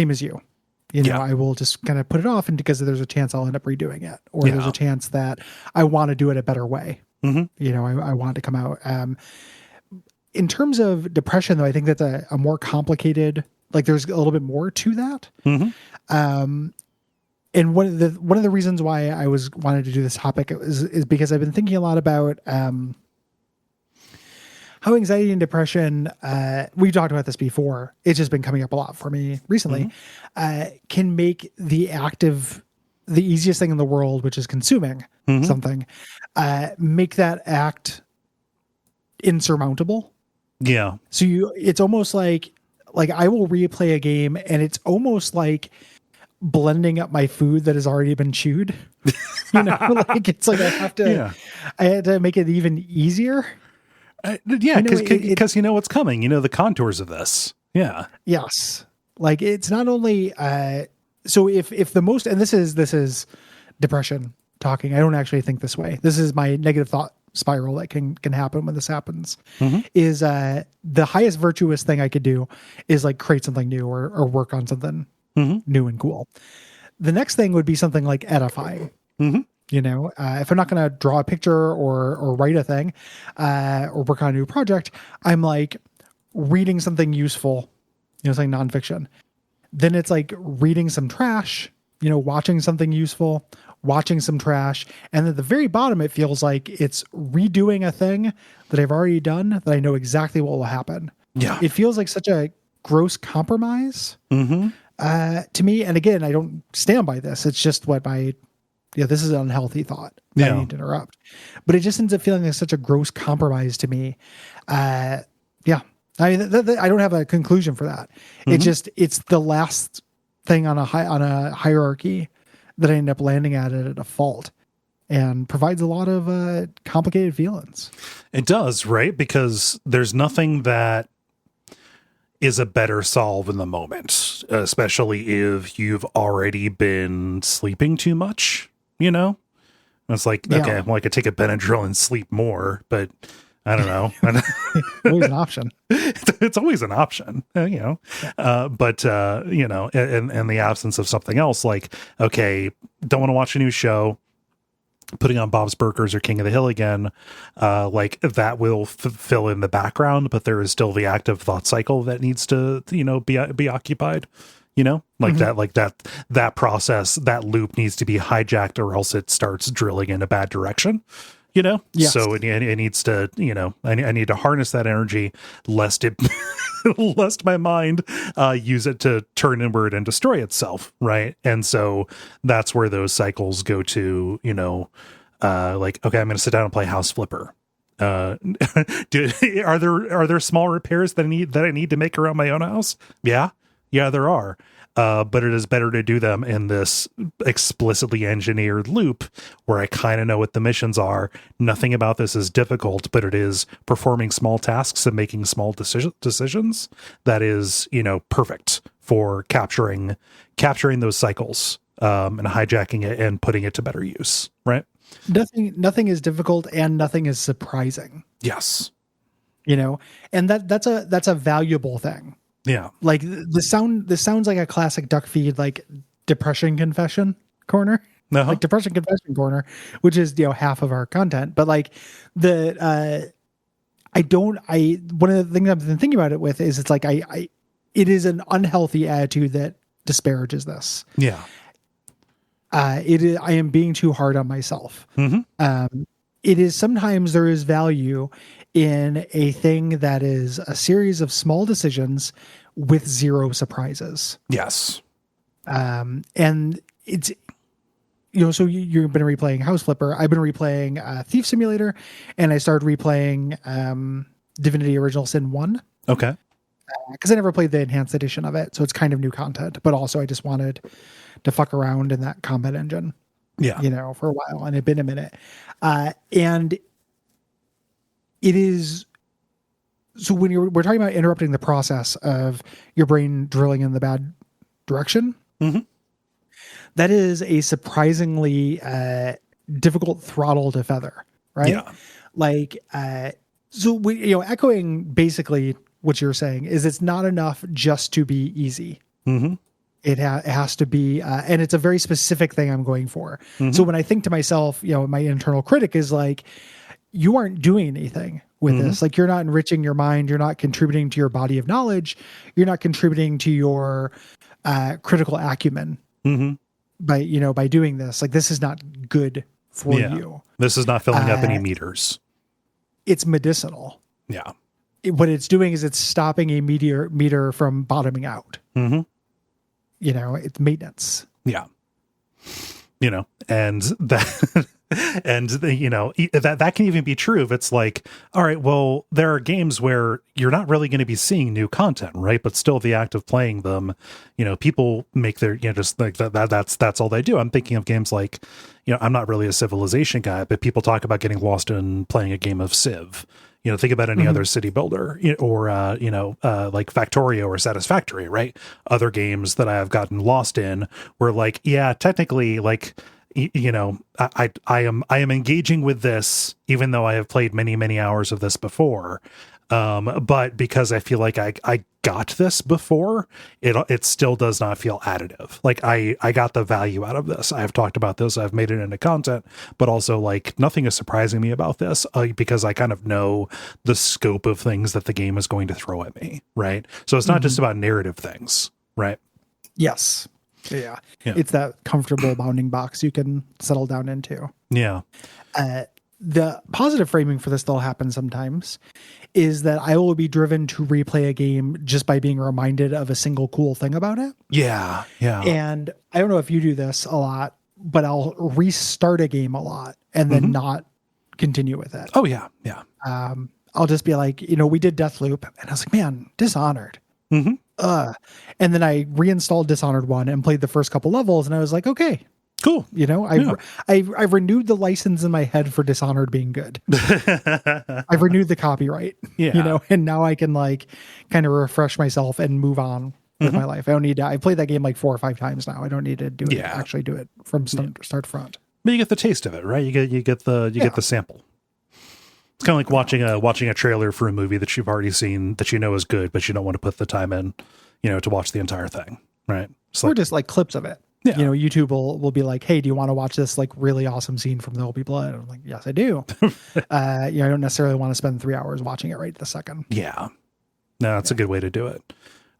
as you. I will just kind of put it off, and because there's a chance I'll end up redoing it, or there's a chance that I want to do it a better way. I want it to come out. In terms of depression, though, I think that's a more complicated. Like, there's a little bit more to that. And one of the reasons why I wanted to do this topic is because I've been thinking a lot about how anxiety and depression, we've talked about this before, it's just been coming up a lot for me recently, can make the easiest thing in the world, which is consuming something, make that act insurmountable. Yeah. So it's almost like I will replay a game and it's almost like blending up my food that has already been chewed. It's like I had to make it even easier.
Because you know what's coming. The contours of this. Yeah.
Yes. Like, it's not only so if the most, and this is depression talking. I don't actually think this way. This is my negative thought spiral that can happen when this happens. Is the highest virtuous thing I could do is like create something new or work on something new and cool. The next thing would be something like edifying. If I'm not going to draw a picture or write a thing or work on a new project, I'm like reading something useful, something nonfiction. Then it's like reading some trash, watching something useful, watching some trash. And at the very bottom, it feels like it's redoing a thing that I've already done that I know exactly what will happen. Yeah. It feels like such a gross compromise to me. And again, I don't stand by this. It's just what this is an unhealthy thought that I need to interrupt. But it just ends up feeling like such a gross compromise to me. I don't have a conclusion for that. It's the last thing on a hierarchy that I end up landing at a default, and provides a lot of complicated feelings.
It does, right? Because there's nothing that is a better solve in the moment, especially if you've already been sleeping too much. It's like, okay, well, I could take a Benadryl and sleep more, but I don't know.
Always an option.
It's always an option, but in the absence of something else, like, okay, don't want to watch a new show, putting on Bob's Burgers or King of the Hill again, like that will fill in the background, but there is still the active thought cycle that needs to, be occupied. That process, that loop needs to be hijacked, or else it starts drilling in a bad direction. Yes. So it needs to, I need to harness that energy lest it lest my mind use it to turn inward and destroy itself, right? And so that's where those cycles go to, like, okay, I'm going to sit down and play House Flipper. Are there small repairs that I need to make around my own house? Yeah, there are. But it is better to do them in this explicitly engineered loop where I kind of know what the missions are. Nothing about this is difficult, but it is performing small tasks and making small decisions that is, perfect for capturing those cycles and hijacking it and putting it to better use, right?
Nothing is difficult and nothing is surprising.
Yes.
And that's a valuable thing.
Yeah.
Like this sounds like a classic Duckfeed, like depression confession corner, like depression confession corner, which is, half of our content. But like one of the things I've been thinking about it with is it's like, it is an unhealthy attitude that disparages this.
Yeah.
I am being too hard on myself.
Mm-hmm.
It is sometimes there is value in a thing that is a series of small decisions with zero surprises.
Yes.
And it's, so you've been replaying House Flipper. I've been replaying Thief Simulator, and I started replaying Divinity Original Sin 1.
Okay.
Because I never played the enhanced edition of it, so it's kind of new content. But also I just wanted to fuck around in that combat engine.
Yeah.
For a while, and it'd been a minute. And it is, so when we're talking about interrupting the process of your brain drilling in the bad direction,
mm-hmm.
that is a surprisingly difficult throttle to feather, right?
Yeah.
Like, so we, echoing basically what you're saying is it's not enough just to be easy.
Mm-hmm.
It has to be, and it's a very specific thing I'm going for.
Mm-hmm.
So when I think to myself, my internal critic is like, you aren't doing anything with
mm-hmm.
this. Like, you're not enriching your mind. You're not contributing to your body of knowledge. You're not contributing to your critical acumen
mm-hmm.
by doing this. Like, this is not good for you.
This is not filling up any meters.
It's medicinal.
Yeah.
What it's doing is it's stopping a meter from bottoming out.
Mm-hmm.
It's maintenance.
Yeah. And that, and that can even be true if it's like, all right, well, there are games where you're not really going to be seeing new content, right? But still the act of playing them, people make their, just like that's all they do. I'm thinking of games like, I'm not really a Civilization guy, but people talk about getting lost in playing a game of Civ. Think about any
mm-hmm.
other city builder or, like Factorio or Satisfactory, right? Other games that I have gotten lost in where like, yeah, technically like, I am engaging with this, even though I have played many, many hours of this before. But because I feel like I got this before, it still does not feel additive. Like I got the value out of this. I've talked about this. I've made it into content, but also like nothing is surprising me about this because I kind of know the scope of things that the game is going to throw at me. Right. So it's not mm-hmm. just about narrative things. Right.
Yes. Yeah. It's that comfortable bounding box you can settle down into.
Yeah.
The positive framing for this that'll happen sometimes is that I will be driven to replay a game just by being reminded of a single cool thing about it.
Yeah. Yeah.
And I don't know if you do this a lot, but I'll restart a game a lot and then mm-hmm. not continue with it.
Oh yeah. Yeah.
I'll just be like, we did Deathloop and I was like, man, Dishonored.
Mm-hmm.
And then I reinstalled Dishonored 1 and played the first couple levels and I was like, okay,
cool.
I've renewed the license in my head for Dishonored being good. I've renewed the copyright, and now I can like kind of refresh myself and move on with mm-hmm. my life. I don't need to, I played that game like 4 or 5 times now. I don't need to do it, actually do it from start to front.
But you get the taste of it, right? You get the sample. It's kind of like watching a trailer for a movie that you've already seen that is good, but you don't want to put the time in, to watch the entire thing, right?
Or just like clips of it. Yeah. YouTube will be like, hey, do you want to watch this like really awesome scene from There'll Be Blood? And I'm like, yes, I do. I don't necessarily want to spend 3 hours watching it right this second.
Yeah. No, that's a good way to do it.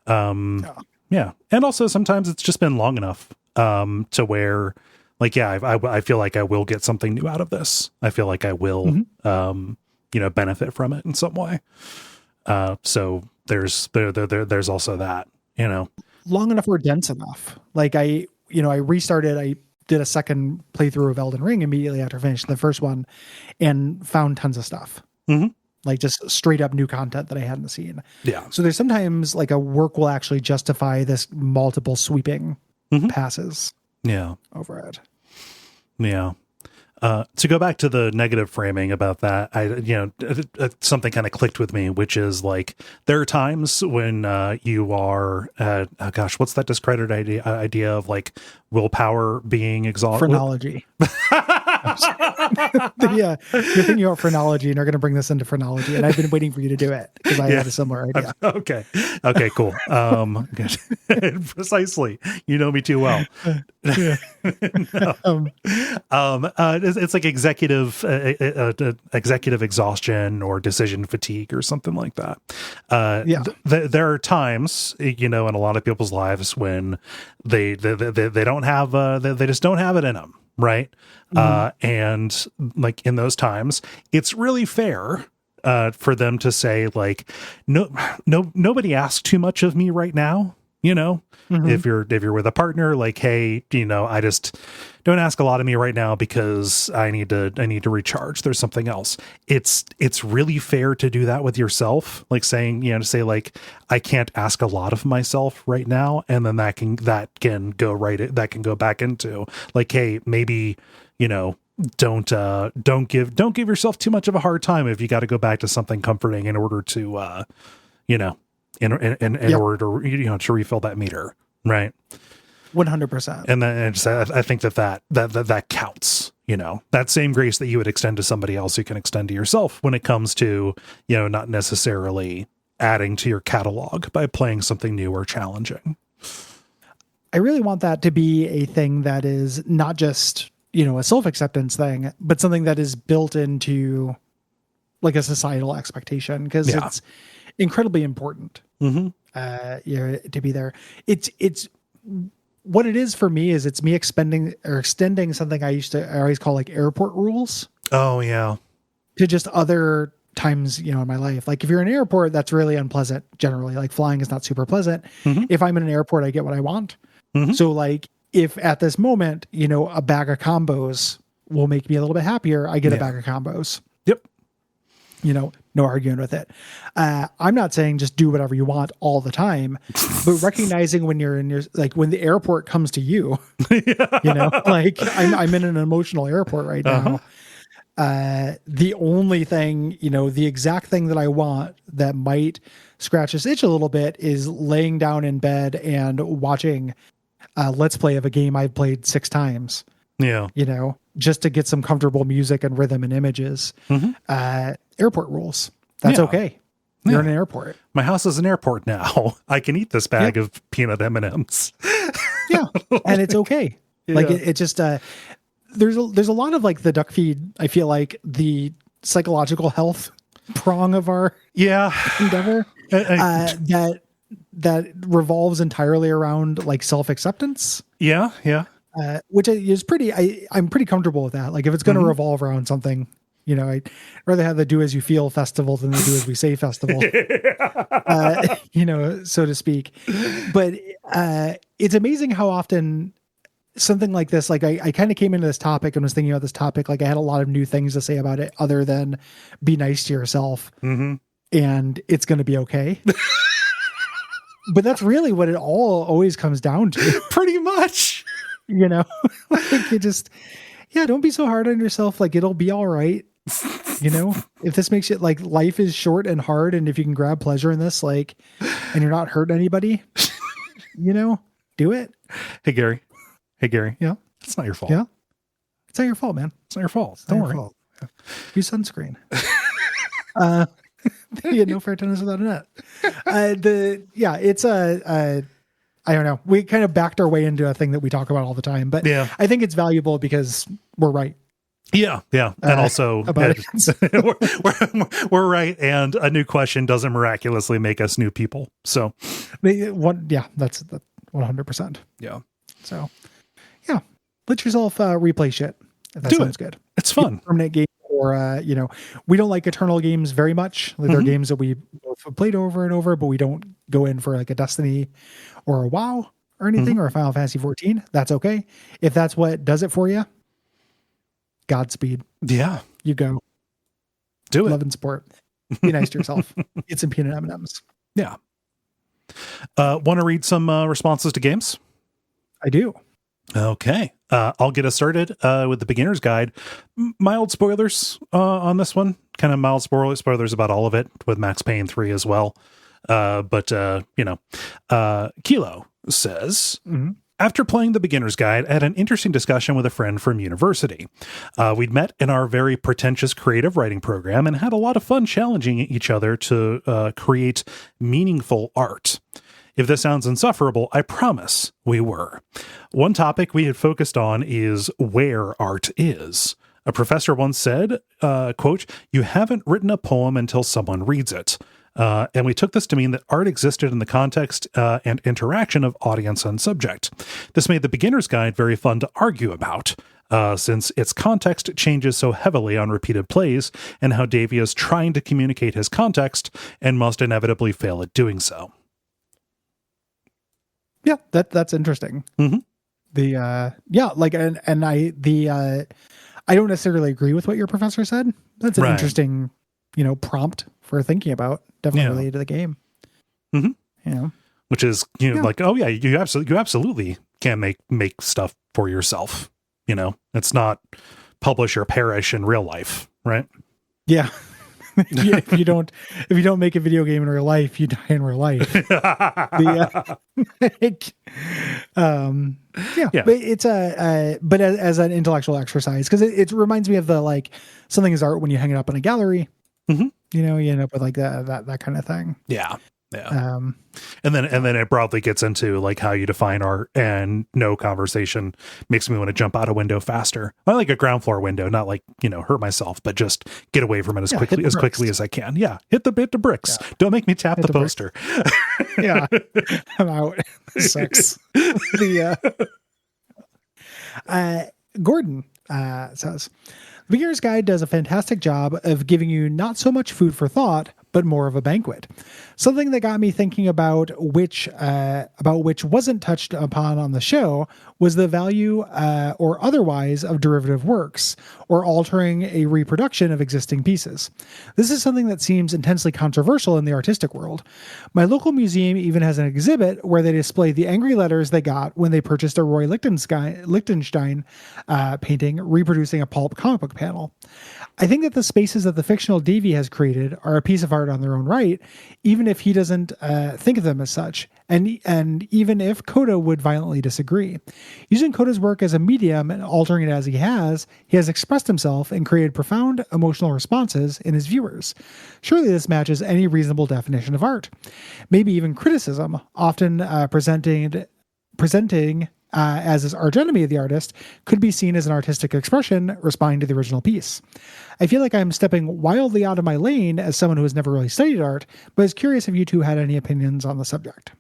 Yeah. And also sometimes it's just been long enough to where like, I feel like I will get something new out of this. I feel like I will, mm-hmm. Benefit from it in some way. So there's also that, you know.
Long enough or dense enough. Like I restarted, I did a second playthrough of Elden Ring immediately after finishing the first one and found tons of stuff.
Mm-hmm.
Like just straight up new content that I hadn't seen.
Yeah.
So there's sometimes like a work will actually justify this multiple sweeping passes.
Yeah.
Over it.
Yeah. To go back to the negative framing about that, something kind of clicked with me, which is like, there are times when you are, what's that discredited idea of like willpower being exhausted?
Phrenology. Yeah, you're thinking about phrenology, and you're going to bring this into phrenology, and I've been waiting for you to do it because I had a similar idea.
Okay, cool. Precisely. You know me too well. It's like executive exhaustion or decision fatigue or something like that. There are times, in a lot of people's lives when they don't have they just don't have it in them, right? And like in those times, it's really fair for them to say like, nobody asks too much of me right now. If you're with a partner, like, hey, I just don't ask a lot of me right now because I need to recharge. There's something else. It's really fair to do that with yourself. Like saying, to say like, I can't ask a lot of myself right now. And then that can go back into like, hey, maybe, don't give yourself too much of a hard time if you got to go back to something comforting in order to, in order to, to refill that meter. Right.
100%.
And then I think that counts, that same grace that you would extend to somebody else, you can extend to yourself when it comes to, not necessarily adding to your catalog by playing something new or challenging.
I really want that to be a thing that is not just, a self-acceptance thing, but something that is built into like a societal expectation, because it's incredibly important to be there. It's what it is for me is it's me extending something I always call like airport rules.
Oh yeah.
To just other times, in my life. Like if you're in an airport, that's really unpleasant generally. Like flying is not super pleasant. If I'm in an airport, I get what I want. So like if at this moment, a bag of combos will make me a little bit happier, I get a bag of combos.
Yep.
No arguing with it. I'm not saying just do whatever you want all the time, but recognizing when you're in when the airport comes to you, like I'm in an emotional airport right now. The only thing, the exact thing that I want that might scratch this itch a little bit is laying down in bed and watching Let's Play of a game I've played 6 times.
Yeah.
Just to get some comfortable music and rhythm and images. Airport rules. That's okay. You're in an airport.
My house is an airport now. I can eat this bag of peanut M&Ms.
And it's okay. Like it just there's a lot of like the duck feed. I feel like the psychological health prong of our endeavor that revolves entirely around like self-acceptance.
Yeah.
Which is I'm pretty comfortable with that. Like if it's going to revolve around something, I'd rather have the Do As You Feel festival than the Do As We Say festival, so to speak. But it's amazing how often something like this, like I kind of came into this topic and was thinking about this topic. Like I had a lot of new things to say about it other than be nice to yourself and it's going to be okay. But that's really what it always comes down to.
Pretty much.
Like it just, don't be so hard on yourself. Like it'll be all right. If this makes it like life is short and hard. And if you can grab pleasure in this, like, and you're not hurting anybody, do it.
Hey, Gary.
Yeah.
It's not your fault.
Yeah. It's not your fault, man.
It's not your fault.
Don't worry. Use sunscreen. No fair tennis without a net. It's I don't know. We kind of backed our way into a thing that we talk about all the time, but I think it's valuable because we're right.
Yeah. And also
about
we're right. And a new question doesn't miraculously make us new people. So
that's 100%.
Yeah.
So let yourself replay shit. If that sounds good.
It's fun.
Permanent game or we don't like Eternal games very much. Like, they're games that we both have played over and over, but we don't go in for like a Destiny or a WoW or anything, or a Final Fantasy 14. That's okay. If that's what does it for you, Godspeed.
Yeah.
You go.
Do it.
Love and support. Be nice to yourself. Eat some peanut M&Ms.
Yeah. Want to read some responses to games?
I do.
Okay. I'll get us started with the beginner's guide. Mild spoilers on this one. Kind of mild spoilers about all of it, with Max Payne 3 as well. But Kilo says, after playing the beginner's guide, I had an interesting discussion with a friend from university. We'd met in our very pretentious creative writing program and had a lot of fun challenging each other to create meaningful art. If this sounds insufferable, I promise we were. One topic we had focused on is where art is. A professor once said, quote, "You haven't written a poem until someone reads it." And we took this to mean that art existed in the context and interaction of audience and subject. This made the beginner's guide very fun to argue about, since its context changes so heavily on repeated plays, and how Davey is trying to communicate his context and must inevitably fail at doing so.
Yeah, that's interesting. I don't necessarily agree with what your professor said. That's an interesting, prompt for thinking about. Definitely related to the game.
Which is, like, oh yeah, you absolutely can make stuff for yourself. It's not publish or perish in real life, right?
Yeah. If you don't make a video game in real life, you die in real life. But it's but as an intellectual exercise, because it reminds me of the, like, something is art when you hang it up in a gallery. You end up with like that kind of thing. Yeah. And then
it broadly gets into like how you define art, and no conversation makes me want to jump out a window faster. I like a ground floor window, not like, hurt myself, but just get away from it as quickly as I can. Yeah. Hit the bricks. Yeah. Don't make me tap the poster.
Yeah. I'm out. Sucks. Gordon says, The Beginner's Guide does a fantastic job of giving you not so much food for thought, but more of a banquet. Something that got me thinking about which wasn't touched upon on the show was the value or otherwise of derivative works, or altering a reproduction of existing pieces. This is something that seems intensely controversial in the artistic world. My local museum even has an exhibit where they display the angry letters they got when they purchased a Roy Lichtenstein painting reproducing a pulp comic book panel. I think that the spaces that the fictional Davey has created are a piece of art on their own right, even if he doesn't think of them as such, and even if Coda would violently disagree. Using Coda's work as a medium and altering it as he has expressed himself and created profound emotional responses in his viewers. Surely this matches any reasonable definition of art. Maybe even criticism, often presenting as his archenemy of the artist, could be seen as an artistic expression responding to the original piece. I feel like I'm stepping wildly out of my lane as someone who has never really studied art, but is curious if you two had any opinions on the subject.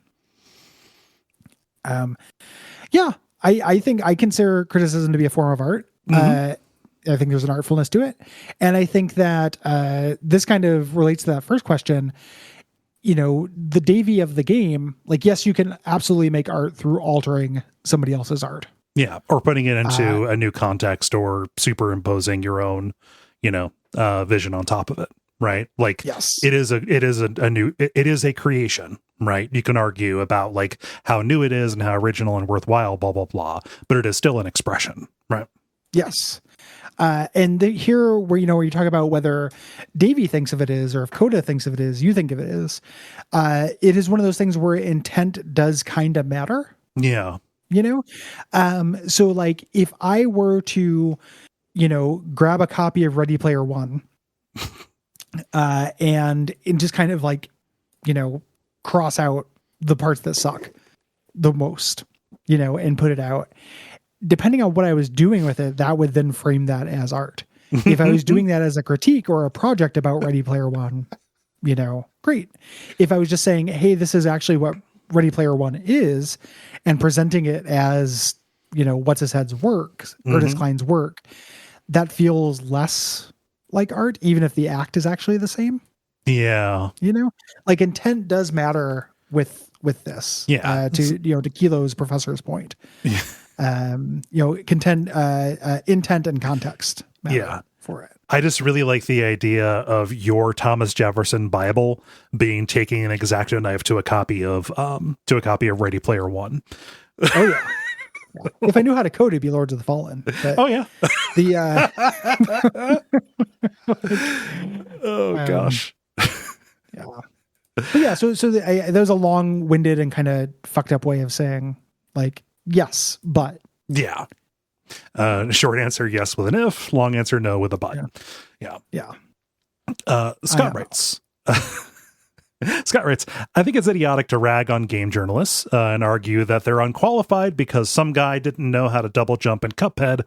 I think I consider criticism to be a form of art. I think there's an artfulness to it. And I think that this kind of relates to that first question. The Davey of the game, like, yes, you can absolutely make art through altering somebody else's art.
Yeah. Or putting it into a new context, or superimposing your own, vision on top of it. Right. Like,
yes,
it is a creation, right? You can argue about like how new it is and how original and worthwhile, blah, blah, blah, but it is still an expression. Right.
Yes. And here where you talk about whether Davey thinks of it is, or if Coda thinks of it is, you think of it is, it is one of those things where intent does kind of matter.
Yeah.
So like if I were to, grab a copy of Ready Player One, and just kind of like, cross out the parts that suck the most, and put it out. Depending on what I was doing with it, that would then frame that as art. If I was doing that as a critique or a project about Ready Player One, great. If I was just saying, hey, this is actually what Ready Player One is, and presenting it as, what's his head's work, Ernest Cline's work, that feels less like art, even if the act is actually the same.
Yeah.
You know, like intent does matter with this.
Yeah.
To Kilo's professor's point.
Yeah.
Intent and context matter for it.
I just really like the idea of your Thomas Jefferson Bible being taking an X-Acto knife to a copy of Ready Player One.
Oh yeah. If I knew how to code, it'd be Lords of the Fallen. But
oh yeah. Oh gosh.
Yeah. But yeah. So there's a long-winded and kind of fucked up way of saying like yes, but
yeah. Short answer, yes with an if. Long answer, no with a but. Yeah. Scott writes. Scott writes, I think it's idiotic to rag on game journalists and argue that they're unqualified because some guy didn't know how to double jump in Cuphead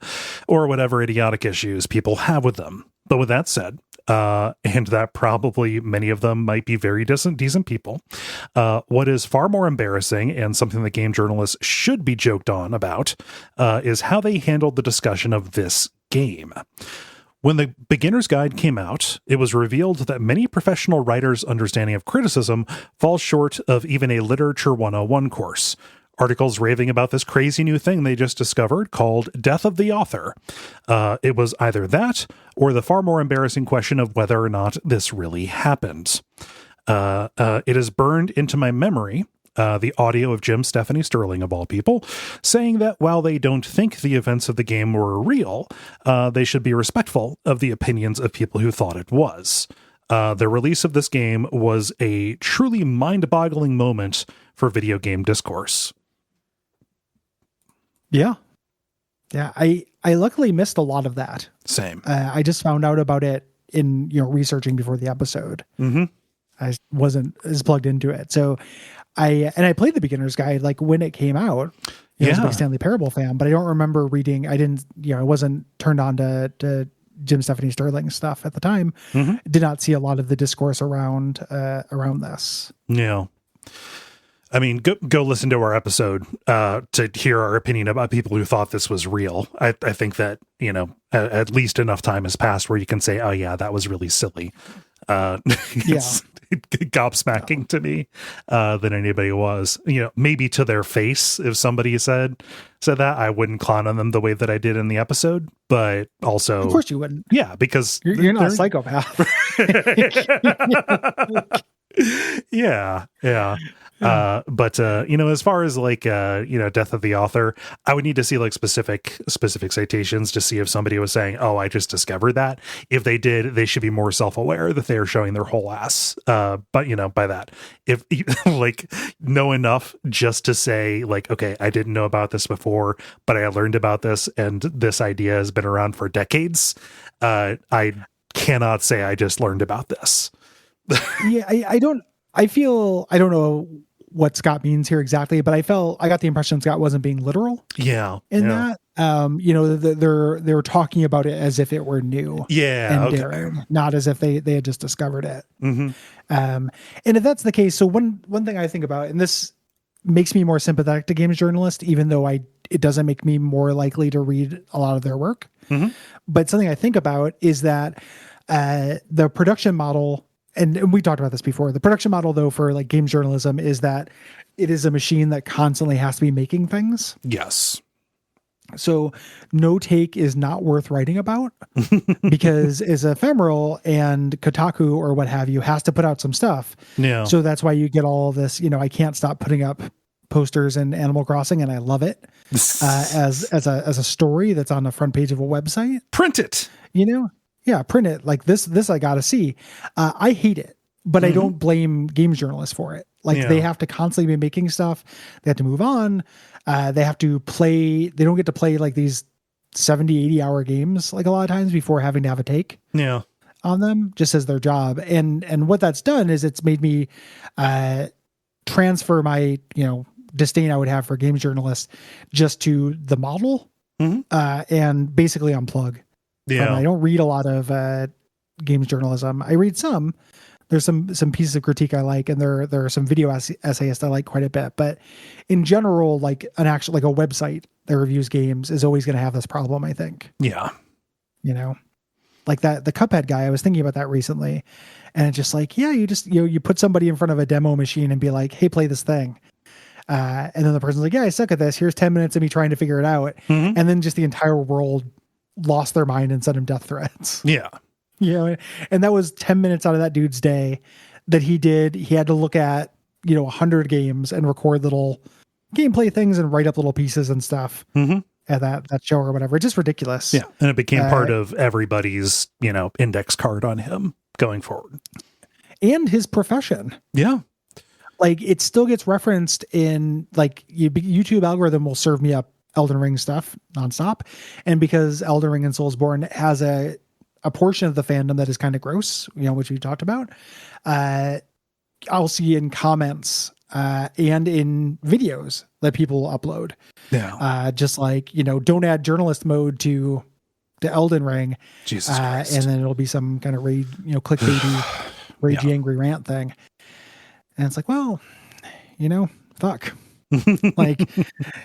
or whatever idiotic issues people have with them. But with that said, and that probably many of them might be very decent people, what is far more embarrassing and something that game journalists should be joked on about is how they handled the discussion of this game. When the beginner's guide came out, it was revealed that many professional writers' understanding of criticism falls short of even a Literature 101 course. Articles raving about this crazy new thing they just discovered called Death of the Author. It was either that or the far more embarrassing question of whether or not this really happened. It is burned into my memory the audio of Jim Stephanie Sterling, of all people, saying that while they don't think the events of the game were real, they should be respectful of the opinions of people who thought it was. The release of this game was a truly mind-boggling moment for video game discourse. Yeah.
I luckily missed a lot of that.
Same.
I just found out about it in researching before the episode.
Mm-hmm.
I wasn't as plugged into it, so I played the beginner's guide like when it came out. I was a big Stanley Parable fan, but I don't remember reading. I wasn't turned on to Jim Stephanie Sterling stuff at the time.
Mm-hmm.
Did not see a lot of the discourse around this.
Yeah. I mean, go listen to our episode to hear our opinion about people who thought this was real. I think that, at least enough time has passed where you can say, oh yeah, that was really silly. It's gobsmacking to me than anybody was. Maybe to their face, if somebody said that, I wouldn't clown on them the way that I did in the episode, but also,
of course you wouldn't.
Yeah, because
you're not a psychopath.
Yeah. But as far as like Death of the Author, I would need to see like specific citations to see if somebody was saying, oh, I just discovered that. If they did, they should be more self-aware that they are showing their whole ass. But by that, if like know enough just to say like, okay, I didn't know about this before, but I learned about this and this idea has been around for decades. I cannot say I just learned about this.
Yeah, I don't know what Scott means here exactly, but I got the impression Scott wasn't being literal. That. They were talking about it as if it were new. And daring, not as if they had just discovered it.
Mm-hmm.
And if that's the case, so one thing I think about, and this makes me more sympathetic to games journalists, even though it doesn't make me more likely to read a lot of their work.
Mm-hmm.
But something I think about is that the production model, and we talked about this before, the production model though for like games journalism is that it is a machine that constantly has to be making things.
Yes.
So no take is not worth writing about because it's ephemeral, and Kotaku or what have you has to put out some stuff.
Yeah.
So that's why you get all this, I can't stop putting up posters in Animal Crossing, and I love it as a story that's on the front page of a website.
Print it.
Yeah, print it. Like this I gotta see. I hate it, but I don't blame games journalists for it. Like they have to constantly be making stuff. They have to move on. They have to play. They don't get to play like these 70, 80 hour games like a lot of times before having to have a take on them just as their job. And what that's done is it's made me transfer my, disdain I would have for games journalists just to the model and basically unplug.
Yeah.
I don't read a lot of games journalism. I read some. There's some pieces of critique I like, and there are some video essayists I like quite a bit. But in general, like a website that reviews games is always going to have this problem, I think.
Yeah.
like that, the Cuphead guy, I was thinking about that recently, and it's just like, yeah, you put somebody in front of a demo machine and be like, hey, play this thing. And then the person's like, yeah, I suck at this. Here's 10 minutes of me trying to figure it out.
Mm-hmm.
And then just the entire world lost their mind and sent him death threats.
Yeah.
And that was 10 minutes out of that dude's day that he had to look at, 100 games and record little gameplay things and write up little pieces and stuff at that show or whatever. It's just ridiculous.
Yeah. And it became part of everybody's, index card on him going forward.
And his profession.
Yeah.
Like, it still gets referenced in, like, YouTube algorithm will serve me up Elden Ring stuff nonstop. And because Elden Ring and Soulsborne has a portion of the fandom that is kind of gross, which we talked about, I'll see in comments and in videos that people upload.
Yeah.
Just like, don't add journalist mode to Elden Ring.
Jesus Christ.
And then it'll be some kind of clickbaity, ragey, angry rant thing. And it's like, well, fuck. Like,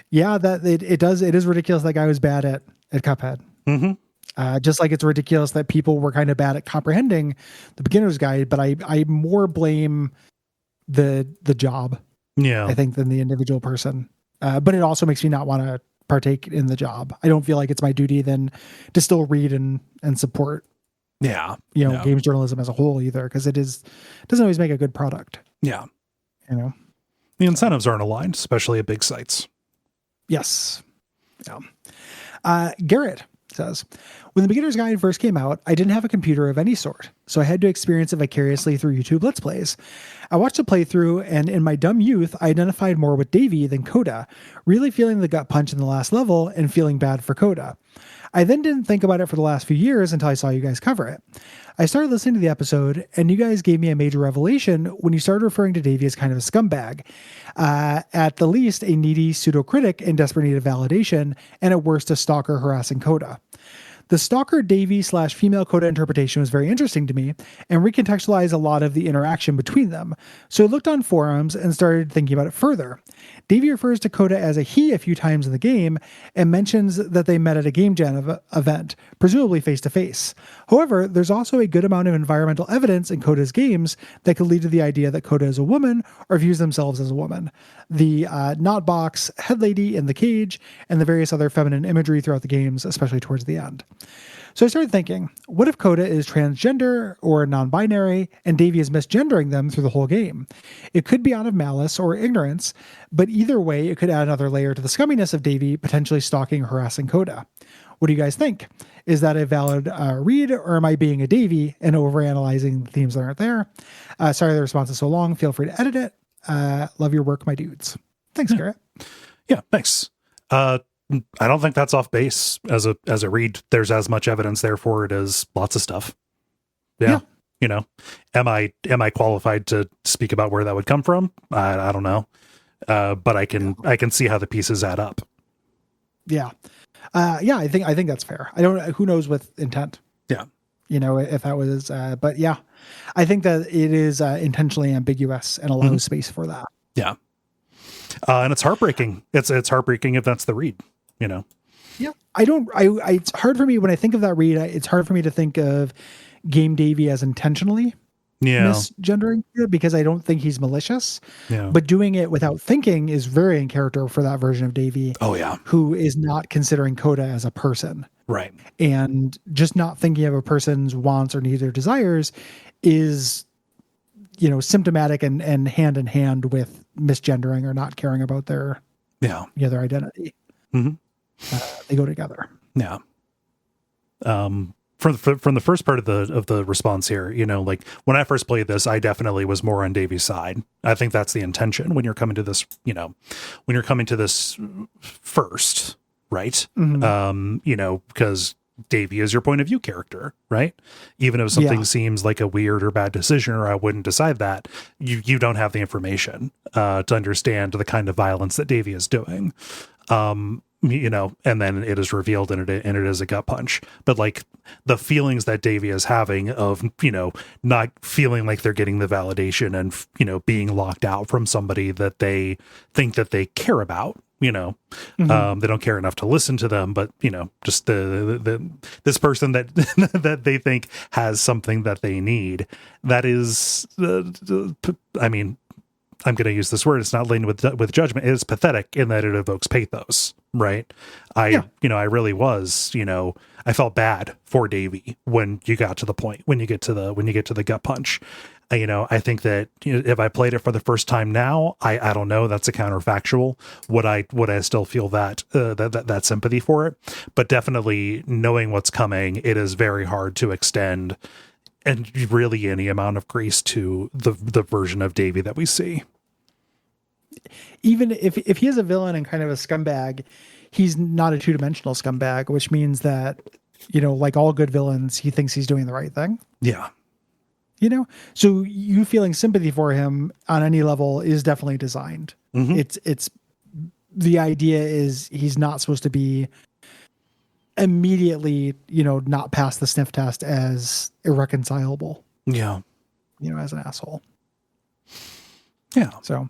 yeah, that it is ridiculous that guy was bad at Cuphead.
Mm-hmm.
Just like it's ridiculous that people were kind of bad at comprehending the beginner's guide, but I more blame the job, I think, than the individual person. But it also makes me not want to partake in the job. I don't feel like it's my duty then to still read and support games journalism as a whole either, because doesn't always make a good product.
Yeah. The incentives aren't aligned, especially at big sites.
Yes. Yeah. Garrett says, when the beginner's guide first came out, I didn't have a computer of any sort, so I had to experience it vicariously through YouTube Let's Plays. I watched a playthrough, and in my dumb youth, I identified more with Davey than Coda, really feeling the gut punch in the last level and feeling bad for Coda. I then didn't think about it for the last few years until I saw you guys cover it. I started listening to the episode, and you guys gave me a major revelation when you started referring to Davey as kind of a scumbag. At the least, a needy pseudo-critic in desperate need of validation, and at worst, a stalker harassing Coda. The stalker Davey / female Coda interpretation was very interesting to me and recontextualized a lot of the interaction between them. So I looked on forums and started thinking about it further. Davey refers to Coda as a he a few times in the game and mentions that they met at a game jam event, presumably face to face. However, there's also a good amount of environmental evidence in Coda's games that could lead to the idea that Coda is a woman or views themselves as a woman. The not box, head lady in the cage, and the various other feminine imagery throughout the games, especially towards the end. So I started thinking, what if Coda is transgender or non-binary and Davey is misgendering them through the whole game? It could be out of malice or ignorance, but either way, it could add another layer to the scumminess of Davey potentially stalking or harassing Coda. What do you guys think? Is that a valid read, or am I being a Davey and overanalyzing the themes that aren't there? Sorry the response is so long. Feel free to edit it. Love your work, my dudes. Thanks, Garrett.
Yeah, thanks. I don't think that's off base as a read. There's as much evidence there for it as lots of stuff. Yeah. Am I qualified to speak about where that would come from? I don't know. But I can see how the pieces add up.
Yeah. I think that's fair. I don't know, who knows with intent.
Yeah.
If that was, but yeah, I think that it is intentionally ambiguous and allows space for that.
Yeah. And it's heartbreaking. It's heartbreaking if that's the read, Yeah.
It's hard for me when I think of that read. It's hard for me to think of Game Davey as intentionally misgendering, because I don't think he's malicious.
Yeah.
But doing it without thinking is very in character for that version of Davey.
Oh yeah.
Who is not considering Coda as a person.
Right.
And just not thinking of a person's wants or needs or desires is, symptomatic and hand in hand with misgendering or not caring about their identity.
Mm-hmm.
They go together.
Yeah. From the first part of the response here, like when I first played this, I definitely was more on Davey's side. I think that's the intention when you're coming to this, first, right?
Mm-hmm.
Because Davey is your point of view character, right? Even if something seems like a weird or bad decision, or I wouldn't decide that, you don't have the information to understand the kind of violence that Davey is doing. And then it is revealed and it is a gut punch. But like the feelings that Davey is having of, not feeling like they're getting the validation and, being locked out from somebody that they think that they care about, They don't care enough to listen to them, but just this person that that they think has something that they need. That is, I mean, I'm going to use this word. It's not laden with judgment. It is pathetic in that it evokes pathos, right? I really was, I felt bad for Davey when you got to the point, when you get to the gut punch. I think that if I played it for the first time now, I don't know. That's a counterfactual. Would I still feel that sympathy for it? But definitely knowing what's coming, it is very hard to extend and really any amount of grace to the version of Davey that we see.
Even if he is a villain and kind of a scumbag, he's not a two-dimensional scumbag, which means that, like all good villains, he thinks he's doing the right thing.
Yeah.
So you feeling sympathy for him on any level is definitely designed. Mm-hmm. It's the idea is he's not supposed to be immediately, not pass the sniff test as irreconcilable.
Yeah.
As an asshole.
Yeah.
So,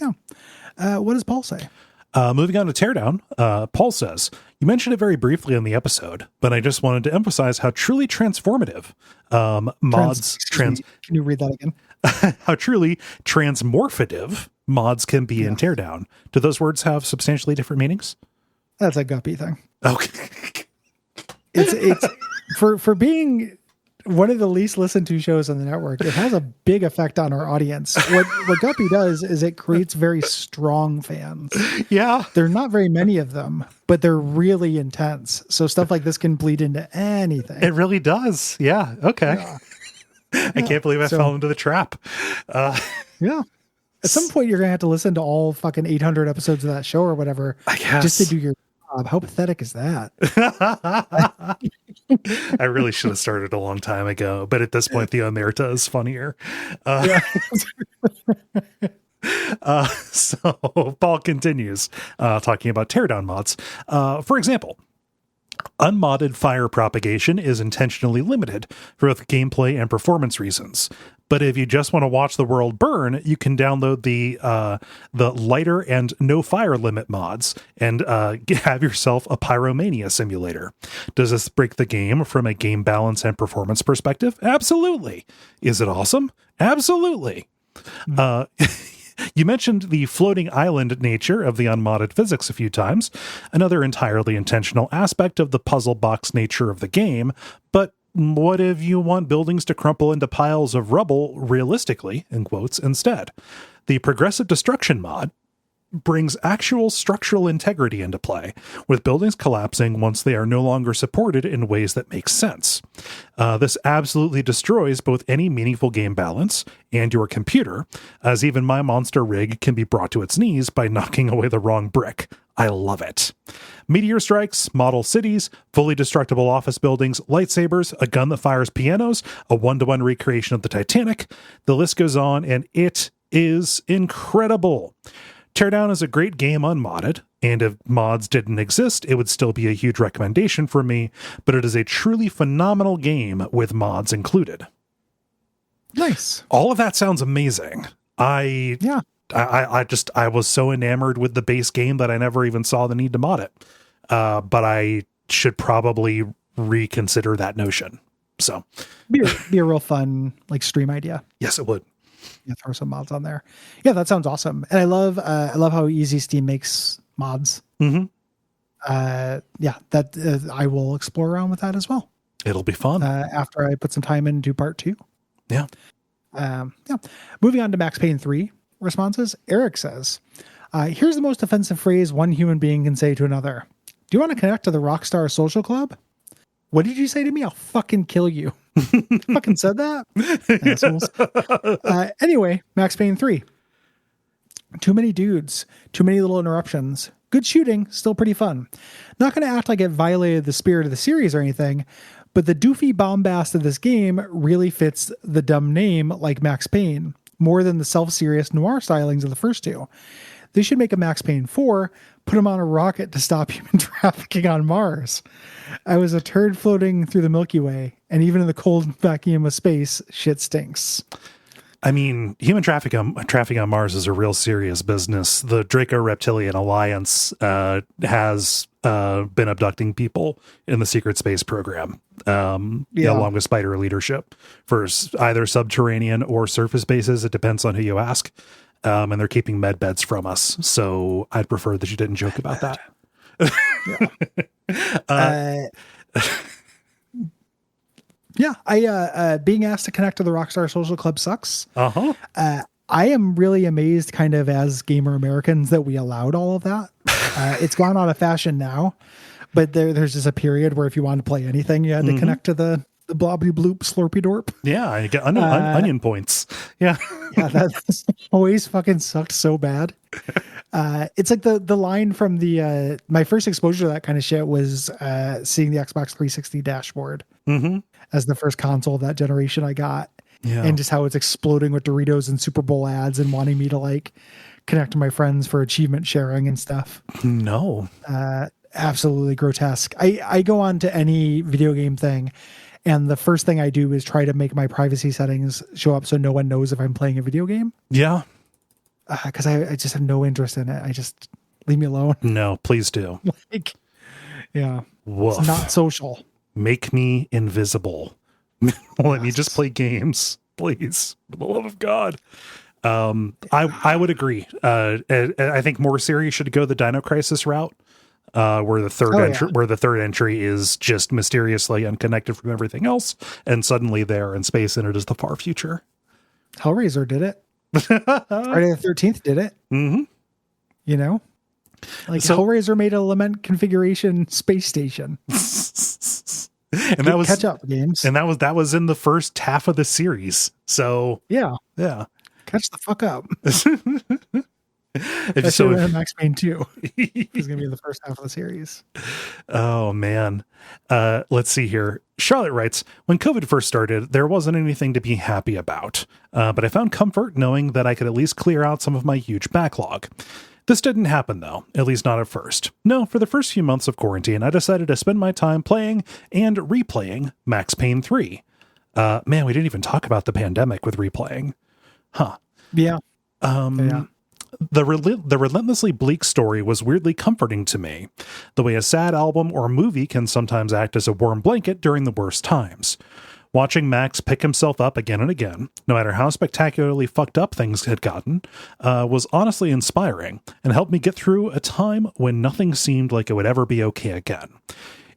yeah. What does Paul say?
Moving on to Teardown, Paul says, you mentioned it very briefly in the episode, but I just wanted to emphasize how truly transformative mods...
Can you read that again?
How truly transmorphative mods can be in Teardown. Do those words have substantially different meanings?
That's a guppy thing.
Okay.
It's for being one of the least listened to shows on the network, it has a big effect on our audience. What Guppy does is it creates very strong fans.
Yeah.
There are not very many of them, but they're really intense. So stuff like this can bleed into anything.
It really does. Yeah. Okay. Yeah. I can't believe I fell into the trap.
Yeah. At some point, you're going to have to listen to all fucking 800 episodes of that show or whatever,
I guess,
just to do your job. How pathetic is that?
I really should have started a long time ago, but at this point, the omerta is funnier. So Paul continues talking about Teardown mods. For example, unmodded fire propagation is intentionally limited for both gameplay and performance reasons. But if you just want to watch the world burn, you can download the lighter and no fire limit mods and have yourself a pyromania simulator. Does this break the game from a game balance and performance perspective? Absolutely. Is it awesome? Absolutely. You mentioned the floating island nature of the unmodded physics a few times, another entirely intentional aspect of the puzzle box nature of the game, but what if you want buildings to crumple into piles of rubble realistically, in quotes, instead? The progressive destruction mod brings actual structural integrity into play, with buildings collapsing once they are no longer supported in ways that make sense. This absolutely destroys both any meaningful game balance and your computer, as even my monster rig can be brought to its knees by knocking away the wrong brick. I love it. Meteor strikes, model cities, fully destructible office buildings, lightsabers, a gun that fires pianos, a one-to-one recreation of the Titanic. The list goes on, and it is incredible. Teardown is a great game unmodded, and if mods didn't exist, it would still be a huge recommendation for me, but it is a truly phenomenal game with mods included.
Nice.
All of that sounds amazing. I was so enamored with the base game that I never even saw the need to mod it. But I should probably reconsider that notion. So
be a real fun stream idea.
Yes, it would.
Yeah, throw some mods on there. Yeah, that sounds awesome. And I love how easy Steam makes mods.
Mm-hmm.
I will explore around with that as well.
It'll be fun
after I put some time into part 2.
Yeah.
Moving on to Max Payne 3 responses. Eric says, here's the most offensive phrase one human being can say to another. Do you want to connect to the Rockstar Social Club? What did you say to me? I'll fucking kill you. Fucking said that? Assholes. Anyway, Max Payne 3. Too many dudes. Too many little interruptions. Good shooting. Still pretty fun. Not going to act like it violated the spirit of the series or anything, but the doofy bombast of this game really fits the dumb name like Max Payne, more than the self-serious noir stylings of the first two. They should make a Max Payne 4, put him on a rocket to stop human trafficking on Mars. I was a turd floating through the Milky Way, and even in the cold vacuum of space, shit stinks.
I mean, human trafficking on Mars is a real serious business. The Draco Reptilian Alliance has been abducting people in the secret space program, along with Spider leadership for either subterranean or surface bases. It depends on who you ask. And they're keeping med beds from us. So I'd prefer that you didn't joke about that.
I being asked to connect to the Rockstar Social Club sucks.
Uh-huh.
I am really amazed, kind of as gamer Americans, that we allowed all of that. It's gone out of fashion now, but there's just a period where if you wanted to play anything, you had to connect to the blobby bloop slurpy dorp.
Yeah, you get onion points. Yeah.
Yeah, that's always fucking sucked so bad. It's like the line from the my first exposure to that kind of shit was seeing the Xbox 360 dashboard as the first console of that generation I got. Yeah. And just how it's exploding with Doritos and Super Bowl ads and wanting me to like connect to my friends for achievement sharing and stuff.
No.
Absolutely grotesque. I go on to any video game thing, and the first thing I do is try to make my privacy settings show up so no one knows if I'm playing a video game.
Yeah.
Because I just have no interest in it. I just leave me alone.
No, please do.
Like, yeah.
Woof.
It's not social.
Make me invisible. Let me just play games, please. For the love of God. I would agree. I think more series should go the Dino Crisis route, where the third entry is just mysteriously unconnected from everything else, and suddenly they're in space, and it is the far future.
Hellraiser did it. Friday the 13th did it.
Mm-hmm.
You know, like Hellraiser made a Lament configuration space station.
And that was
catch up games,
and that was in the first half of the series. So
yeah, catch the fuck up. Max Payne 2 is going to be in the first half of the series.
Oh man, let's see here. Charlotte writes, when COVID first started, there wasn't anything to be happy about, but I found comfort knowing that I could at least clear out some of my huge backlog. This didn't happen, though, at least not at first. No, for the first few months of quarantine, I decided to spend my time playing and replaying Max Payne 3. Man, we didn't even talk about the pandemic with replaying. Huh.
Yeah.
The relentlessly bleak story was weirdly comforting to me, the way a sad album or movie can sometimes act as a warm blanket during the worst times. Watching Max pick himself up again and again, no matter how spectacularly fucked up things had gotten, was honestly inspiring and helped me get through a time when nothing seemed like it would ever be okay again.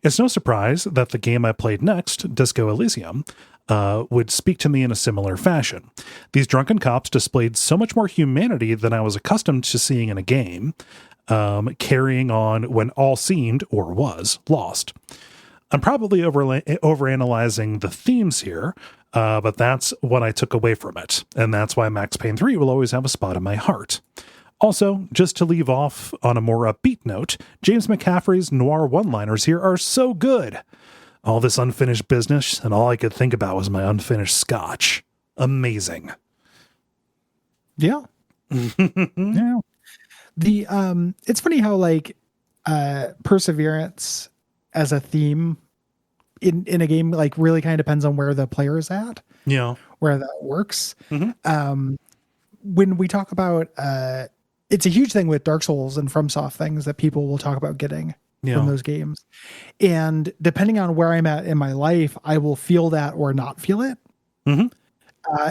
It's no surprise that the game I played next, Disco Elysium, would speak to me in a similar fashion. These drunken cops displayed so much more humanity than I was accustomed to seeing in a game, carrying on when all seemed, or was, lost. I'm probably overanalyzing the themes here, but that's what I took away from it, and that's why Max Payne 3 will always have a spot in my heart. Also, just to leave off on a more upbeat note, James McCaffrey's noir one-liners here are so good. All this unfinished business, and all I could think about was my unfinished scotch. Amazing.
Yeah. Yeah. It's funny how like perseverance as a theme in a game like really kind of depends on where the player is at.
Yeah.
Where that works.
Mm-hmm.
When we talk about it's a huge thing with Dark Souls and FromSoft things that people will talk about getting from those games. And depending on where I'm at in my life, I will feel that or not feel it.
Mm-hmm.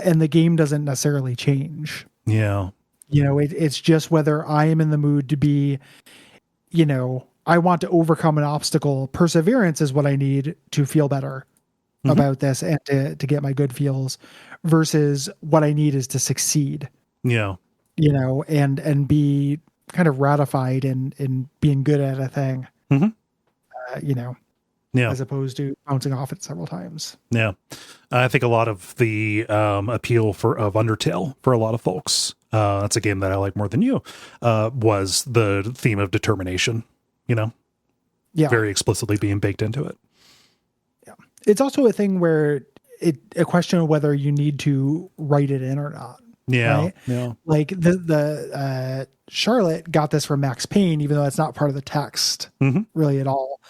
And the game doesn't necessarily change.
Yeah.
You know, it's just whether I am in the mood to be, you know, I want to overcome an obstacle. Perseverance is what I need to feel better about this and to get my good feels, versus what I need is to succeed.
Yeah.
You know, and be kind of ratified in being good at a thing. You know, as opposed to bouncing off it several times.
Yeah. I think a lot of the appeal of Undertale for a lot of folks, that's a game that I like more than you, was the theme of determination, you know, very explicitly being baked into it.
Yeah. It's also a thing where a question of whether you need to write it in or not.
Yeah.
Right?
Yeah.
Like the Charlotte got this from Max Payne, even though that's not part of the text really at all.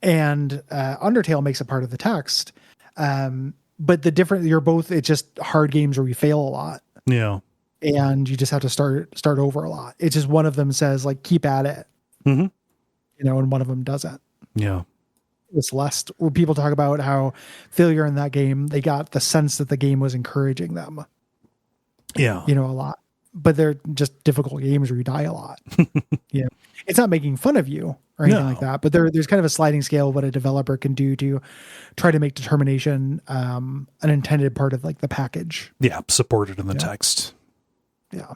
And Undertale makes it part of the text. but it's just hard games where you fail a lot.
Yeah.
And you just have to start over a lot. It's just one of them says like, keep at it,
Mm-hmm.
and one of them doesn't.
Yeah.
It's less where people talk about how failure in that game, they got the sense that the game was encouraging them.
Yeah.
A lot, but they're just difficult games where you die a lot. It's not making fun of you or anything like that, but there's kind of a sliding scale of what a developer can do to try to make determination an intended part of like the package.
Yeah. Supported in the text.
Yeah.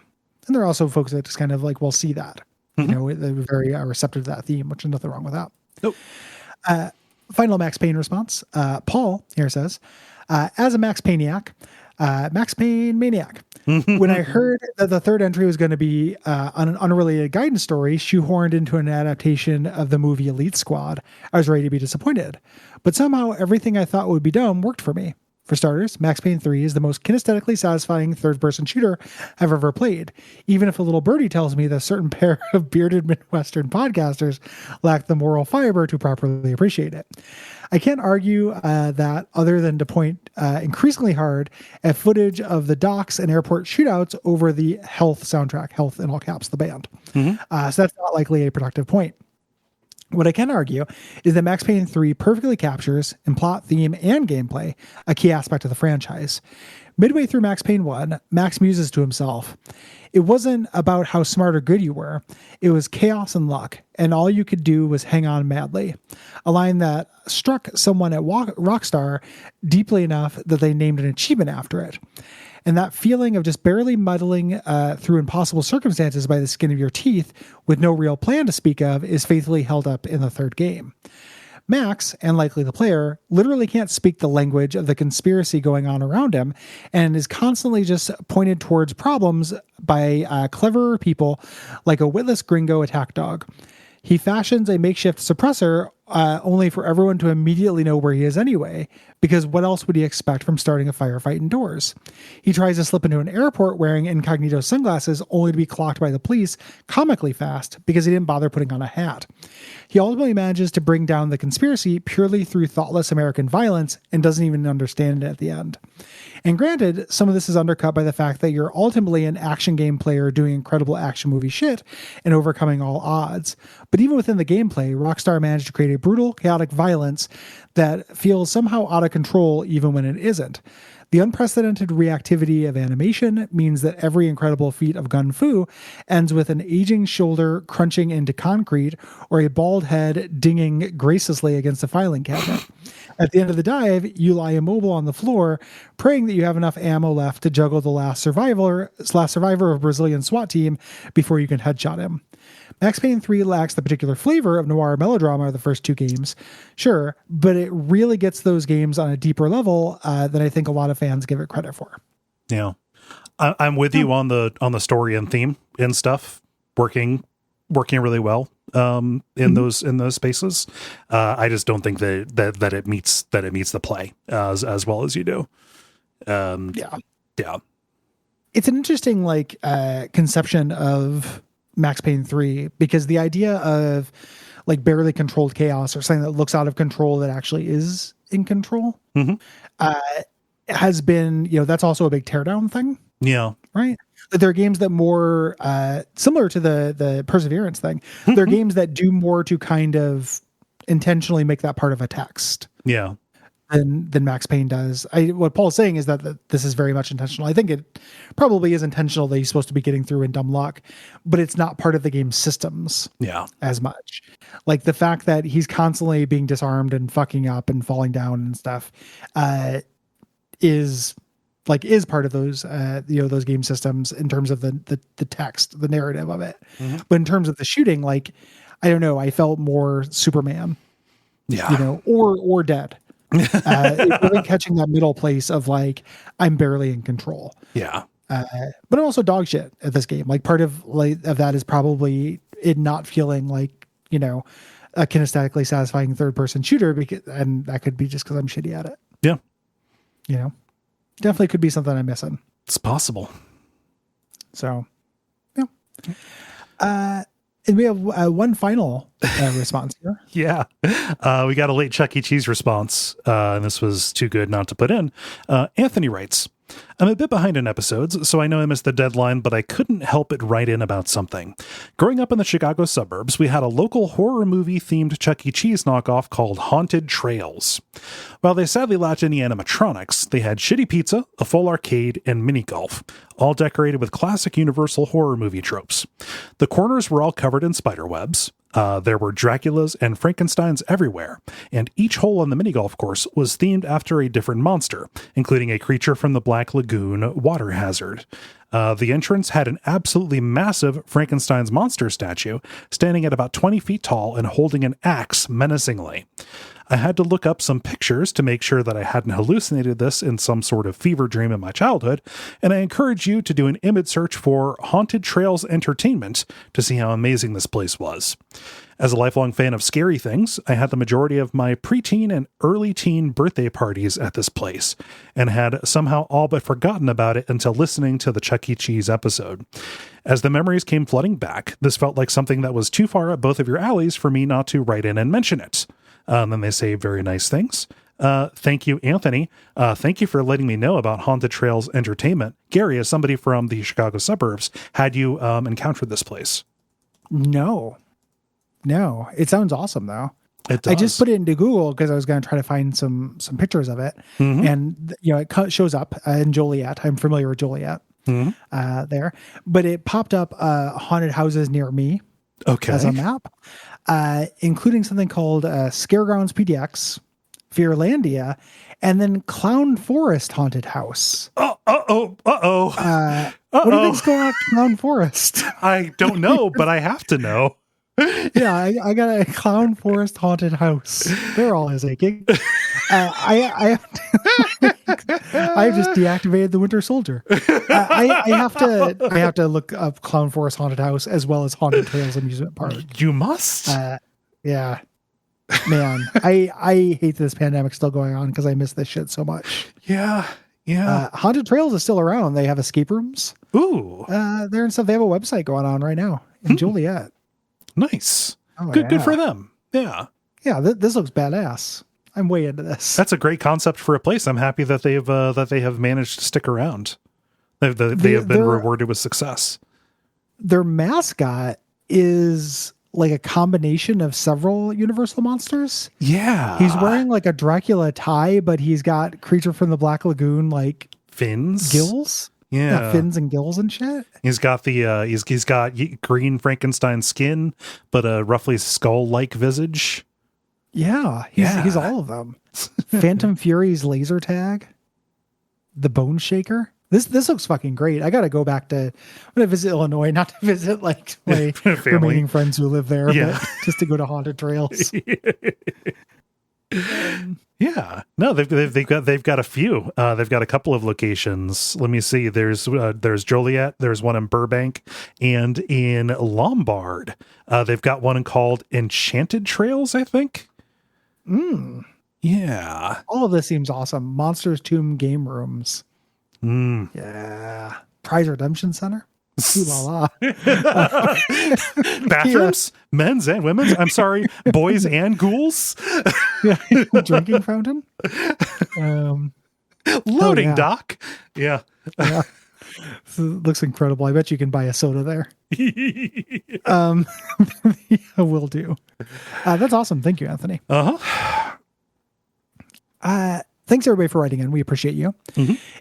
And there are also folks that just kind of like, well, see that, they're very receptive to that theme, which is nothing wrong with that.
Nope.
Final Max Payne response. Paul here says, as a Max Payniac, Max Payne maniac. When I heard that the third entry was going to be on an unrelated guidance story shoehorned into an adaptation of the movie Elite Squad, I was ready to be disappointed. But somehow everything I thought would be dumb worked for me. For starters, Max Payne 3 is the most kinesthetically satisfying third-person shooter I've ever played, even if a little birdie tells me that a certain pair of bearded Midwestern podcasters lack the moral fiber to properly appreciate it. I can't argue that other than to point increasingly hard at footage of the docks and airport shootouts over the Health soundtrack, Health in all caps, the band. So that's not likely a productive point. What I can argue is that Max Payne 3 perfectly captures, in plot, theme, and gameplay, a key aspect of the franchise. Midway through Max Payne 1, Max muses to himself. It wasn't about how smart or good you were. It was chaos and luck, and all you could do was hang on madly. A line that struck someone at Rockstar deeply enough that they named an achievement after it. And that feeling of just barely muddling through impossible circumstances by the skin of your teeth with no real plan to speak of is faithfully held up in the third game. Max, and likely the player, literally can't speak the language of the conspiracy going on around him and is constantly just pointed towards problems by cleverer people like a witless gringo attack dog. He fashions a makeshift suppressor only for everyone to immediately know where he is anyway, because what else would he expect from starting a firefight indoors? He tries to slip into an airport wearing incognito sunglasses only to be clocked by the police comically fast because he didn't bother putting on a hat. He ultimately manages to bring down the conspiracy purely through thoughtless American violence and doesn't even understand it at the end. And granted, some of this is undercut by the fact that you're ultimately an action game player doing incredible action movie shit and overcoming all odds. But even within the gameplay, Rockstar managed to create a brutal, chaotic violence that feels somehow out of control even when it isn't. The unprecedented reactivity of animation means that every incredible feat of gun fu ends with an aging shoulder crunching into concrete or a bald head dinging graciously against a filing cabinet. At the end of the dive, you lie immobile on the floor, praying that you have enough ammo left to juggle the last survivor of a Brazilian SWAT team before you can headshot him. Max Payne 3 lacks the particular flavor of noir melodrama of the first two games, sure, but it really gets those games on a deeper level than I think a lot of fans give it credit for.
Yeah, I'm with you on the story and theme and stuff working really well in those spaces. I just don't think that it meets the play as well as you do. Yeah.
It's an interesting conception of Max Payne 3 because the idea of like barely controlled chaos or something that looks out of control that actually is in control has been, that's also a big Teardown thing.
Yeah.
Right. There are games that more similar to the Perseverance thing. There are games that do more to kind of intentionally make that part of a text.
Yeah.
Than Max Payne does. What Paul's saying is that this is very much intentional. I think it probably is intentional that he's supposed to be getting through in dumb luck, but it's not part of the game's systems as much. Like the fact that he's constantly being disarmed and fucking up and falling down and stuff is part of those those game systems in terms of the text, the narrative of it. But in terms of the shooting, I don't know, I felt more Superman. Or Dead. It's really catching that middle place of I'm barely in control.
Yeah.
But I'm also dog shit at this game. Part of that is probably it not feeling a kinesthetically satisfying third person shooter and that could be just because I'm shitty at it.
Yeah.
Definitely could be something I'm missing.
It's possible.
So, yeah. And we have one final response here.
Yeah. We got a late Chuck E. Cheese response, and this was too good not to put in. Anthony writes, I'm a bit behind in episodes, so I know I missed the deadline, but I couldn't help but write in about something. Growing up in the Chicago suburbs, we had a local horror movie-themed Chuck E. Cheese knockoff called Haunted Trails. While they sadly lacked any animatronics, they had shitty pizza, a full arcade, and mini golf, all decorated with classic Universal horror movie tropes. The corners were all covered in spider webs. There were Draculas and Frankensteins everywhere, and each hole on the mini golf course was themed after a different monster, including a creature from the Black Lagoon water hazard. The entrance had an absolutely massive Frankenstein's monster statue, standing at about 20 feet tall and holding an axe menacingly. I had to look up some pictures to make sure that I hadn't hallucinated this in some sort of fever dream in my childhood, and I encourage you to do an image search for Haunted Trails Entertainment to see how amazing this place was. As a lifelong fan of scary things, I had the majority of my preteen and early teen birthday parties at this place, and had somehow all but forgotten about it until listening to the Chuck E. Cheese episode. As the memories came flooding back, this felt like something that was too far up both of your alleys for me not to write in and mention it. Then they say very nice things. Thank you, Anthony. Thank you for letting me know about Haunted Trails Entertainment. Gary, as somebody from the Chicago suburbs, had you encountered this place?
No. It sounds awesome though.
It does.
I just put it into Google because I was going to try to find some pictures of it, and it shows up in Joliet. I'm familiar with Joliet there, but it popped up haunted houses near me.
Okay.
As a map, including something called Scaregrounds PDX, Fearlandia, and then Clown Forest Haunted House.
What do
you think's going on at Clown Forest?
I don't know, but I have to know.
Yeah, I got a Clown Forest Haunted House. They're all his aching. I just deactivated the Winter Soldier. I have to look up Clown Forest Haunted House as well as Haunted Trails Amusement Park.
You must.
Yeah, man, I hate this pandemic still going on because I miss this shit so much.
Yeah.
Haunted Trails is still around. They have escape rooms.
Ooh.
There and stuff. They have a website going on right now in Joliet.
Nice.
Oh,
Good for them. Yeah.
Yeah, this looks badass. I'm way into this.
That's a great concept for a place. I'm happy that they have managed to stick around. They have been rewarded with success.
Their mascot is like a combination of several Universal monsters.
Yeah.
He's wearing like a Dracula tie, but he's got creature from the Black Lagoon like
fins,
gills.
Yeah,
fins and gills and shit.
He's got the he's got green Frankenstein skin, but a roughly skull-like visage.
Yeah, he's all of them. Phantom Fury's laser tag, the Bone Shaker. This looks fucking great. I got to go back to. I'm gonna visit Illinois, not to visit like my remaining friends who live there, but just to go to Haunted Trails.
Yeah, no, they've got a few. They've got a couple of locations. Let me see. There's Joliet. There's one in Burbank and in Lombard. They've got one called Enchanted Trails, I think. Yeah.
All of this seems awesome. Monsters Tomb game rooms. Yeah. Prize Redemption Center. Ooh la la.
Bathrooms, men's and women's. I'm sorry, boys and ghouls.
Drinking fountain.
Loading dock. Yeah.
Looks incredible. I bet you can buy a soda there. Yeah, will do. That's awesome. Thank you, Anthony. Thanks everybody for writing in. We appreciate you.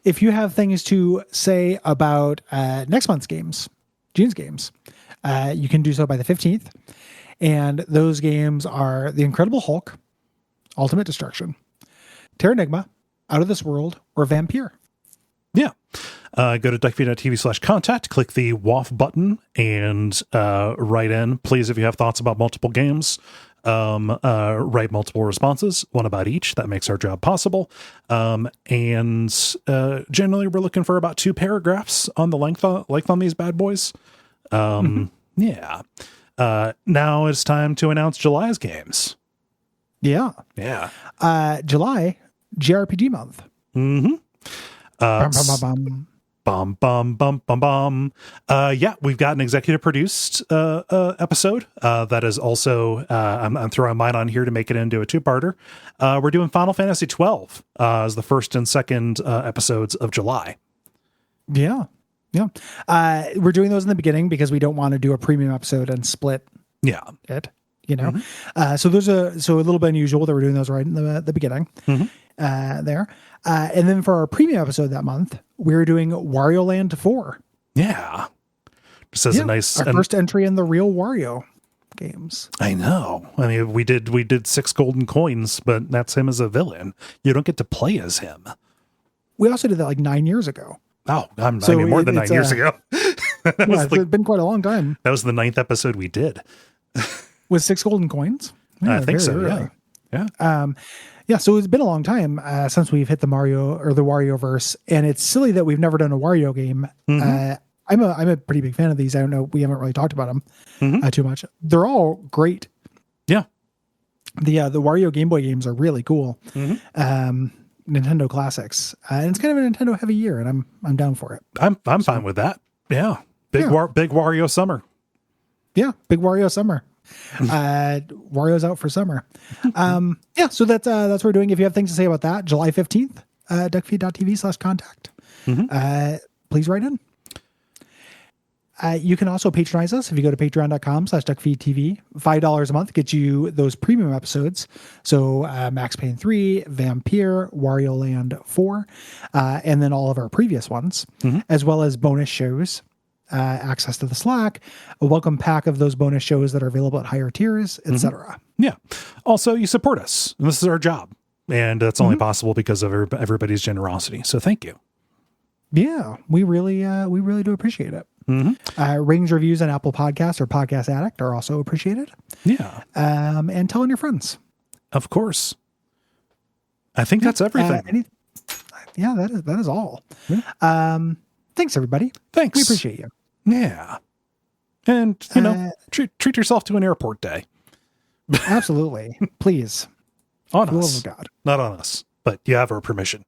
If you have things to say about next month's games, June's games, you can do so by the 15th. And those games are The Incredible Hulk, Ultimate Destruction, Terranigma, Out of This World, or Vampire.
Yeah. Go to Duckfeed.tv/contact, click the WAF button, and write in. Please, if you have thoughts about multiple games, write multiple responses, one about each. That makes our job possible. And generally, we're looking for about 2 paragraphs on the length on these bad boys. Yeah. Now it's time to announce July's games.
Yeah. July, JRPG month.
Bum, bum, bum, bum, bum. Yeah, we've got an executive produced episode that is also, I'm throwing mine on here to make it into a two-parter. We're doing Final Fantasy 12 as the first and second episodes of July.
Yeah. Yeah. We're doing those in the beginning because we don't want to do a premium episode and split it, you know? So those are, so a little bit unusual that we're doing those right in the beginning there. And then for our premium episode that month, we're doing Wario Land 4.
Yeah. Just as a nice...
Our first entry in the real Wario games.
I know. I mean, we did 6 golden coins, but that's him as a villain. You don't get to play as him.
We also did that like 9 years ago.
Oh, I mean, more than 9 years ago.
It's been quite a long time.
That was the 9th episode we did.
With 6 golden coins?
Yeah, I think so, early. Yeah.
Yeah, so it's been a long time since we've hit the Mario or the Wario-verse, and it's silly that we've never done a Wario game. I'm a pretty big fan of these. I don't know, we haven't really talked about them too much. They're all great.
Yeah.
The Wario Game Boy games are really cool. Nintendo classics. And it's kind of a Nintendo heavy year, and I'm down for it.
I'm fine with that. Yeah. Big Wario summer. Yeah,
big Wario summer. Wario's out for summer. So that's what we're doing. If you have things to say about that, July 15th, Duckfeed.tv/contact. Please write in. You can also patronize us if you go to patreon.com/duckfeedtv. $5 a month gets you those premium episodes. So Max Payne 3, Vampire, Wario Land 4, and then all of our previous ones, as well as bonus shows. Access to the Slack, a welcome pack of those bonus shows that are available at higher tiers, etc.
Yeah. Also, you support us. And this is our job. And it's only possible because of everybody's generosity. So thank you.
Yeah, we really do appreciate it. Ratings, reviews on Apple Podcasts or Podcast Addict are also appreciated.
Yeah.
And tell on your friends.
Of course. I think that's everything.
That is all. Yeah. Thanks, everybody.
Thanks.
We appreciate you.
Yeah. And, treat yourself to an airport day.
Absolutely. Please.
On
For the
us.
love of God.
Not on us, but you have our permission.